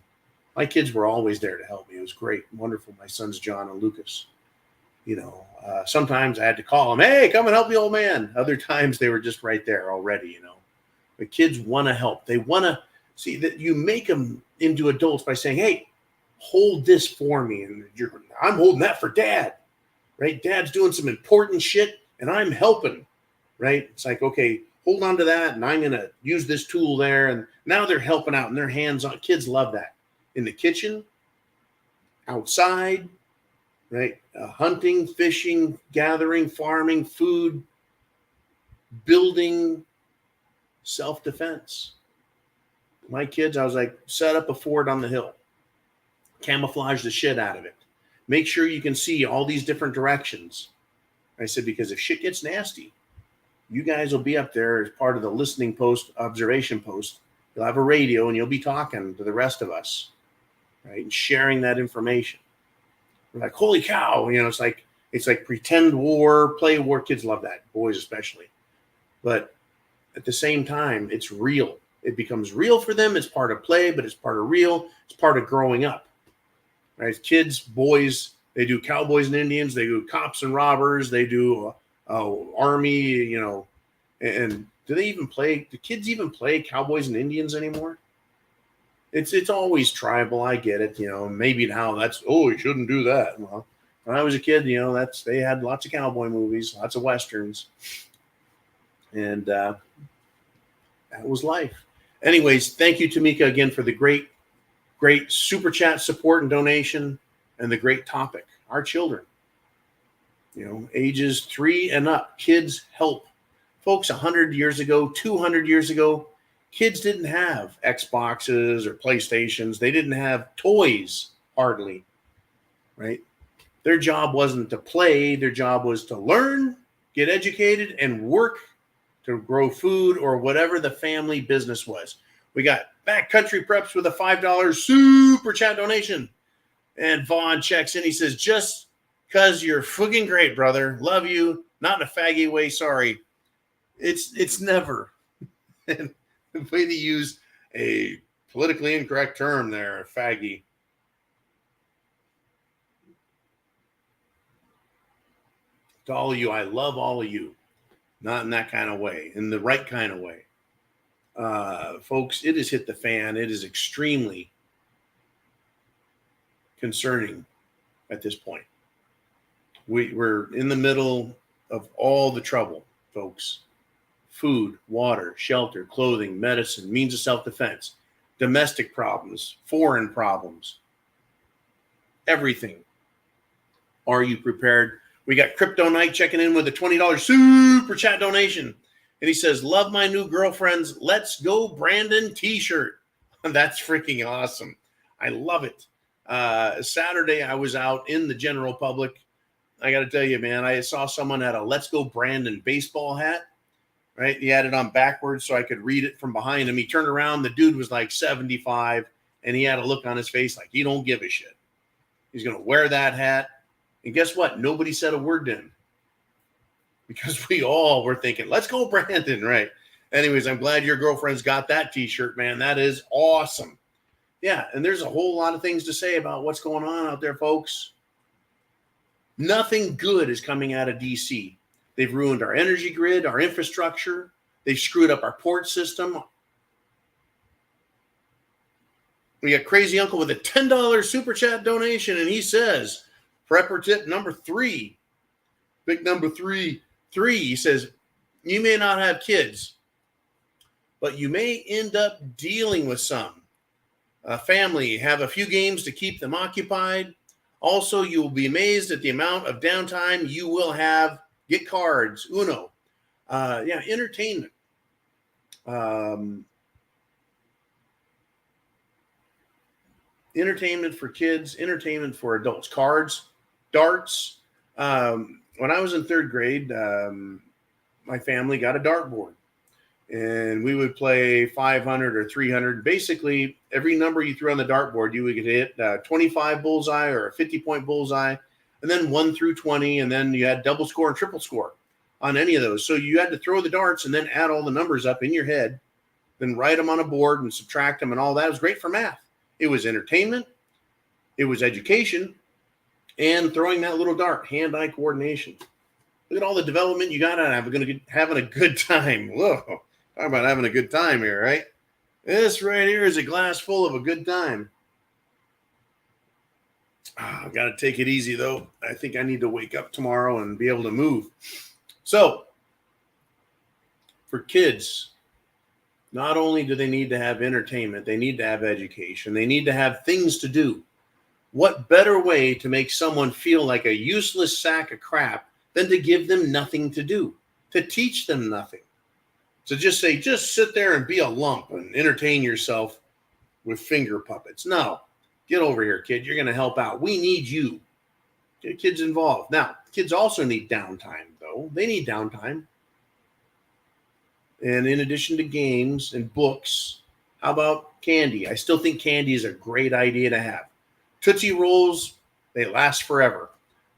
My kids were always there to help me. It was great, wonderful. My sons, John and Lucas. Sometimes I had to call them, hey, come and help the old man. Other times they were just right there already, But kids want to help. They want to see that you make them into adults by saying, hey, hold this for me. And I'm holding that for Dad, right? Dad's doing some important shit and I'm helping, right? It's like, okay, hold on to that. And I'm going to use this tool there. And now they're helping out and their hands on. Kids love that. In the kitchen, outside, right? Hunting, fishing, gathering, farming, food, building, self-defense. My kids, I was like, set up a fort on the hill. Camouflage the shit out of it. Make sure you can see all these different directions. I said, because if shit gets nasty, you guys will be up there as part of the listening post, observation post. You'll have a radio and you'll be talking to the rest of us, right? And sharing that information. We're like, holy cow, it's like pretend war, play war. Kids love that, boys especially. But at the same time, it's real. It becomes real for them. It's part of play, but it's part of real. It's part of growing up, right? Kids, boys, they do cowboys and Indians. They do cops and robbers. They do army, and do kids even play cowboys and Indians anymore? It's always tribal. I get it. Maybe now you shouldn't do that. Well, when I was a kid, they had lots of cowboy movies, lots of Westerns. And that was life. Anyways, thank you, Tamika, again for the great super chat support and donation and the great topic. Our children, ages 3 and up, kids help. Folks, 100 years ago, 200 years ago, kids didn't have Xboxes or PlayStations. They didn't have toys, hardly, right? Their job wasn't to play. Their job was to learn, get educated, and work to grow food or whatever the family business was. We got Backcountry Preps with a $5 super chat donation. And Vaughn checks in. He says, just because you're fucking great, brother. Love you. Not in a faggy way. Sorry. It's never. And the way to use a politically incorrect term there, faggy. To all of you, I love all of you. Not in that kind of way, in the right kind of way. Folks, it has hit the fan. It is extremely concerning at this point. We're in the middle of all the trouble, folks. Food, water, shelter, clothing, medicine, means of self-defense, domestic problems, foreign problems, everything. Are you prepared? We got Crypto Knight checking in with a $20 super chat donation. And he says, love my new girlfriend's Let's Go Brandon t-shirt. That's freaking awesome. I love it. Saturday, I was out in the general public. I got to tell you, man, I saw someone had a Let's Go Brandon baseball hat, right? He had it on backwards so I could read it from behind him. He turned around. The dude was like 75, and he had a look on his face like he don't give a shit. He's going to wear that hat. And guess what? Nobody said a word to him because we all were thinking, let's go, Brandon, right? Anyways, I'm glad your girlfriend's got that t-shirt, man. That is awesome. Yeah, and there's a whole lot of things to say about what's going on out there, folks. Nothing good is coming out of D.C. They've ruined our energy grid, our infrastructure. They've screwed up our port system. We got Crazy Uncle with a $10 super chat donation, and he says, prepper tip number 3, big number 3, he says, you may not have kids, but you may end up dealing with some. Family, have a few games to keep them occupied. Also, you will be amazed at the amount of downtime you will have. Get cards, Uno. Entertainment. Entertainment for kids, entertainment for adults. Cards, darts. When I was in 3rd grade, my family got a dartboard. And we would play 500 or 300. Basically, every number you threw on the dartboard, you would hit 25 bullseye or a 50-point bullseye, and then 1 through 20, and then you had double score and triple score. on any of those. So you had to throw the darts and then add all the numbers up in your head, then write them on a board and subtract them and all that. It was great for math. It was entertainment. It was education. And throwing that little dart, hand-eye coordination. Look at all the development you got out of having a good time. Whoa, talk about having a good time here, right? This right here is a glass full of a good time. I've got to take it easy, though. I think I need to wake up tomorrow and be able to move. So, for kids, not only do they need to have entertainment, they need to have education. They need to have things to do. What better way to make someone feel like a useless sack of crap than to give them nothing to do, to teach them nothing? So just say, just sit there and be a lump and entertain yourself with finger puppets. No, get over here, kid. You're going to help out. We need you. Get kids involved. Now, kids also need downtime, though. They need downtime. And in addition to games and books, how about candy? I still think candy is a great idea to have. Tootsie Rolls, they last forever.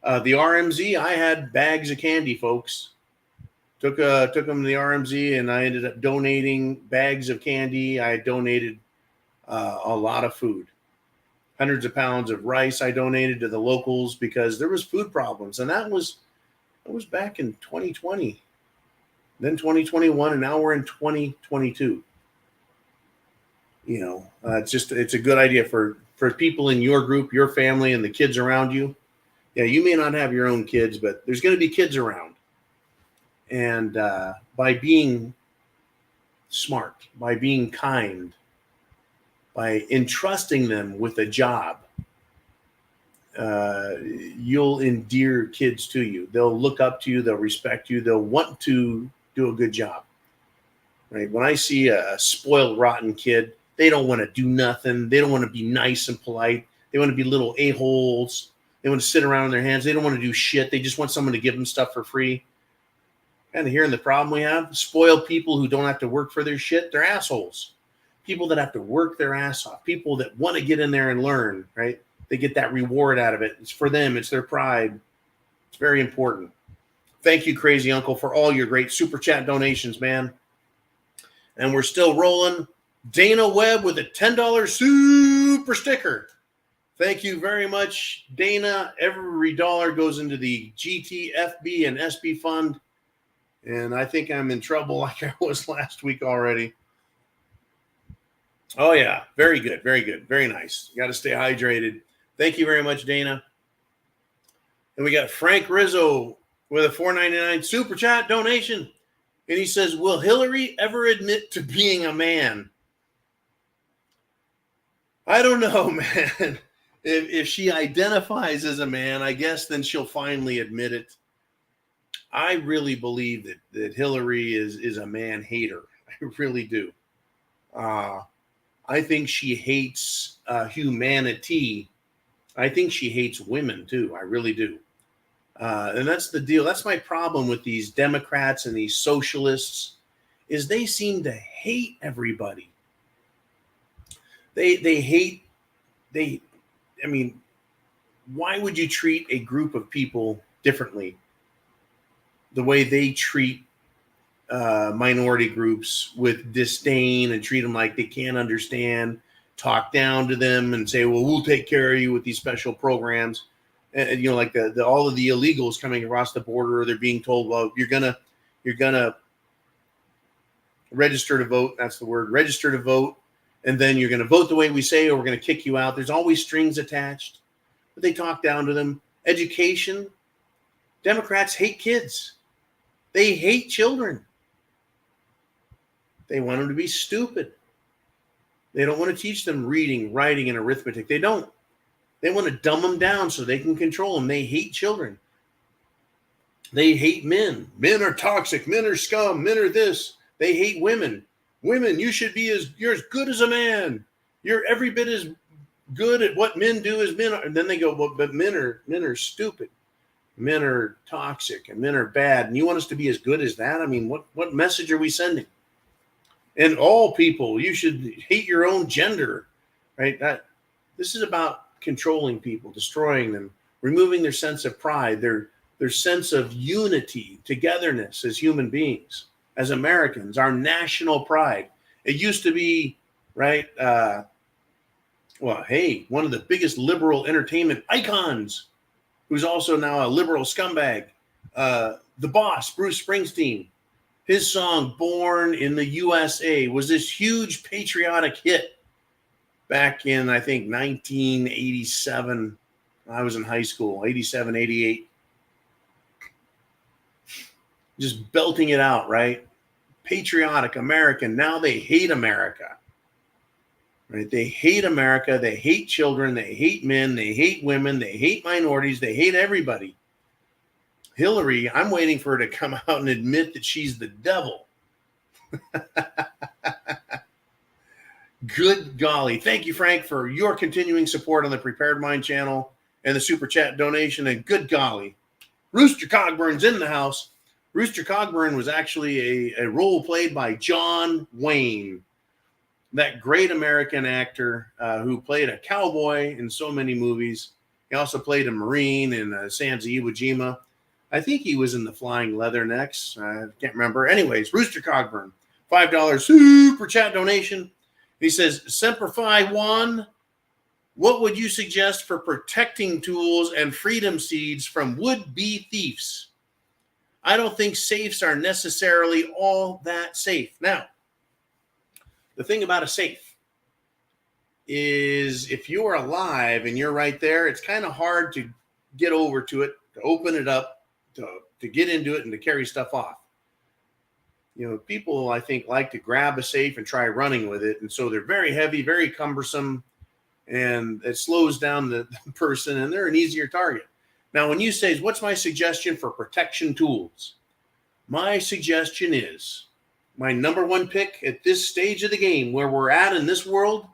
The RMZ, I had bags of candy, folks. Took them to the RMZ, and I ended up donating bags of candy. I donated a lot of food. Hundreds of pounds of rice I donated to the locals because there was food problems. And that was back in 2020. Then 2021, and now we're in 2022. You know, it's a good idea for people in your group, your family, and the kids around you. Yeah, you may not have your own kids, but there's going to be kids around. And by being smart, by being kind, by entrusting them with a job, you'll endear kids to you. They'll look up to you. They'll respect you. They'll want to do a good job. Right? When I see a spoiled, rotten kid, they don't want to do nothing. They don't want to be nice and polite. They want to be little a-holes. They want to sit around on their hands. They don't want to do shit. They just want someone to give them stuff for free. Kind of hearing the problem we have. Spoiled people who don't have to work for their shit, they're assholes. People that have to work their ass off. People that want to get in there and learn, right? They get that reward out of it. It's for them. It's their pride. It's very important. Thank you, Crazy Uncle, for all your great Super Chat donations, man. And we're still rolling. Dana Webb with a $10 super sticker. Thank you very much, Dana. Every dollar goes into the GTFB and SB fund. And I think I'm in trouble like I was last week already. Oh, yeah. Very good. Very good. Very nice. You got to stay hydrated. Thank you very much, Dana. And we got Frank Rizzo with a $4.99 super chat donation. And he says, will Hillary ever admit to being a man? I don't know, man. If she identifies as a man, I guess then she'll finally admit it. I really believe that Hillary is a man hater. I really do. I think she hates humanity. I think she hates women, too. I really do. And that's the deal. That's my problem with these Democrats and these socialists is they seem to hate everybody. They hate, I mean, why would you treat a group of people differently the way they treat minority groups with disdain and treat them like they can't understand, talk down to them and say, well, we'll take care of you with these special programs. And you know, like the all of the illegals coming across the border, they're being told, well, you're gonna register to vote. That's the word, register to vote. And then you're going to vote the way we say, or we're going to kick you out. There's always strings attached. But they talk down to them. Education. Democrats hate kids. They hate children. They want them to be stupid. They don't want to teach them reading, writing, and arithmetic. They don't. They want to dumb them down so they can control them. They hate children. They hate men. Men are toxic. Men are scum. Men are this. They hate women. Women, you're as good as a man. You're every bit as good at what men do as men are. And then they go, well, but men are stupid. Men are toxic and men are bad. And you want us to be as good as that? I mean, what message are we sending? And all people, you should hate your own gender, right? This is about controlling people, destroying them, removing their sense of pride, their their sense of unity, togetherness as human beings, as Americans, our national pride. It used to be, right? One of the biggest liberal entertainment icons, who's also now a liberal scumbag, the boss, Bruce Springsteen. His song "Born in the USA" was this huge patriotic hit back in, I think, 1987. I was in high school, 87, 88. Just belting it out, right? Patriotic American. Now they hate America. Right? They hate America. They hate children. They hate men. They hate women. They hate minorities. They hate everybody. Hillary, I'm waiting for her to come out and admit that she's the devil. Good golly. Thank you, Frank, for your continuing support on the Prepared Mind channel and the Super Chat donation. And good golly, Rooster Cogburn's in the house. Rooster Cogburn was actually a role played by John Wayne, that great American actor who played a cowboy in so many movies. He also played a Marine in Sands of Iwo Jima. I think he was in the Flying Leathernecks. I can't remember. Anyways, Rooster Cogburn, $5 super chat donation. He says, Semper Fi One, what would you suggest for protecting tools and freedom seeds from would-be thieves? I don't think safes are necessarily all that safe. Now, the thing about a safe is if you are alive and you're right there, it's kind of hard to get over to it, to open it up, to get into it and to carry stuff off. You know, people, I think, like to grab a safe and try running with it. And so they're very heavy, very cumbersome, and it slows down the person, and they're an easier target. Now, when you say, what's my suggestion for protection tools? My suggestion is, my number one pick at this stage of the game where we're at in this world,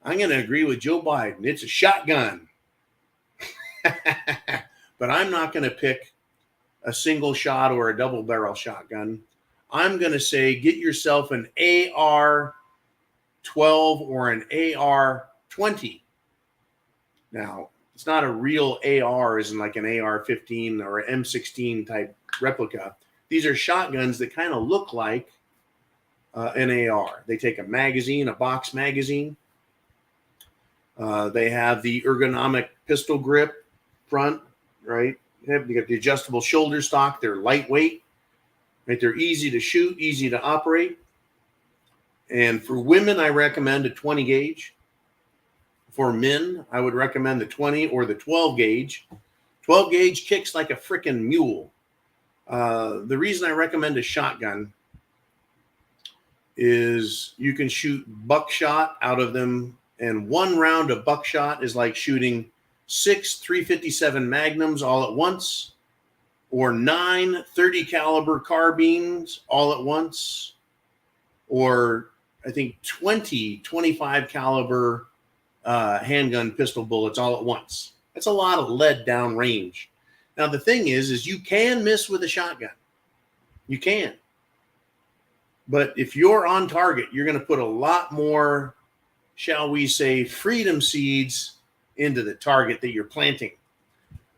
I'm going to agree with Joe Biden. It's a shotgun. But I'm not going to pick a single shot or a double barrel shotgun. I'm going to say get yourself an AR-12 or an AR-20. Now, it's not a real AR, as in like an AR-15 or an M16 type replica. These are shotguns that kind of look like an AR. They take a magazine, a box magazine. They have the ergonomic pistol grip front, right? You got the adjustable shoulder stock. They're lightweight, right? They're easy to shoot, easy to operate. And for women, I recommend a 20 gauge. For men, I would recommend the 20 or the 12 gauge. 12 gauge kicks like a freaking mule. The reason I recommend a shotgun is you can shoot buckshot out of them, and one round of buckshot is like shooting 6 .357 Magnums all at once, or 9 .30 caliber carbines all at once, or I think 20 .25 caliber handgun pistol bullets all at once. That's a lot of lead down range. Now, the thing is you can miss with a shotgun. You can. But if you're on target, you're going to put a lot more, shall we say, freedom seeds into the target that you're planting.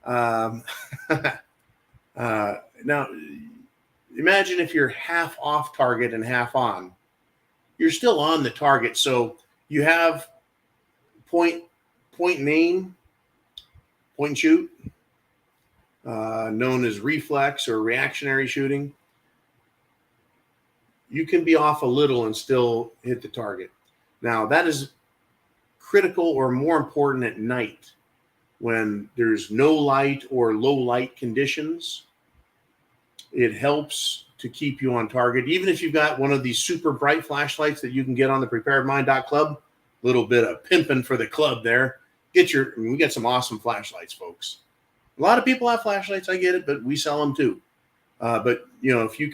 Now, imagine if you're half off target and half on. You're still on the target. So you have point and aim, point and shoot, known as reflex or reactionary shooting. You can be off a little and still hit the target. Now, that is critical or more important at night when there's no light or low light conditions. It helps to keep you on target. Even if you've got one of these super bright flashlights that you can get on the preparedmind.club, a little bit of pimping for the club there. We got some awesome flashlights, folks. A lot of people have flashlights, I get it, but we sell them too. But you know, if you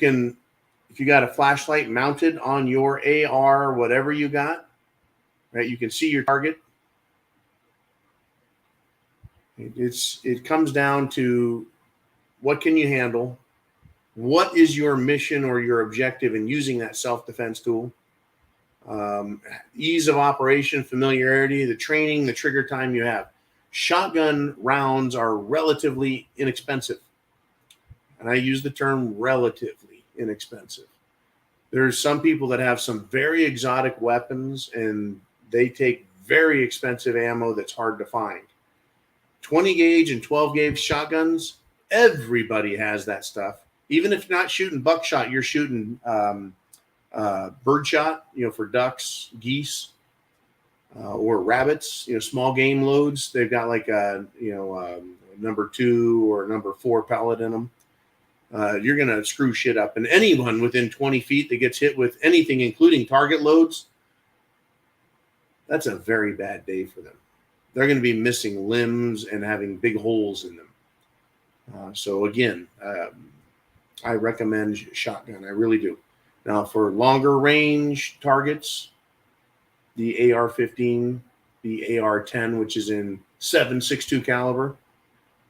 got a flashlight mounted on your AR, whatever you got, right, you can see your target. It comes down to what can you handle? What is your mission or your objective in using that self-defense tool? Ease of operation, familiarity, the training, the trigger time you have. Shotgun rounds are relatively inexpensive. And I use the term relatively inexpensive. There's some people that have some very exotic weapons and they take very expensive ammo that's hard to find. 20 gauge and 12 gauge shotguns, everybody has that stuff. Even if you're not shooting buckshot, you're shooting birdshot, for ducks, geese, or rabbits, small game loads. They've got like a, number 2 or number 4 pellet in them. You're going to screw shit up. And anyone within 20 feet that gets hit with anything, including target loads, that's a very bad day for them. They're going to be missing limbs and having big holes in them. So again, I recommend shotgun. I really do. Now, for longer range targets, the AR-15, the AR-10, which is in 7.62 caliber,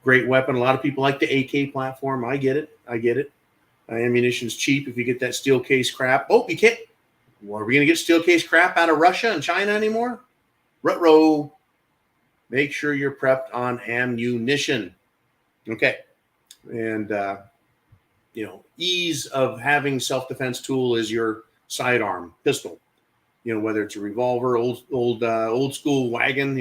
great weapon. A lot of people like the AK platform. I get it. Ammunition's cheap if you get that steel case crap. Oh, you can't. Well, are we going to get steel case crap out of Russia and China anymore? Ruh-roh. Make sure you're prepped on ammunition. Okay. And, ease of having self-defense tool is your sidearm pistol. Whether it's a revolver, old school wagon,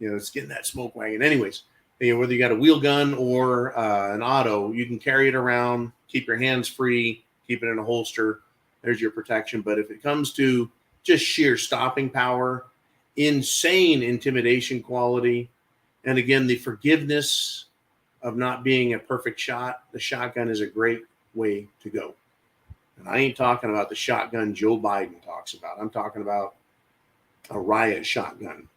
it's getting that smoke wagon. Anyways, whether you got a wheel gun or an auto, you can carry it around, keep your hands free, keep it in a holster. There's your protection. But if it comes to just sheer stopping power, insane intimidation quality, and again, the forgiveness of not being a perfect shot, the shotgun is a great way to go. And I ain't talking about the shotgun Joe Biden talks about. I'm talking about a riot shotgun.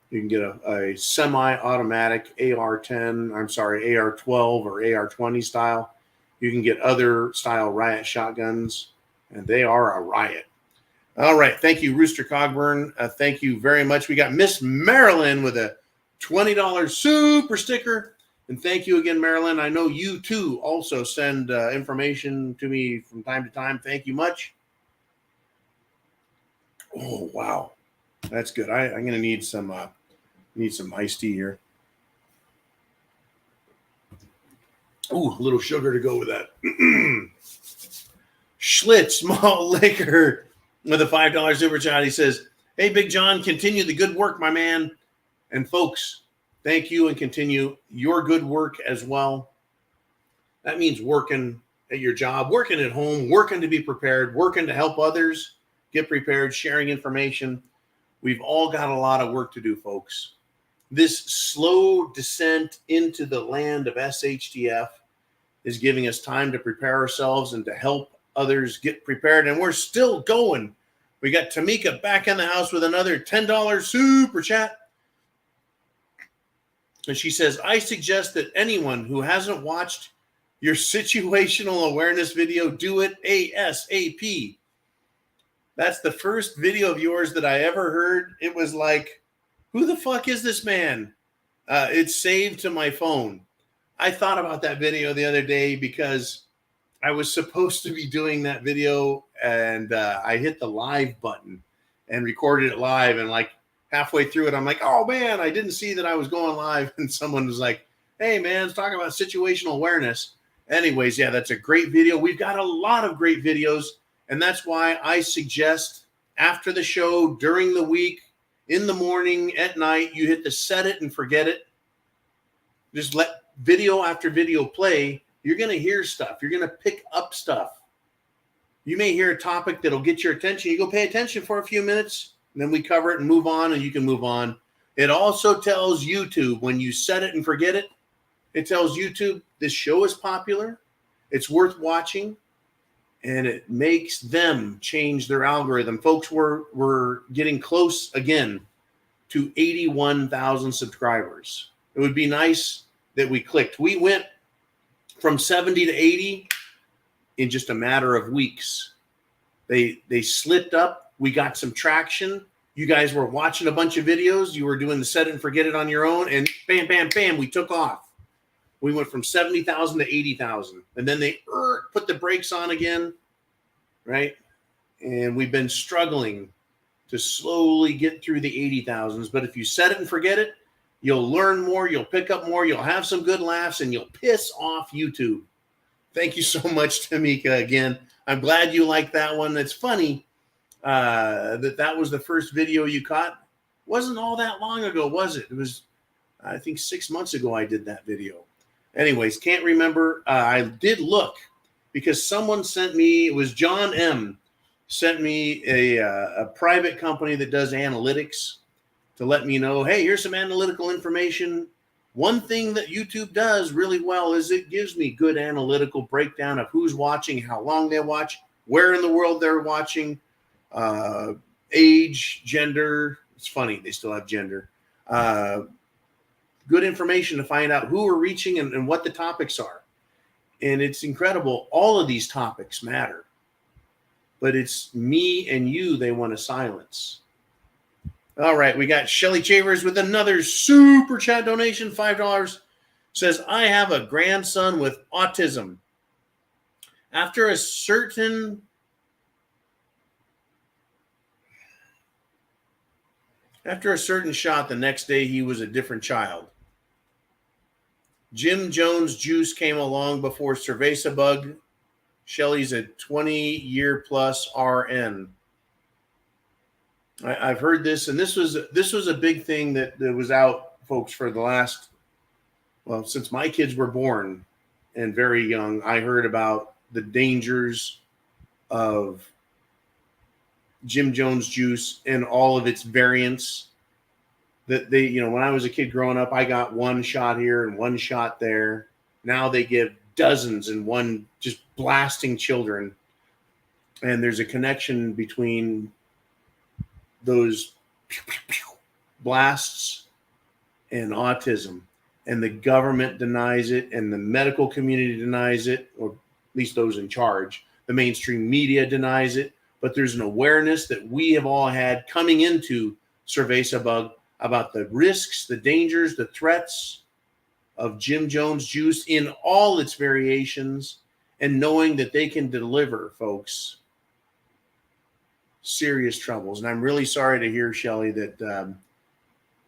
You can get a semi-automatic AR-12 or AR-20 style. You can get other style riot shotguns, and they are a riot. All right. Thank you, Rooster Cogburn. Thank you very much. We got Miss Marilyn with a $20 super sticker. And thank you again, Marilyn. I know you, too, also send information to me from time to time. Thank you much. Oh, wow. That's good. I'm going to need some iced tea here. Ooh, a little sugar to go with that. Schlitz Malt Liquor with a $5 super chat. He says, hey, Big John, continue the good work, my man. And folks, thank you and continue your good work as well. That means working at your job, working at home, working to be prepared, working to help others get prepared, sharing information. We've all got a lot of work to do, folks. This slow descent into the land of SHTF is giving us time to prepare ourselves and to help others get prepared. And we're still going. We got Tamika back in the house with another $10 super chat. And she says, I suggest that anyone who hasn't watched your situational awareness video, do it ASAP. That's the first video of yours that I ever heard. It was like, who the fuck is this man? It's saved to my phone. I thought about that video the other day because I was supposed to be doing that video and I hit the live button and recorded it live. And like halfway through it, I'm like, oh man, I didn't see that I was going live. And someone was like, hey man, let's talk about situational awareness. Anyways, yeah, that's a great video. We've got a lot of great videos. And that's why I suggest after the show, during the week, in the morning, at night, you hit the set it and forget it. Just let video after video play. You're going to hear stuff. You're going to pick up stuff. You may hear a topic that'll get your attention. You go pay attention for a few minutes, and then we cover it and move on, and you can move on. It also tells YouTube, when you set it and forget it, it tells YouTube this show is popular, it's worth watching, and it makes them change their algorithm. Folks, we're getting close again to 81,000 subscribers. It would be nice that we clicked. We went from 70 to 80 in just a matter of weeks. They slipped up. We got some traction. You guys were watching a bunch of videos. You were doing the set it and forget it on your own, and bam, bam, bam, we took off. We went from 70,000 to 80,000. And then they put the brakes on again, right? And we've been struggling to slowly get through the 80,000s. But if you set it and forget it, you'll learn more, you'll pick up more, you'll have some good laughs, and you'll piss off YouTube. Thank you so much, Tamika, again. I'm glad you liked that one. It's funny that was the first video you caught. Wasn't all that long ago, was it? It was, I think, 6 months ago I did that video. Anyways, can't remember. I did look because someone sent me, it was John M., sent me a private company that does analytics to let me know, hey, here's some analytical information. One thing that YouTube does really well is it gives me good analytical breakdown of who's watching, how long they watch, where in the world they're watching, age, gender. It's funny, they still have gender. Good information to find out who we're reaching and what the topics are. And it's incredible. All of these topics matter. But it's me and you they want to silence. All right, we got Shelly Chavers with another super chat donation, $5. Says, I have a grandson with autism. After a certain shot, the next day he was a different child. Jim Jones juice came along before Cerveza bug. Shelly's a 20-year-plus RN. I've heard this, and this was a big thing that was out, folks, for the last, well, since my kids were born and very young. I heard about the dangers of Jim Jones juice and all of its variants. That they, when I was a kid growing up, I got one shot here and one shot there. Now they give dozens in one, just blasting children. And there's a connection between those blasts and autism. And the government denies it, and the medical community denies it, or at least those in charge. The mainstream media denies it. But there's an awareness that we have all had coming into Cerveza bug about the risks, the dangers, the threats of Jim Jones juice in all its variations, and knowing that they can deliver, folks, serious troubles. And I'm really sorry to hear, Shelly, that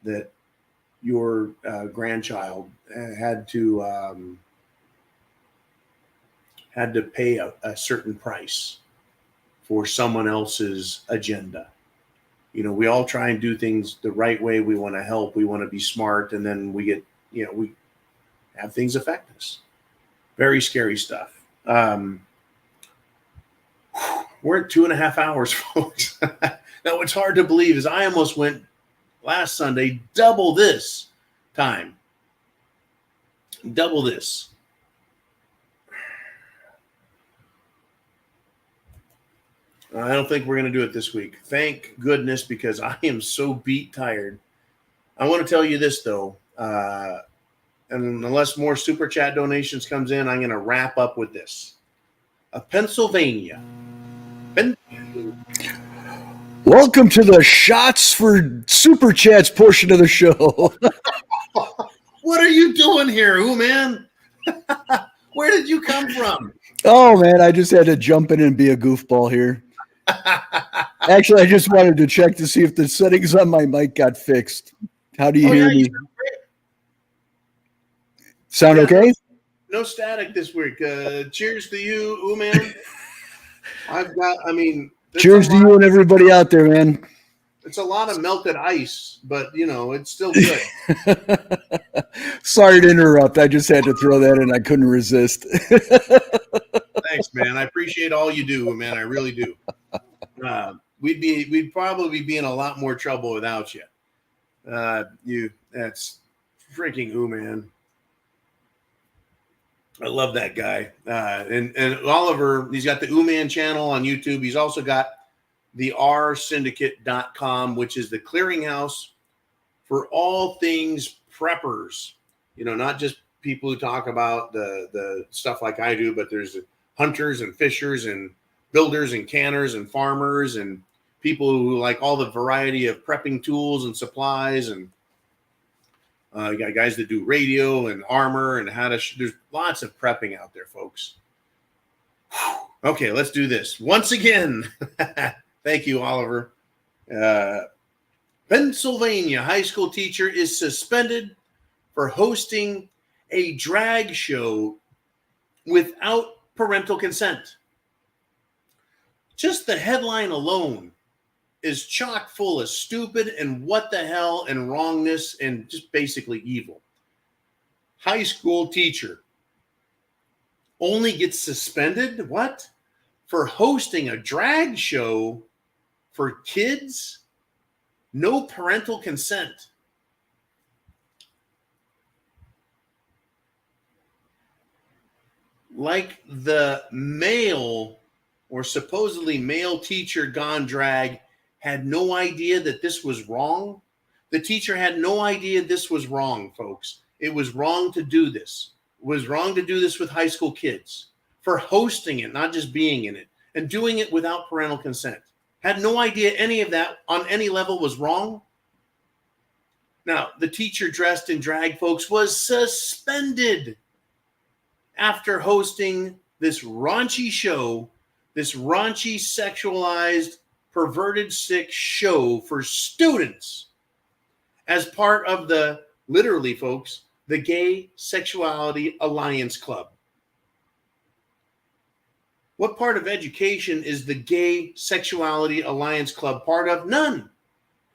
that your grandchild had to pay a certain price for someone else's agenda. We all try and do things the right way. We want to help. We want to be smart. And then we get, we have things affect us. Very scary stuff. We're at 2.5 hours, folks. Now, what's hard to believe is I almost went last Sunday double this time. Double this. I don't think we're going to do it this week. Thank goodness, because I am so beat tired. I want to tell you this, though. And unless more super chat donations comes in, I'm going to wrap up with this. Pennsylvania. Welcome to the Shots for Super Chats portion of the show. What are you doing here, man? Where did you come from? Oh, man, I just had to jump in and be a goofball here. Actually, I just wanted to check to see if the settings on my mic got fixed. How do you hear me? Sound okay? No static this week. Cheers to you, man. Cheers to you and everybody out there, man. It's a lot of melted ice, but, it's still good. Sorry to interrupt. I just had to throw that in. I couldn't resist. Thanks, man. I appreciate all you do, man. I really do. We'd probably be in a lot more trouble without you. That's freaking man. I love that guy. And Oliver, he's got the Man channel on YouTube. He's also got the rsyndicate.com, which is the clearinghouse for all things preppers. Not just people who talk about the stuff like I do, but there's hunters and fishers and builders and canners and farmers and people who like all the variety of prepping tools and supplies. And you got guys that do radio and armor and there's lots of prepping out there, folks. Okay, let's do this once again. Thank you, Oliver. Pennsylvania high school teacher is suspended for hosting a drag show without parental consent. Just the headline alone is chock full of stupid and what the hell and wrongness and just basically evil. High school teacher only gets suspended, what? For hosting a drag show for kids? No parental consent. Like the male or supposedly male teacher gone drag had no idea that this was wrong. The teacher had no idea this was wrong, folks. It was wrong to do this. It was wrong to do this with high school kids for hosting it, not just being in it, and doing it without parental consent. Had no idea any of that on any level was wrong. Now, the teacher dressed in drag, folks, was suspended after hosting this raunchy show, this raunchy, sexualized, perverted, sick show for students as part of the, literally, folks, the Gay Sexuality Alliance Club. What part of education is the Gay Sexuality Alliance Club part of? None.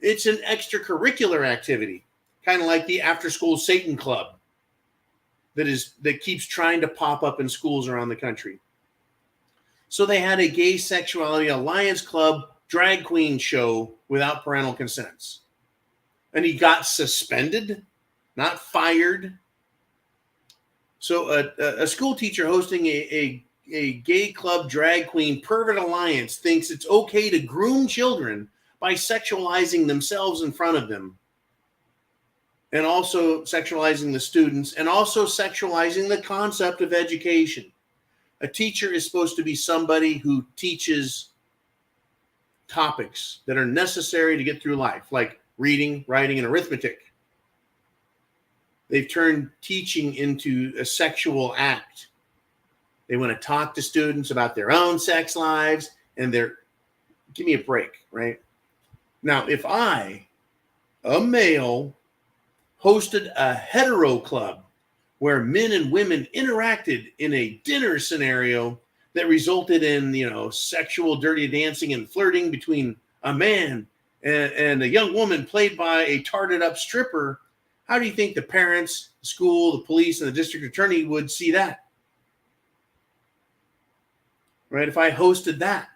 It's an extracurricular activity, kind of like the after-school Satan Club that keeps trying to pop up in schools around the country. So they had a Gay Sexuality Alliance Club drag queen show without parental consents. And he got suspended, not fired. So a school teacher hosting a gay club drag queen pervert alliance thinks it's okay to groom children by sexualizing themselves in front of them, and also sexualizing the students, and also sexualizing the concept of education. A teacher is supposed to be somebody who teaches topics that are necessary to get through life, like reading, writing, and arithmetic. They've turned teaching into a sexual act. They want to talk to students about their own sex lives, and give me a break, right? Now, if I, a male, hosted a hetero club where men and women interacted in a dinner scenario that resulted in, sexual dirty dancing and flirting between a man and a young woman played by a tarted up stripper, how do you think the parents, the school, the police, and the district attorney would see that? Right? If I hosted that.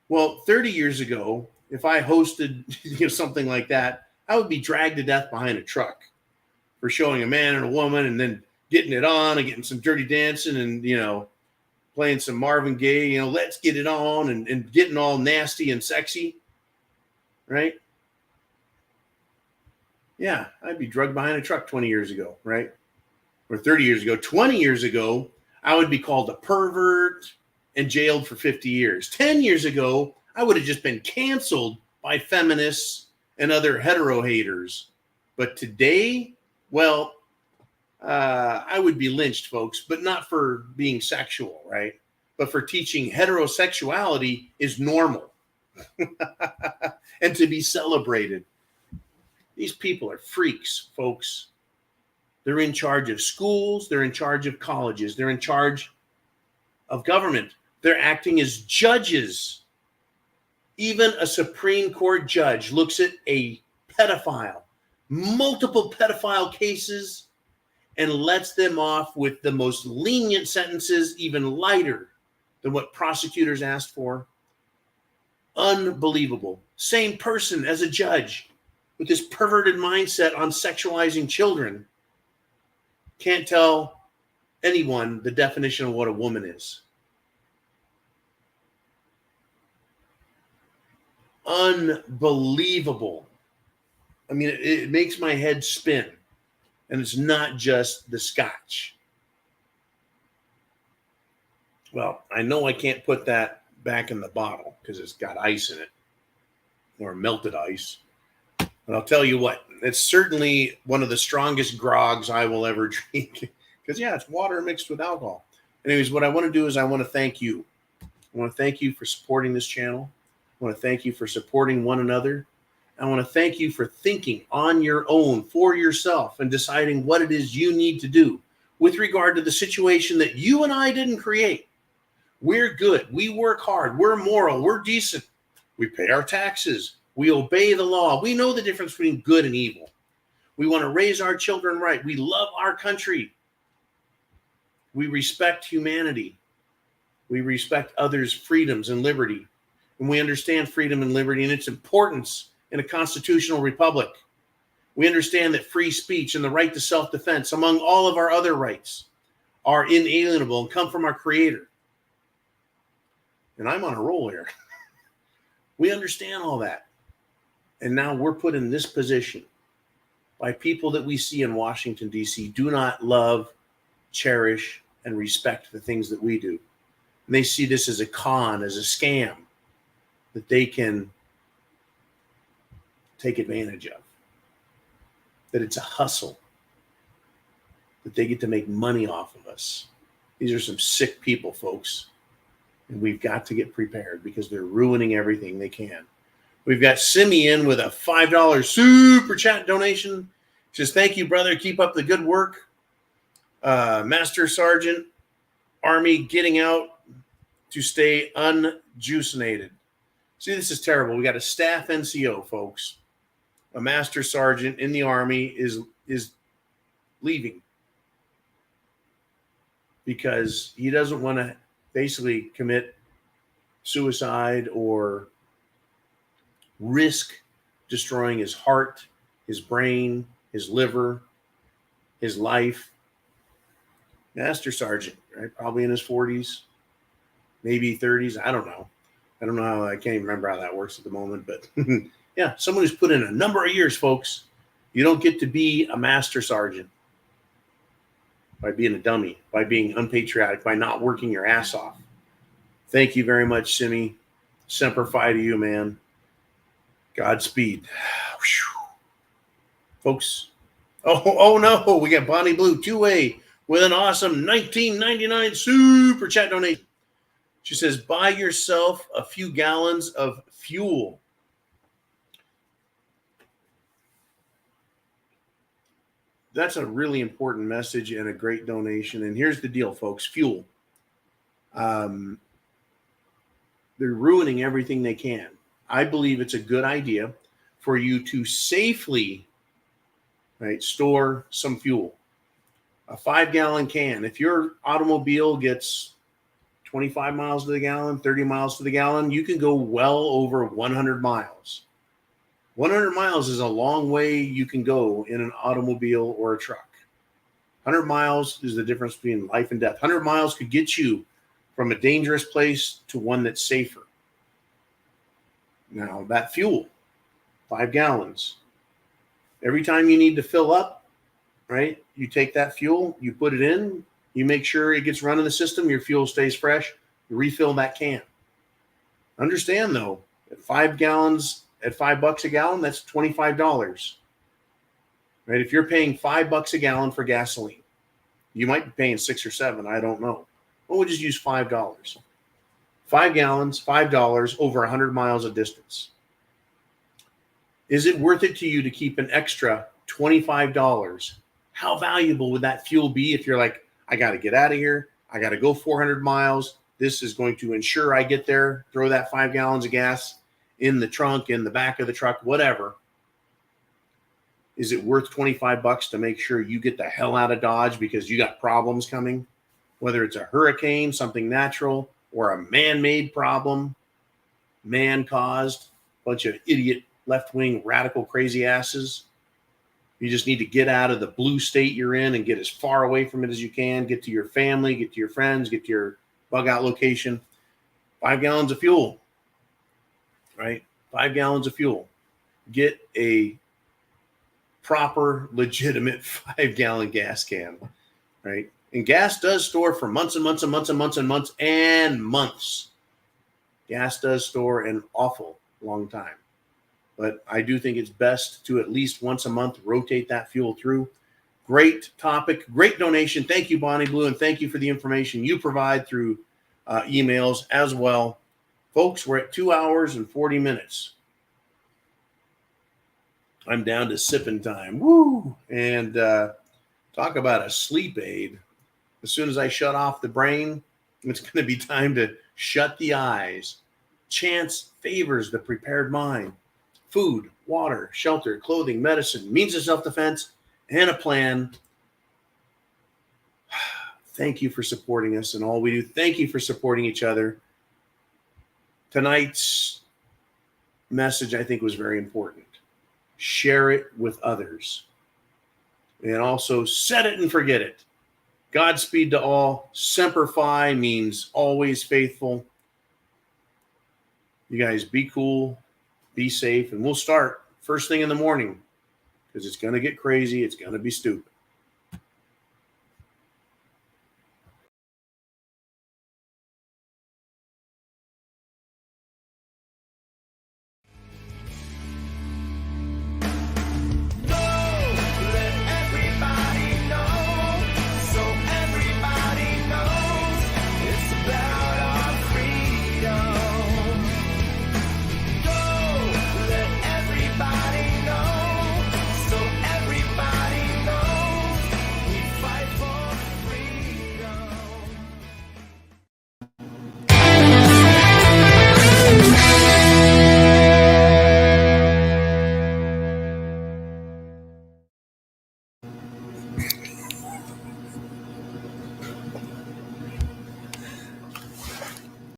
Well, 30 years ago, if I hosted something like that, I would be dragged to death behind a truck for showing a man and a woman and then getting it on and getting some dirty dancing and, playing some Marvin Gaye, let's get it on and getting all nasty and sexy. Right? Yeah, I'd be drugged behind a truck 20 years ago, right? Or 30 years ago. 20 years ago, I would be called a pervert and jailed for 50 years. 10 years ago, I would have just been canceled by feminists and other hetero haters. But today, well, I would be lynched, folks, but not for being sexual, right? But for teaching heterosexuality is normal and to be celebrated. These people are freaks, folks. They're in charge of schools. They're in charge of colleges. They're in charge of government. They're acting as judges. Even a Supreme Court judge looks at a pedophile, multiple pedophile cases, and lets them off with the most lenient sentences, even lighter than what prosecutors asked for. Unbelievable. Same person as a judge with this perverted mindset on sexualizing children can't tell anyone the definition of what a woman is. Unbelievable. I mean, it makes my head spin. And it's not just the scotch. Well, I know I can't put that back in the bottle because it's got ice in it, or melted ice. But I'll tell you what, it's certainly one of the strongest grogs I will ever drink. Because, yeah, it's water mixed with alcohol. Anyways, what I want to do is I want to thank you. I want to thank you for supporting this channel. I want to thank you for supporting one another. I want to thank you for thinking on your own for yourself and deciding what it is you need to do with regard to the situation that you and I didn't create. We're good. We work hard. We're moral. We're decent. We pay our taxes. We obey the law. We know the difference between good and evil. We want to raise our children right. We love our country. We respect humanity. We respect others' freedoms and liberty. And we understand freedom and liberty and its importance in a constitutional republic. We understand that free speech and the right to self-defense, among all of our other rights, are inalienable and come from our Creator. And I'm on a roll here. We understand all that. And now we're put in this position by people that we see in Washington, D.C. do not love, cherish, and respect the things that we do. And they see this as a con, as a scam that they can take advantage of. That it's a hustle. That they get to make money off of us. These are some sick people, folks. And we've got to get prepared because they're ruining everything they can. We've got Simeon with a $5 super chat donation. Says, thank you, brother. Keep up the good work. Master Sergeant, Army getting out to stay unjuicinated. See, this is terrible. We got a staff NCO, folks. A Master Sergeant in the Army is leaving because he doesn't want to basically commit suicide or risk destroying his heart, his brain, his liver, his life. Master Sergeant, right? Probably in his 40s, maybe 30s. I don't know. I don't know how, I can't even remember how that works at the moment, but yeah, someone who's put in a number of years, folks. You don't get to be a Master Sergeant by being a dummy, by being unpatriotic, by not working your ass off. Thank you very much, Simi. Semper Fi to you, man. Godspeed. Folks. Oh no, we got Bonnie Blue, two-way, with an awesome $19.99 super chat donation. She says, buy yourself a few gallons of fuel. That's a really important message and a great donation. And here's the deal, folks. Fuel. They're ruining everything they can. I believe it's a good idea for you to safely, right, store some fuel. A 5-gallon can. If your automobile gets 25 miles to the gallon, 30 miles to the gallon, you can go well over 100 miles. 100 miles is a long way you can go in an automobile or a truck. 100 miles is the difference between life and death. 100 miles could get you from a dangerous place to one that's safer. Now, that fuel, 5 gallons. Every time you need to fill up, right, you take that fuel, you put it in, you make sure it gets run in the system, your fuel stays fresh, you refill that can. Understand, though, at 5 gallons, at $5 a gallon, that's $25. Right? If you're paying $5 a gallon for gasoline, you might be paying $6 or $7, I don't know. Well, we'll just use $5. 5 gallons, $5 over 100 miles of distance. Is it worth it to you to keep an extra $25? How valuable would that fuel be if you're like, I got to get out of here. I got to go 400 miles. This is going to ensure I get there. Throw that 5 gallons of gas in the trunk, in the back of the truck, whatever. Is it worth $25 to make sure you get the hell out of Dodge because you got problems coming? Whether it's a hurricane, something natural, or a man-made problem, man-caused, bunch of idiot left-wing radical crazy asses. You just need to get out of the blue state you're in and get as far away from it as you can. Get to your family, get to your friends, get to your bug-out location. 5 gallons of fuel, right? 5 gallons of fuel. Get a proper, legitimate 5-gallon gas can, right? And gas does store for months and months and months and months and months and months. Gas does store an awful long time. But I do think it's best to at least once a month rotate that fuel through. Great topic, great donation. Thank you, Bonnie Blue, and thank you for the information you provide through emails as well. Folks, we're at 2 hours and 40 minutes. I'm down to sipping time. Woo! And talk about a sleep aid. As soon as I shut off the brain, it's going to be time to shut the eyes. Chance favors the prepared mind. Food, water, shelter, clothing, medicine, means of self-defense, and a plan. Thank you for supporting us and all we do. Thank you for supporting each other. Tonight's message, I think, was very important. Share it with others. And also set it and forget it. Godspeed to all. Semper Fi means always faithful. You guys be cool, be safe, and we'll start first thing in the morning because it's going to get crazy. It's going to be stupid.